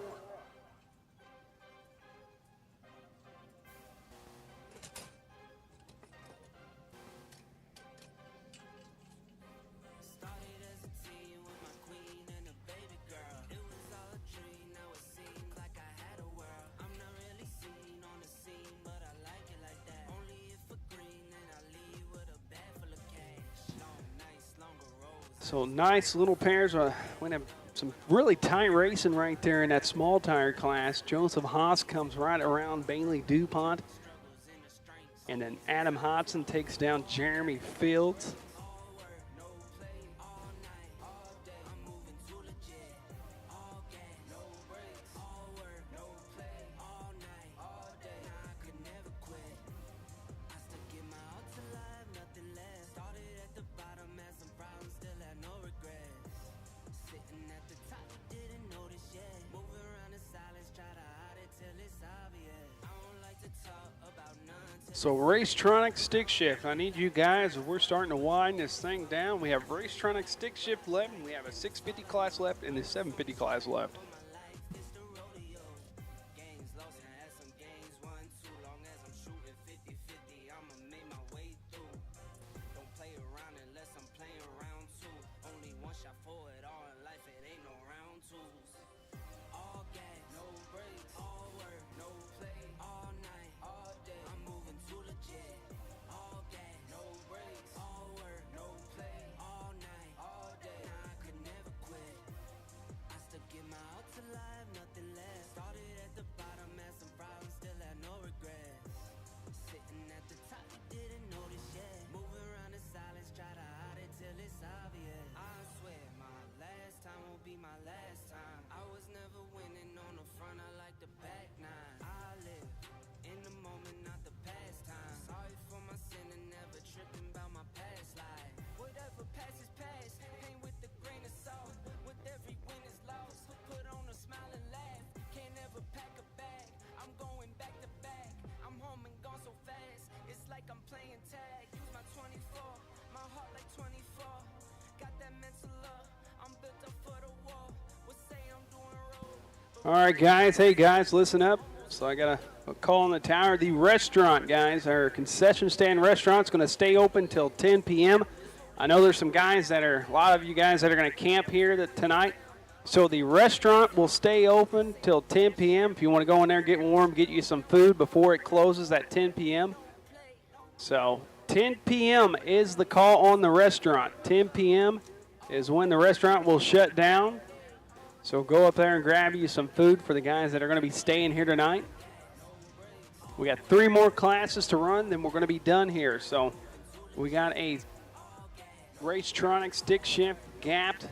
So nice little pairs. We're going to have some really tight racing right there in that small tire class. Joseph Haas comes right around Bailey DuPont. And then Adam Hodson takes down Jeremy Fields. So Racetronic stick shift. I need you guys, we're starting to wind this thing down. We have Racetronic stick shift left, and we have a 650 class left and a 750 class left. All right, guys. Hey, guys, listen up. So I got a call on the tower. The restaurant, guys, our concession stand restaurant's going to stay open till 10 p.m. I know there's some guys that are, a lot of you guys that are going to camp here tonight. So the restaurant will stay open till 10 p.m. If you want to go in there, get warm, get you some food before it closes at 10 p.m. So 10 p.m. is the call on the restaurant. 10 p.m. is when the restaurant will shut down. So go up there and grab you some food for the guys that are going to be staying here tonight. We got 3 more classes to run, then we're going to be done here. So we got a Racetronic stick shift gapped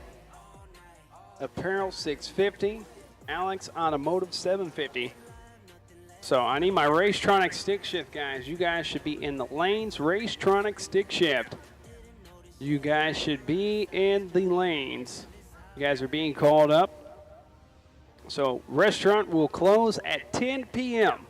apparel 650, Alex Automotive 750. So I need my Racetronic stick shift guys. You guys should be in the lanes. Racetronic stick shift. You guys should be in the lanes. You guys are being called up. So restaurant will close at 10 p.m.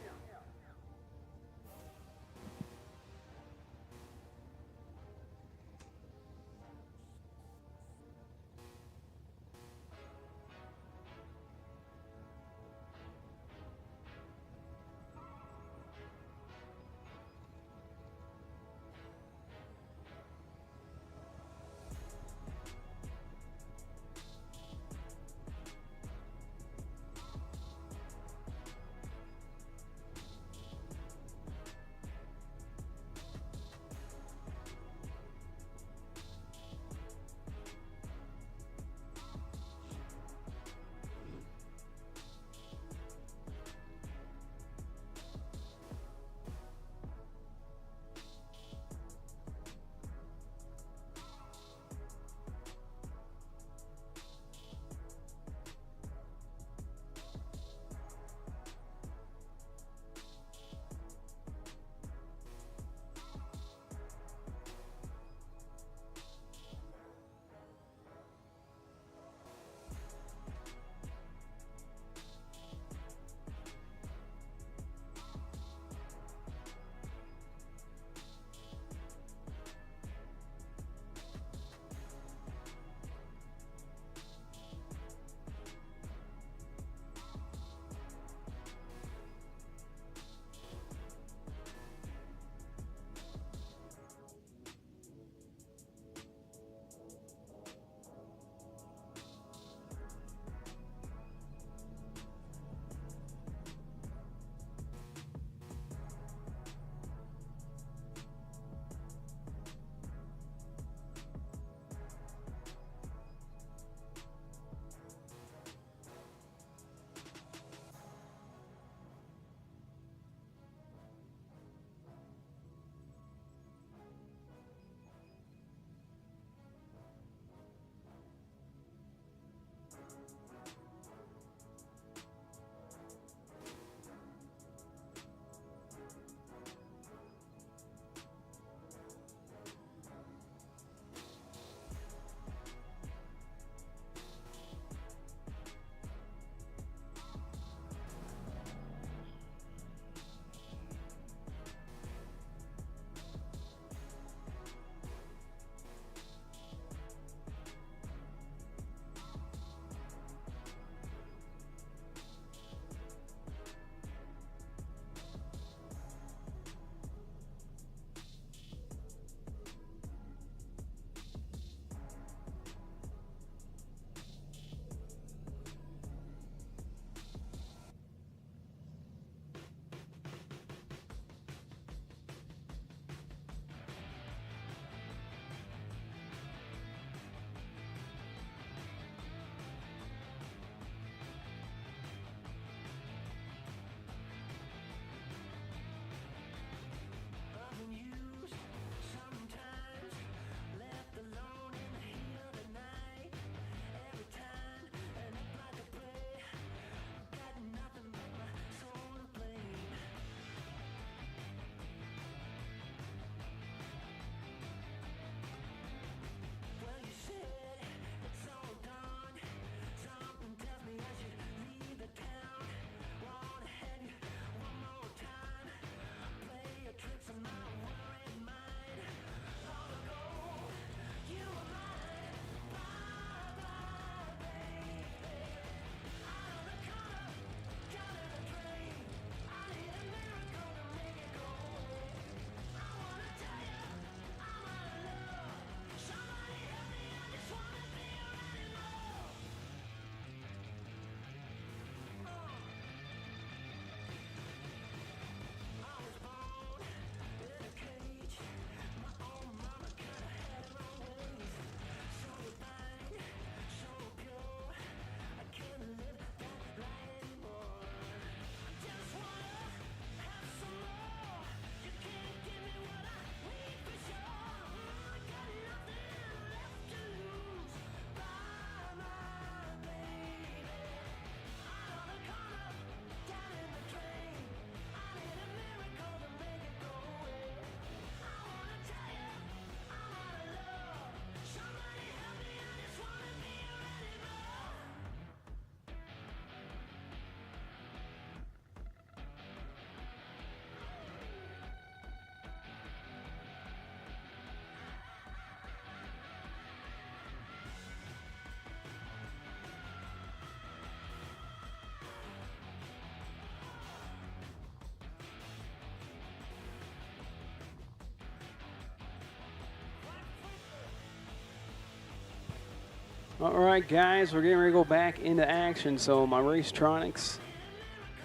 All right, guys, we're getting ready to go back into action. So my Racetronics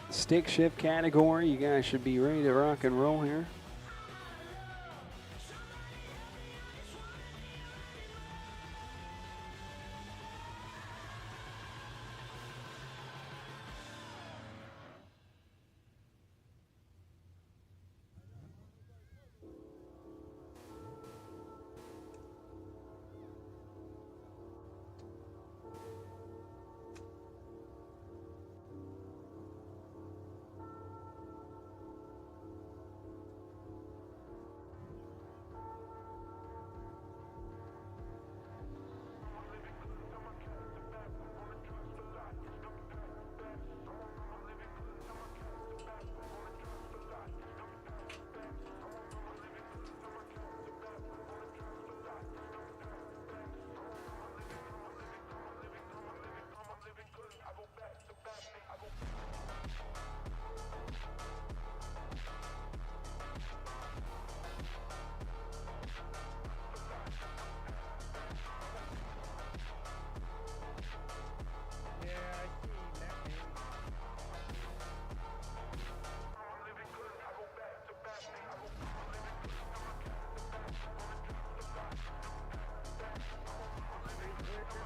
stick shift category, you guys should be ready to rock and roll here.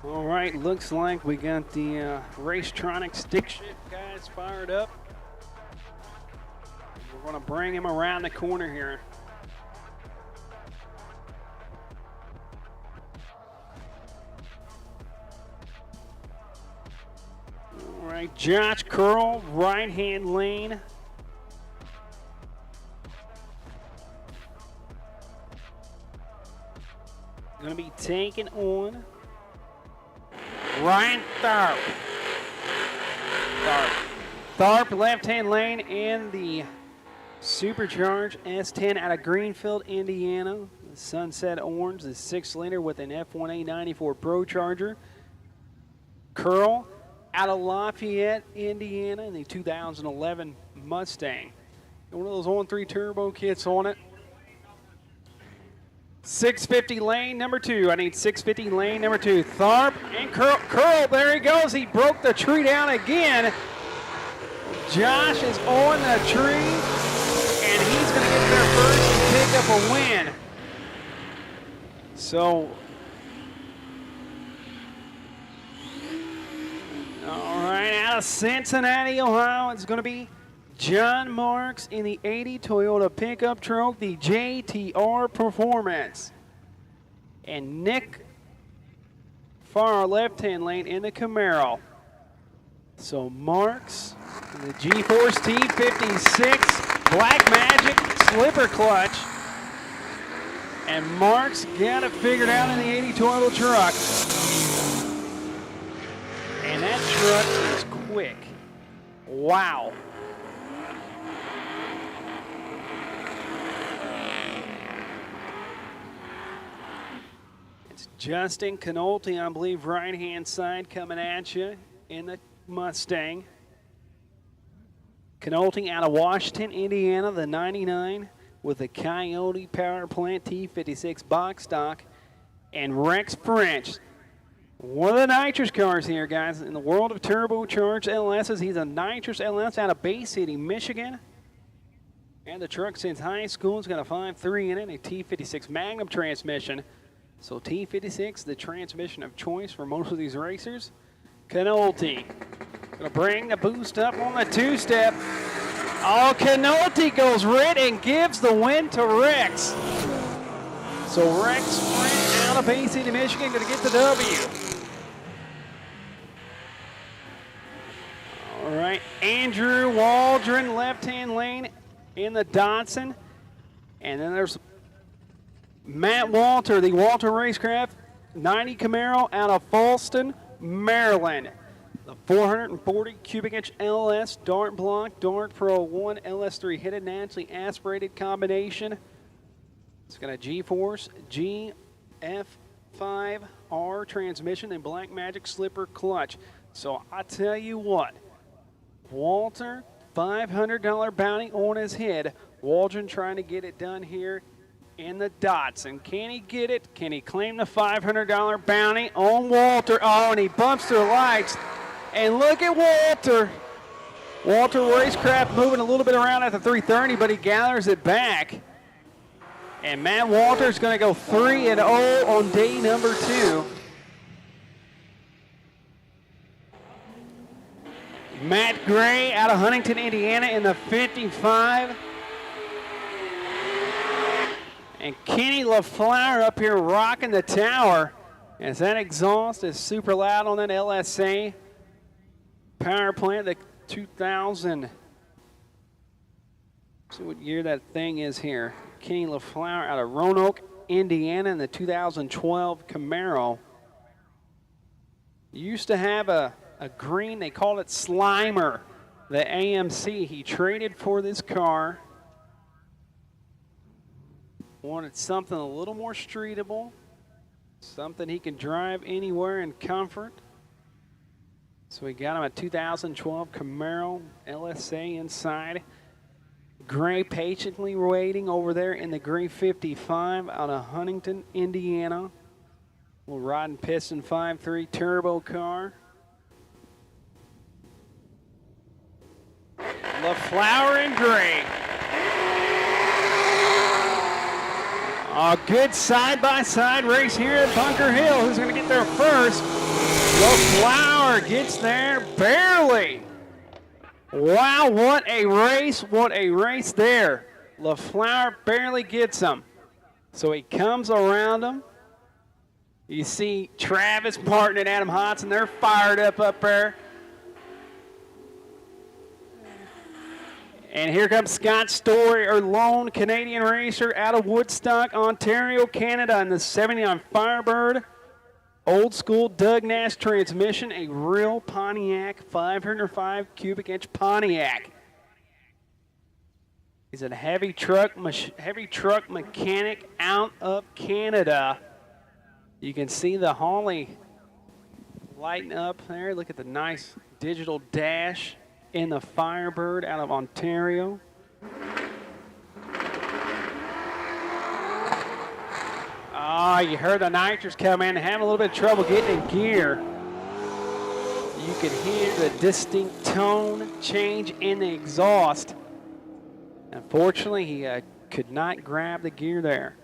All right, looks like we got the Racetronic stick shift guys fired up. We're going to bring him around the corner here. All right, Josh Curl, right-hand lane. Going to be taking on Ryan Tharp. Tharp, left-hand lane in the Supercharged S10 out of Greenfield, Indiana. The Sunset Orange, the 6-liter with an F1A 94 Pro Charger. Curl out of Lafayette, Indiana, in the 2011 Mustang. One of those on-3 turbo kits on it. 650 lane number 2. I need 650 lane number 2. Tharp and Curl, there he goes. He broke the tree down again. Josh is on the tree, and he's going to get there first and pick up a win. So, all right, out of Cincinnati, Ohio, it's going to be John Marks in the 80 Toyota pickup truck, the JTR Performance. And Nick Farr, left-hand lane in the Camaro. So Marks in the G-Force T56 Black Magic slipper clutch. And Marks got it figured out in the 80 Toyota truck. And that truck is quick. Wow. Justin Canolte, I believe, right-hand side coming at you in the Mustang. Canolte out of Washington, Indiana, the 99 with a Coyote Power Plant T56 box stock. And Rex French, one of the nitrous cars here, guys, in the world of turbocharged LSs. He's a nitrous LS out of Bay City, Michigan. And the truck since high school has got a 5.3 in it, a T56 Magnum transmission. So T56, the transmission of choice for most of these racers. Canolte gonna bring the boost up on the two-step. Oh, Canolte goes red and gives the win to Rex. So Rex Sprint out of Bay City, Michigan, gonna get the W. All right, Andrew Waldron, left-hand lane in the Datsun. And then there's Matt Walter, the Walter Racecraft 90 Camaro out of Falston, Maryland. The 440 cubic inch LS Dart Block, Dart Pro 1 LS3 heated naturally aspirated combination. It's got a G-Force GF5R transmission and Black Magic slipper clutch. So I tell you what, Walter, $500 bounty on his head. Waldron trying to get it done here in the Datsun. Can he get it? Can he claim the $500 bounty on Walter? Oh, and he bumps the lights. And look at Walter. Walter Racecraft moving a little bit around at the 330, but he gathers it back. And Matt Walter's going to go 3-0 on day number 2. Matt Gray out of Huntington, Indiana in the 55. And Kenny LaFleur up here rocking the tower as that exhaust is super loud on that LSA power plant. The 2000, see what year that thing is here. Kenny LaFleur out of Roanoke, Indiana in the 2012 Camaro. Used to have a green, they called it Slimer, the AMC. He traded for this car. Wanted something a little more streetable, something he can drive anywhere in comfort. So we got him a 2012 Camaro LSA inside. Gray patiently waiting over there in the gray 55 out of Huntington, Indiana. Little rod and piston 5.3 turbo car. LaFleur and Gray. A good side-by-side race here at Bunker Hill. Who's going to get there first? LaFleur gets there barely. Wow, what a race there. LaFleur barely gets him. So he comes around him. You see Travis Martin and Adam Hodson, they're fired up there. And here comes Scott Story, our lone Canadian racer out of Woodstock, Ontario, Canada, in the 79 Firebird. Old school Doug Nash transmission, a real Pontiac, 505 cubic inch Pontiac. He's a heavy truck mechanic out of Canada. You can see the Holly lighting up there. Look at the nice digital dash in the Firebird out of Ontario. Oh, you heard the nitrous come in and having a little bit of trouble getting in gear. You could hear the distinct tone change in the exhaust. Unfortunately, he could not grab the gear there.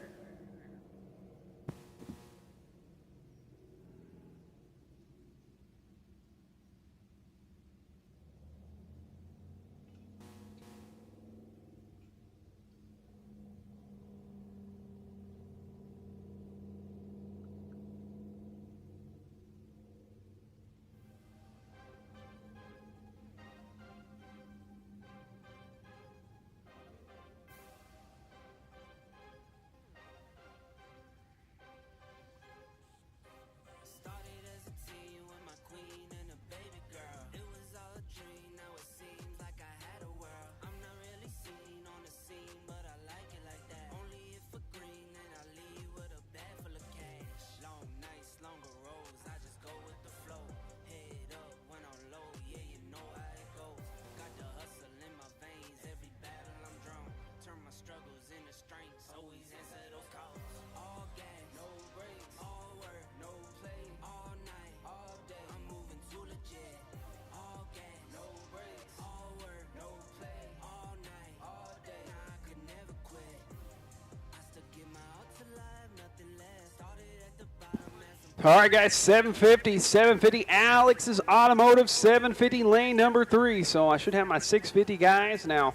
All right, guys, 750, Alex's Automotive, 750, lane number 3. So I should have my 650 guys now.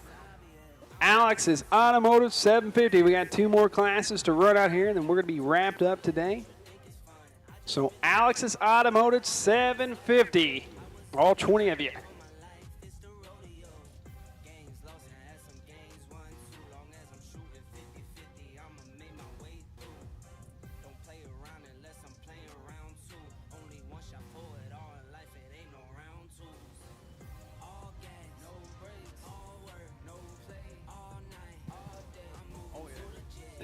Alex's Automotive, 750. We got 2 more classes to run out here, and then we're going to be wrapped up today. So Alex's Automotive, 750. All 20 of you.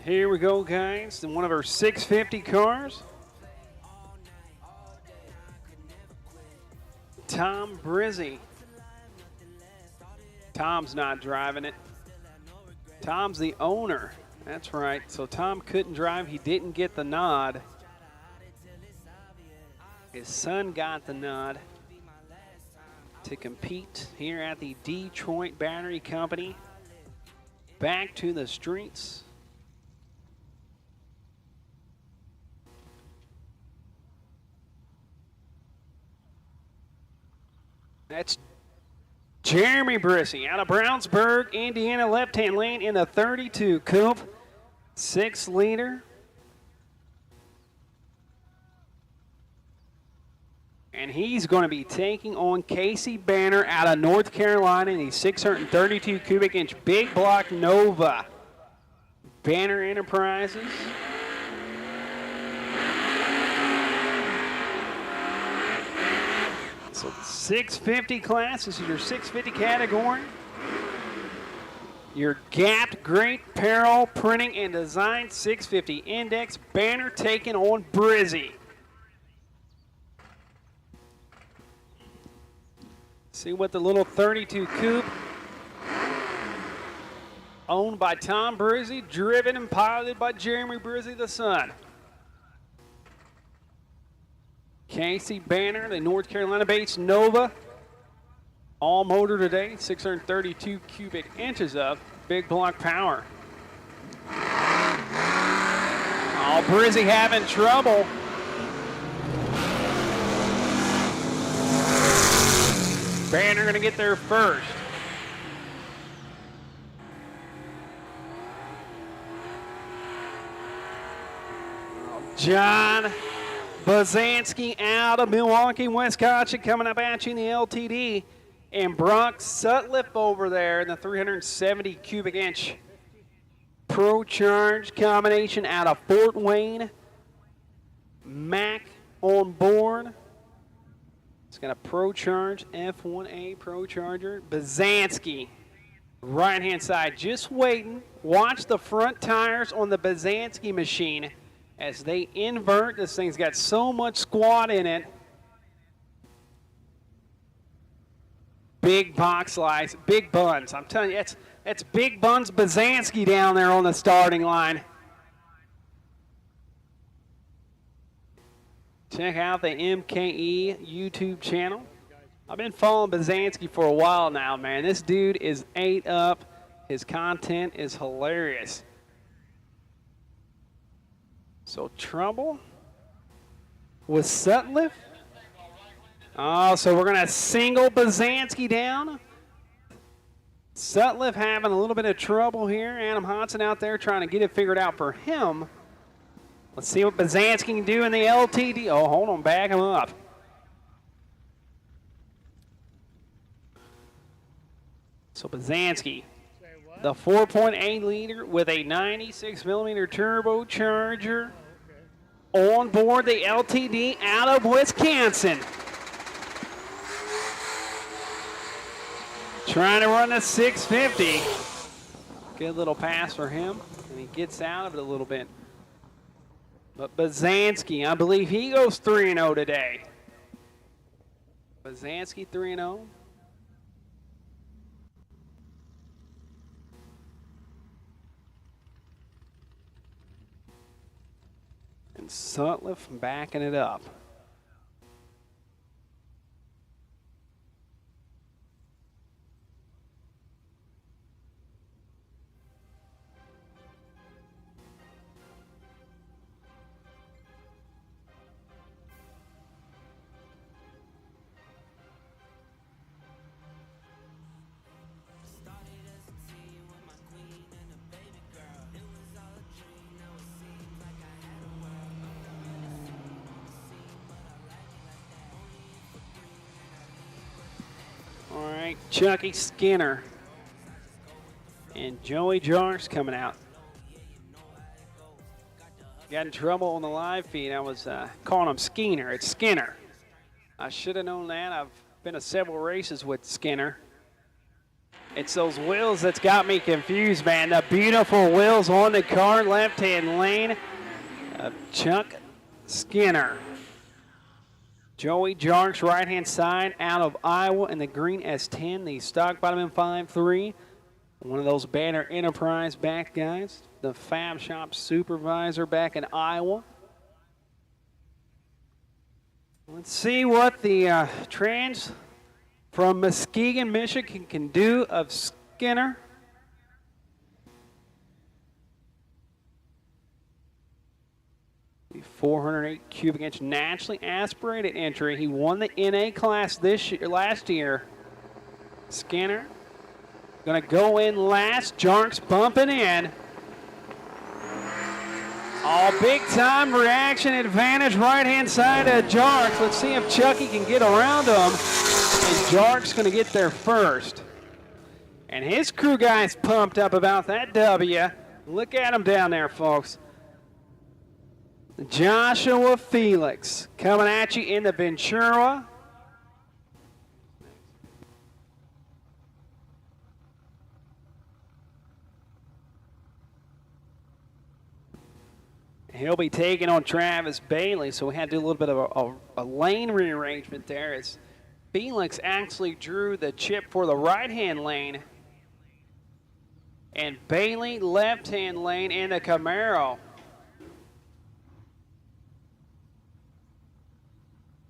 Here we go, guys, in one of our 650 cars. Tom Brizzi. Tom's not driving it. Tom's the owner That's right. So Tom couldn't drive. He didn't get the nod. His son got the nod to compete here at the Detroit Battery Company. Back to the streets. That's Jeremy Brissy out of Brownsburg, Indiana, left-hand lane in the 32 Coupe, 6-liter. And he's going to be taking on Casey Banner out of North Carolina in the 632 cubic inch big block Nova. Banner Enterprises. So the 650 class, this is your 650 category. Your gapped great peril printing and design 650 index. Banner taking on Brizzy. See what the little 32 coupe, owned by Tom Brizzy, driven and piloted by Jeremy Brizzy, the son. Casey Banner, the North Carolina-based Nova, all motor today, 632 cubic inches of big block power. Oh, Brizzy having trouble. Banner going to get there first. John Bazanski out of Milwaukee, Wisconsin, coming up at you in the LTD. And Brock Sutliff over there in the 370 cubic inch Pro Charge combination out of Fort Wayne. Mac on board. It's got a Pro Charge F1A Pro Charger. Bazanski, right-hand side, just waiting. Watch the front tires on the Bazanski machine as they invert. This thing's got so much squat in it. Big box lights, big buns. I'm telling you, it's Big Buns Bazanski down there on the starting line. Check out the MKE YouTube channel. I've been following Bazanski for a while now, man. This dude is ate up. His content is hilarious. So trouble with Sutliff. Oh, so we're going to single Bazanski down. Sutliff having a little bit of trouble here. Adam Hodson out there trying to get it figured out for him. Let's see what Bazanski can do in the LTD. Oh, hold on, back him up. So Bazanski, the 4.8 liter with a 96 millimeter turbocharger on board the LTD out of Wisconsin. Trying to run a 650. Good little pass for him, and he gets out of it a little bit. But Bazanski, I believe he goes 3-0 today. Bazanski 3-0. And Sutliff backing it up. All right, Chucky Skinner and Joey Jars coming out. Got in trouble on the live feed. I was calling him Skinner. It's Skinner. I should have known that. I've been to several races with Skinner. It's those wheels that's got me confused, man. The beautiful wheels on the car, left-hand lane of Chuck Skinner. Joey Jarks, right-hand side, out of Iowa in the green S10, the stock bottom M53. One of those Banner Enterprise back guys, the Fab Shop supervisor back in Iowa. Let's see what the trans from Muskegon, Michigan can do of Skinner. The 408 cubic inch naturally aspirated entry. He won the NA class last year. Skinner gonna go in last. Jarks bumping in. Oh, big time reaction advantage right hand side of Jarks. Let's see if Chucky can get around him. And Jarks gonna get there first. And his crew guys pumped up about that W. Look at him down there, folks. Joshua Felix coming at you in the Ventura. He'll be taking on Travis Bailey, so we had to do a little bit of a lane rearrangement there as Felix actually drew the chip for the right-hand lane and Bailey left-hand lane in the Camaro.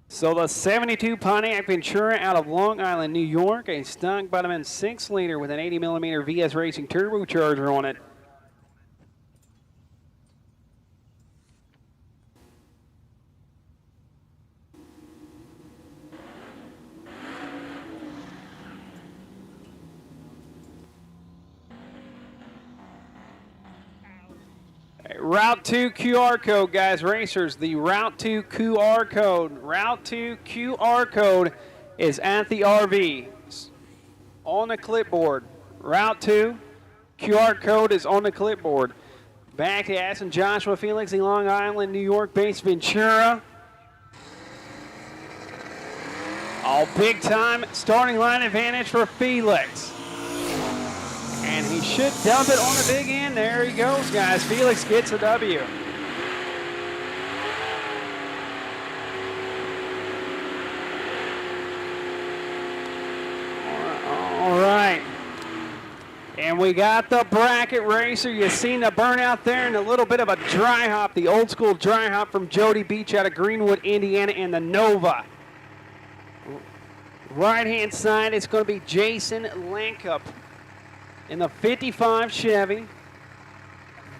So the 72 Pontiac Ventura out of Long Island, New York, a stock bottom-end 6-liter with an 80mm VS Racing turbocharger on it. Route 2 QR code, guys, racers. The Route 2 QR code. Route 2 QR code is at the RV. On the clipboard. Route 2 QR code is on the clipboard. Back to Aston Joshua Felix, the Long Island, New York-based Ventura. All big time starting line advantage for Felix. And he should dump it on the big end. There he goes, guys. Felix gets a W. All right. And we got the bracket racer. You've seen the burnout there and a little bit of a dry hop, the old school dry hop from Jody Beach out of Greenwood, Indiana in the Nova. Right-hand side, it's going to be Jason Lankup in the 55 Chevy.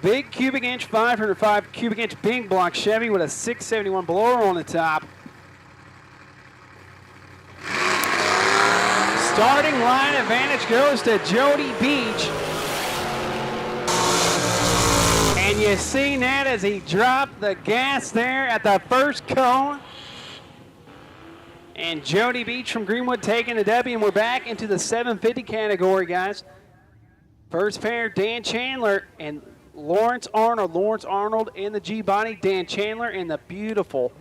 Big cubic inch, 505 cubic inch big block Chevy with a 671 blower on the top. Starting line advantage goes to Jody Beach. And you seen that as he dropped the gas there at the first cone. And Jody Beach from Greenwood taking the W, and we're back into the 750 category, guys. First pair, Dan Chandler and Lawrence Arnold. Lawrence Arnold in the G-body, Dan Chandler in the beautiful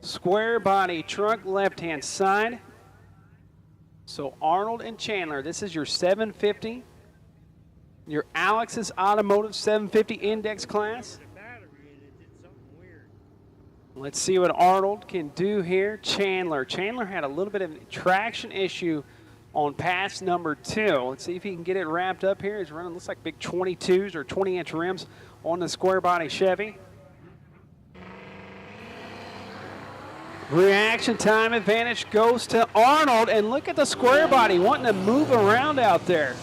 square body trunk left-hand side. So Arnold and Chandler, this is your 750, your Alex's Automotive 750 Index class. Let's see what Arnold can do here. Chandler had a little bit of a traction issue on pass number 2. Let's see if he can get it wrapped up here. He's running, looks like big 22s or 20-inch rims on the square body Chevy. Reaction time advantage goes to Arnold, and look at the square body wanting to move around out there.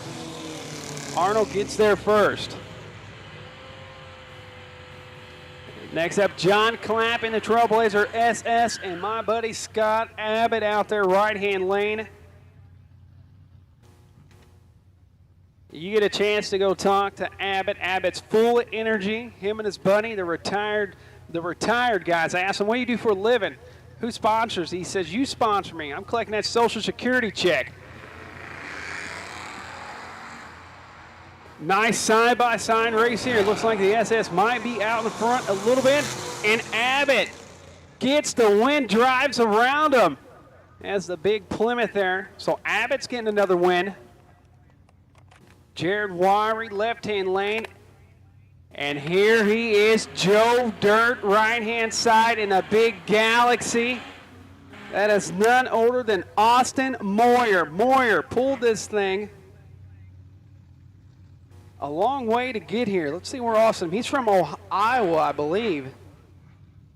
Arnold gets there first. Next up, John Clapp in the Trailblazer SS, and my buddy Scott Abbott out there right-hand lane. You get a chance to go talk to Abbott. Abbott's full of energy. Him and his buddy, the retired guys. I asked him, what do you do for a living? Who sponsors? He says, you sponsor me. I'm collecting that Social Security check. Nice side-by-side race here. Looks like the SS might be out in front a little bit. And Abbott gets the win, drives around him. Has the big Plymouth there. So Abbott's getting another win. Jared Wiry, left-hand lane. And here he is, Joe Dirt, right-hand side in a big Galaxy. That is none older than Austin Moyer. Moyer pulled this thing. a long way to get here. Let's see where Austin, he's from Iowa, I believe.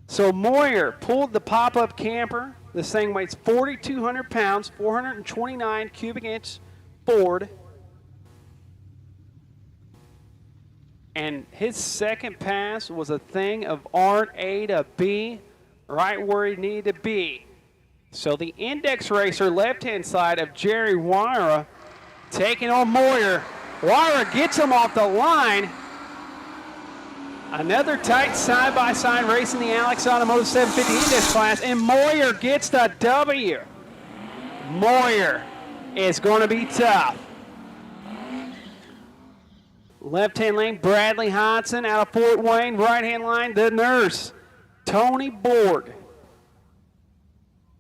So Moyer pulled the pop-up camper. This thing weighs 4,200 pounds, 429 cubic inch Ford. And his second pass was a thing of art, A to B, right where he needed to be. So the index racer, left-hand side of Jerry Wyra, taking on Moyer. Wyra gets him off the line. Another tight side-by-side race in the Alex Automotive 750 index class, and Moyer gets the W. Moyer is going to be tough. Left-hand lane, Bradley Hodson out of Fort Wayne. Right-hand line, the nurse, Tony Borg.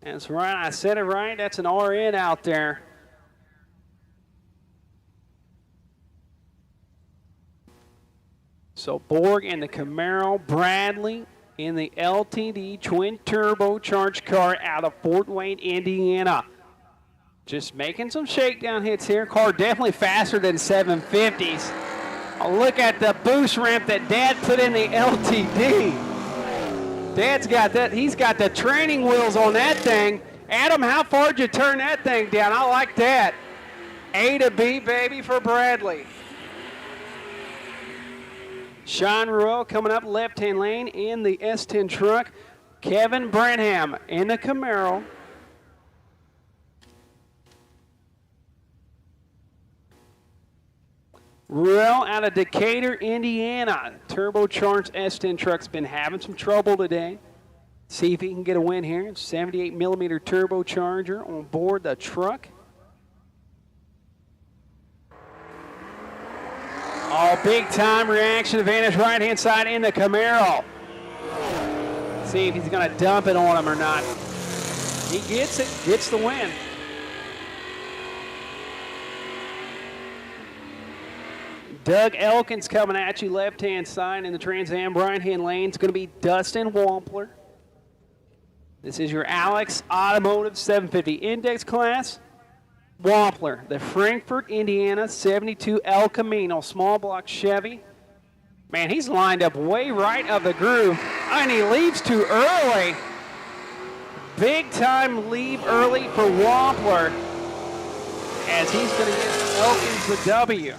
That's right, I said it right. That's an RN out there. So Borg in the Camaro, Bradley in the LTD twin turbocharged car out of Fort Wayne, Indiana. Just making some shakedown hits here. Car definitely faster than 750s. Oh, look at the boost ramp that Dad put in the LTD. Dad's got that. He's got the training wheels on that thing. Adam, how far did you turn that thing down? I like that. A to B, baby, for Bradley. Sean Ruel coming up left-hand lane in the S10 truck. Kevin Branham in the Camaro. Ruel out of Decatur, Indiana. Turbocharged S10 truck's been having some trouble today. See if he can get a win here. 78 millimeter turbocharger on board the truck. Oh, big time reaction advantage right-hand side in the Camaro. See if he's going to dump it on him or not. He gets it, gets the win. Doug Elkins coming at you left-hand side in the Trans Am right-hand lane. It's going to be Dustin Wampler. This is your Alex Automotive 750 Index class. Wampler, the Frankfort, Indiana 72 El Camino small block Chevy. Man, he's lined up way right of the groove, and he leaves too early. Big time leave early for Wampler, as he's going to get Elkins the W.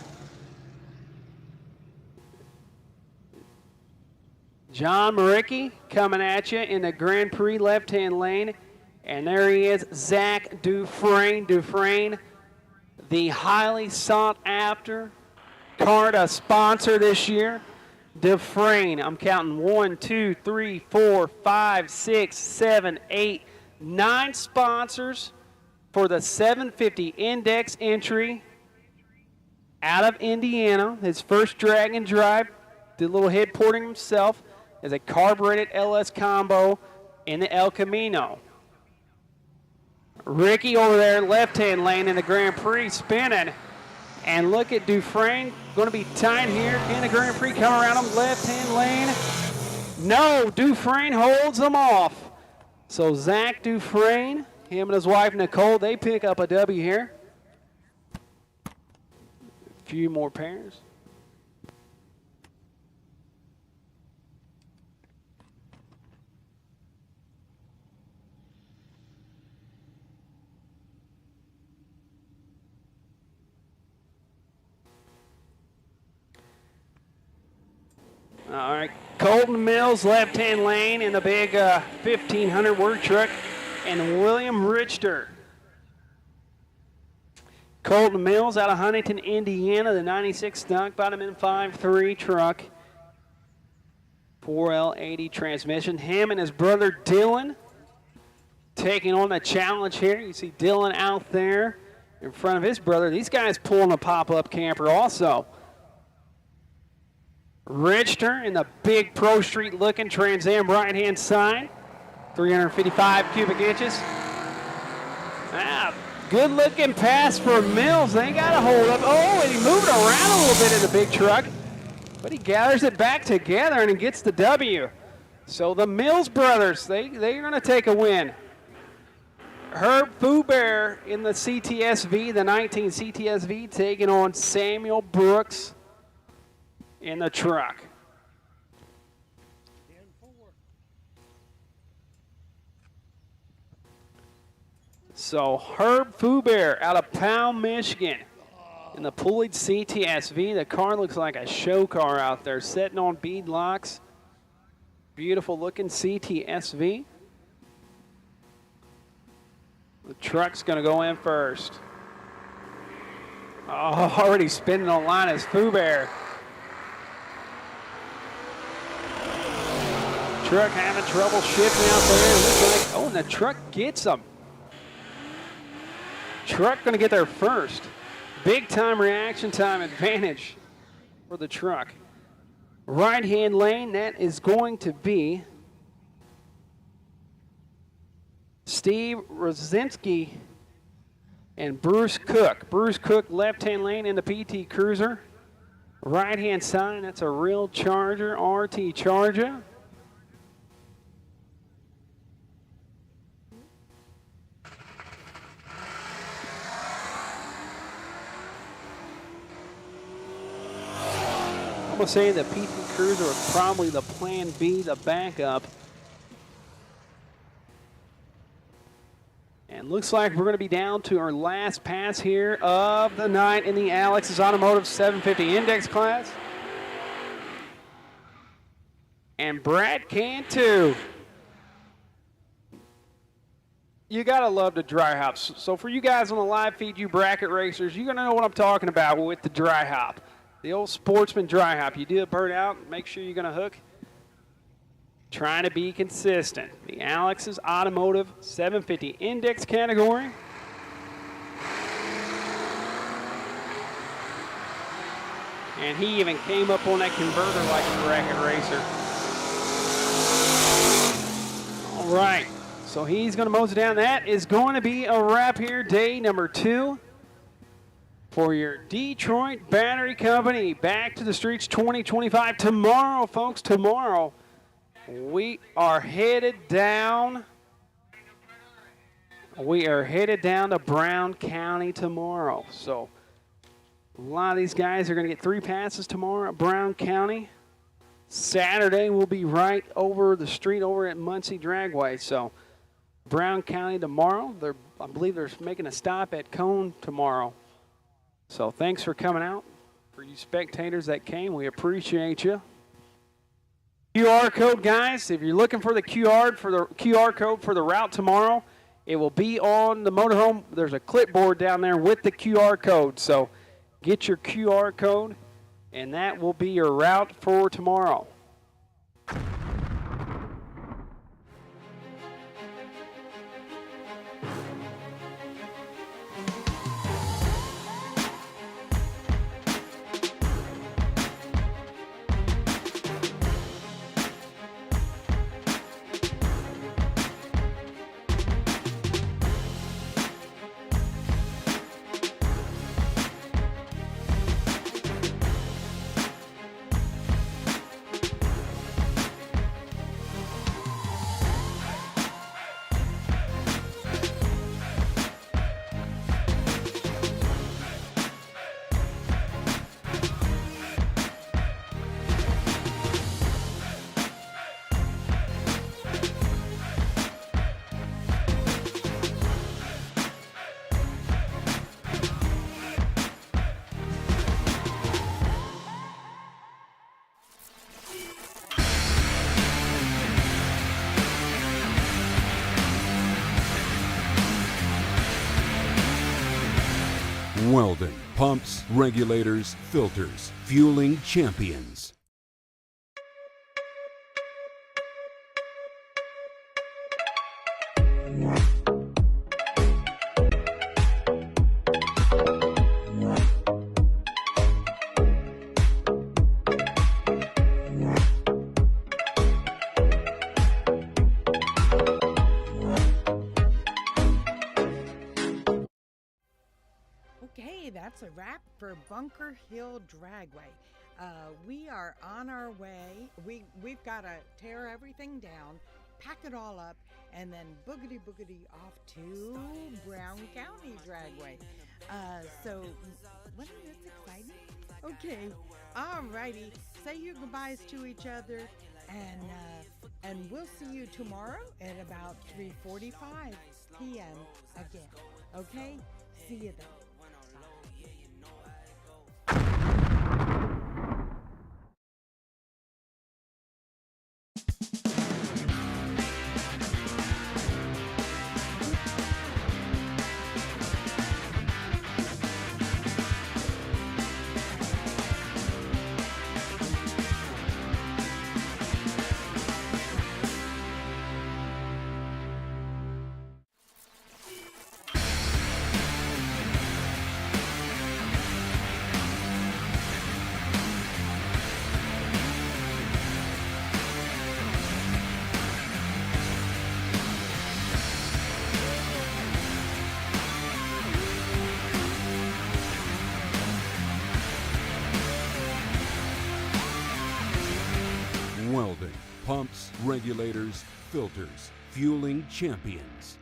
John Maricki coming at you in the Grand Prix left-hand lane. And there he is, Zach Dufresne. Dufresne, the highly sought-after CARTA sponsor this year. Dufresne, I'm counting 1, 2, 3, 4, 5, 6, 7, 8, 9 sponsors for the 750 Index entry out of Indiana. His first drag and drive, did a little head porting himself, is a carbureted LS combo in the El Camino. Ricky over there, left-hand lane in the Grand Prix, spinning. And look at Dufresne, going to be tight here in the Grand Prix. Come around him, left-hand lane. No, Dufresne holds them off. So Zach Dufresne, him and his wife Nicole, they pick up a W here. A few more pairs. All right, Colton Mills, left-hand lane in the big 1,500 word truck, and William Richter. Colton Mills out of Huntington, Indiana, the 96 stock Vitamin 5.3 truck. 4L80 transmission. Him and his brother Dylan taking on the challenge here. You see Dylan out there in front of his brother. These guys pulling a pop-up camper also. Richter in the big Pro Street looking Trans Am right-hand side. 355 cubic inches. Good looking pass for Mills. They got a hold of. Oh, and he moved around a little bit in the big truck. But he gathers it back together and he gets the W. So the Mills brothers, they're going to take a win. Herb Foubert in the CTSV, the 19 CTSV, taking on Samuel Brooks in the truck. 10-4. So Herb Fubear out of Pound, Michigan in the pulleyed CTSV. The car looks like a show car out there, sitting on bead locks. Beautiful looking CTSV. The truck's going to go in first. Oh, already spinning on line is Fubear. Truck having trouble shifting out there. It looks like, oh, and the truck gets them. Truck going to get there first. Big time reaction time advantage for the truck. Right-hand lane, that is going to be Steve Rosinski and Bruce Cook. Bruce Cook, left-hand lane in the PT Cruiser. Right-hand side, that's a real Charger, RT Charger. I'm going to say the PT Cruiser was probably the plan B, the backup. And looks like we're going to be down to our last pass here of the night in the Alex's Automotive 750 Index class. And Brad Cantu. You got to love the dry hops. So for you guys on the live feed, you bracket racers, you're going to know what I'm talking about with the dry hop. The old Sportsman dry hop. You do a burnout, make sure you're going to hook. Trying to be consistent. The Alex's Automotive 750 Index category. And he even came up on that converter like a bracket racer. All right, so he's going to mose it down. That is going to be a wrap here, day number 2. For your Detroit Battery Company, Back to the Streets 2025. Tomorrow, folks, tomorrow, we are headed down. We are headed down to Brown County tomorrow. So a lot of these guys are going to get 3 passes tomorrow at Brown County. Saturday we'll be right over the street over at Muncie Dragway. So Brown County tomorrow. I believe they're making a stop at Cone tomorrow. So thanks for coming out. For you spectators that came, we appreciate you. QR code, guys. If you're looking for the QR code for the route tomorrow, it will be on the motorhome. There's a clipboard down there with the QR code. So get your QR code, and that will be your route for tomorrow. Weldon pumps, regulators, filters, fueling champions. Okay, that's a wrap for Bunker Hill Dragway. We are on our way. We've got to tear everything down, pack it all up, and then boogity off to Brown County Dragway. So, wasn't this exciting? Okay, alrighty. say your goodbyes to each other, and we'll see you tomorrow at about 3:45 p.m. again. Okay? See you then. Welding, pumps, regulators, filters, fueling champions.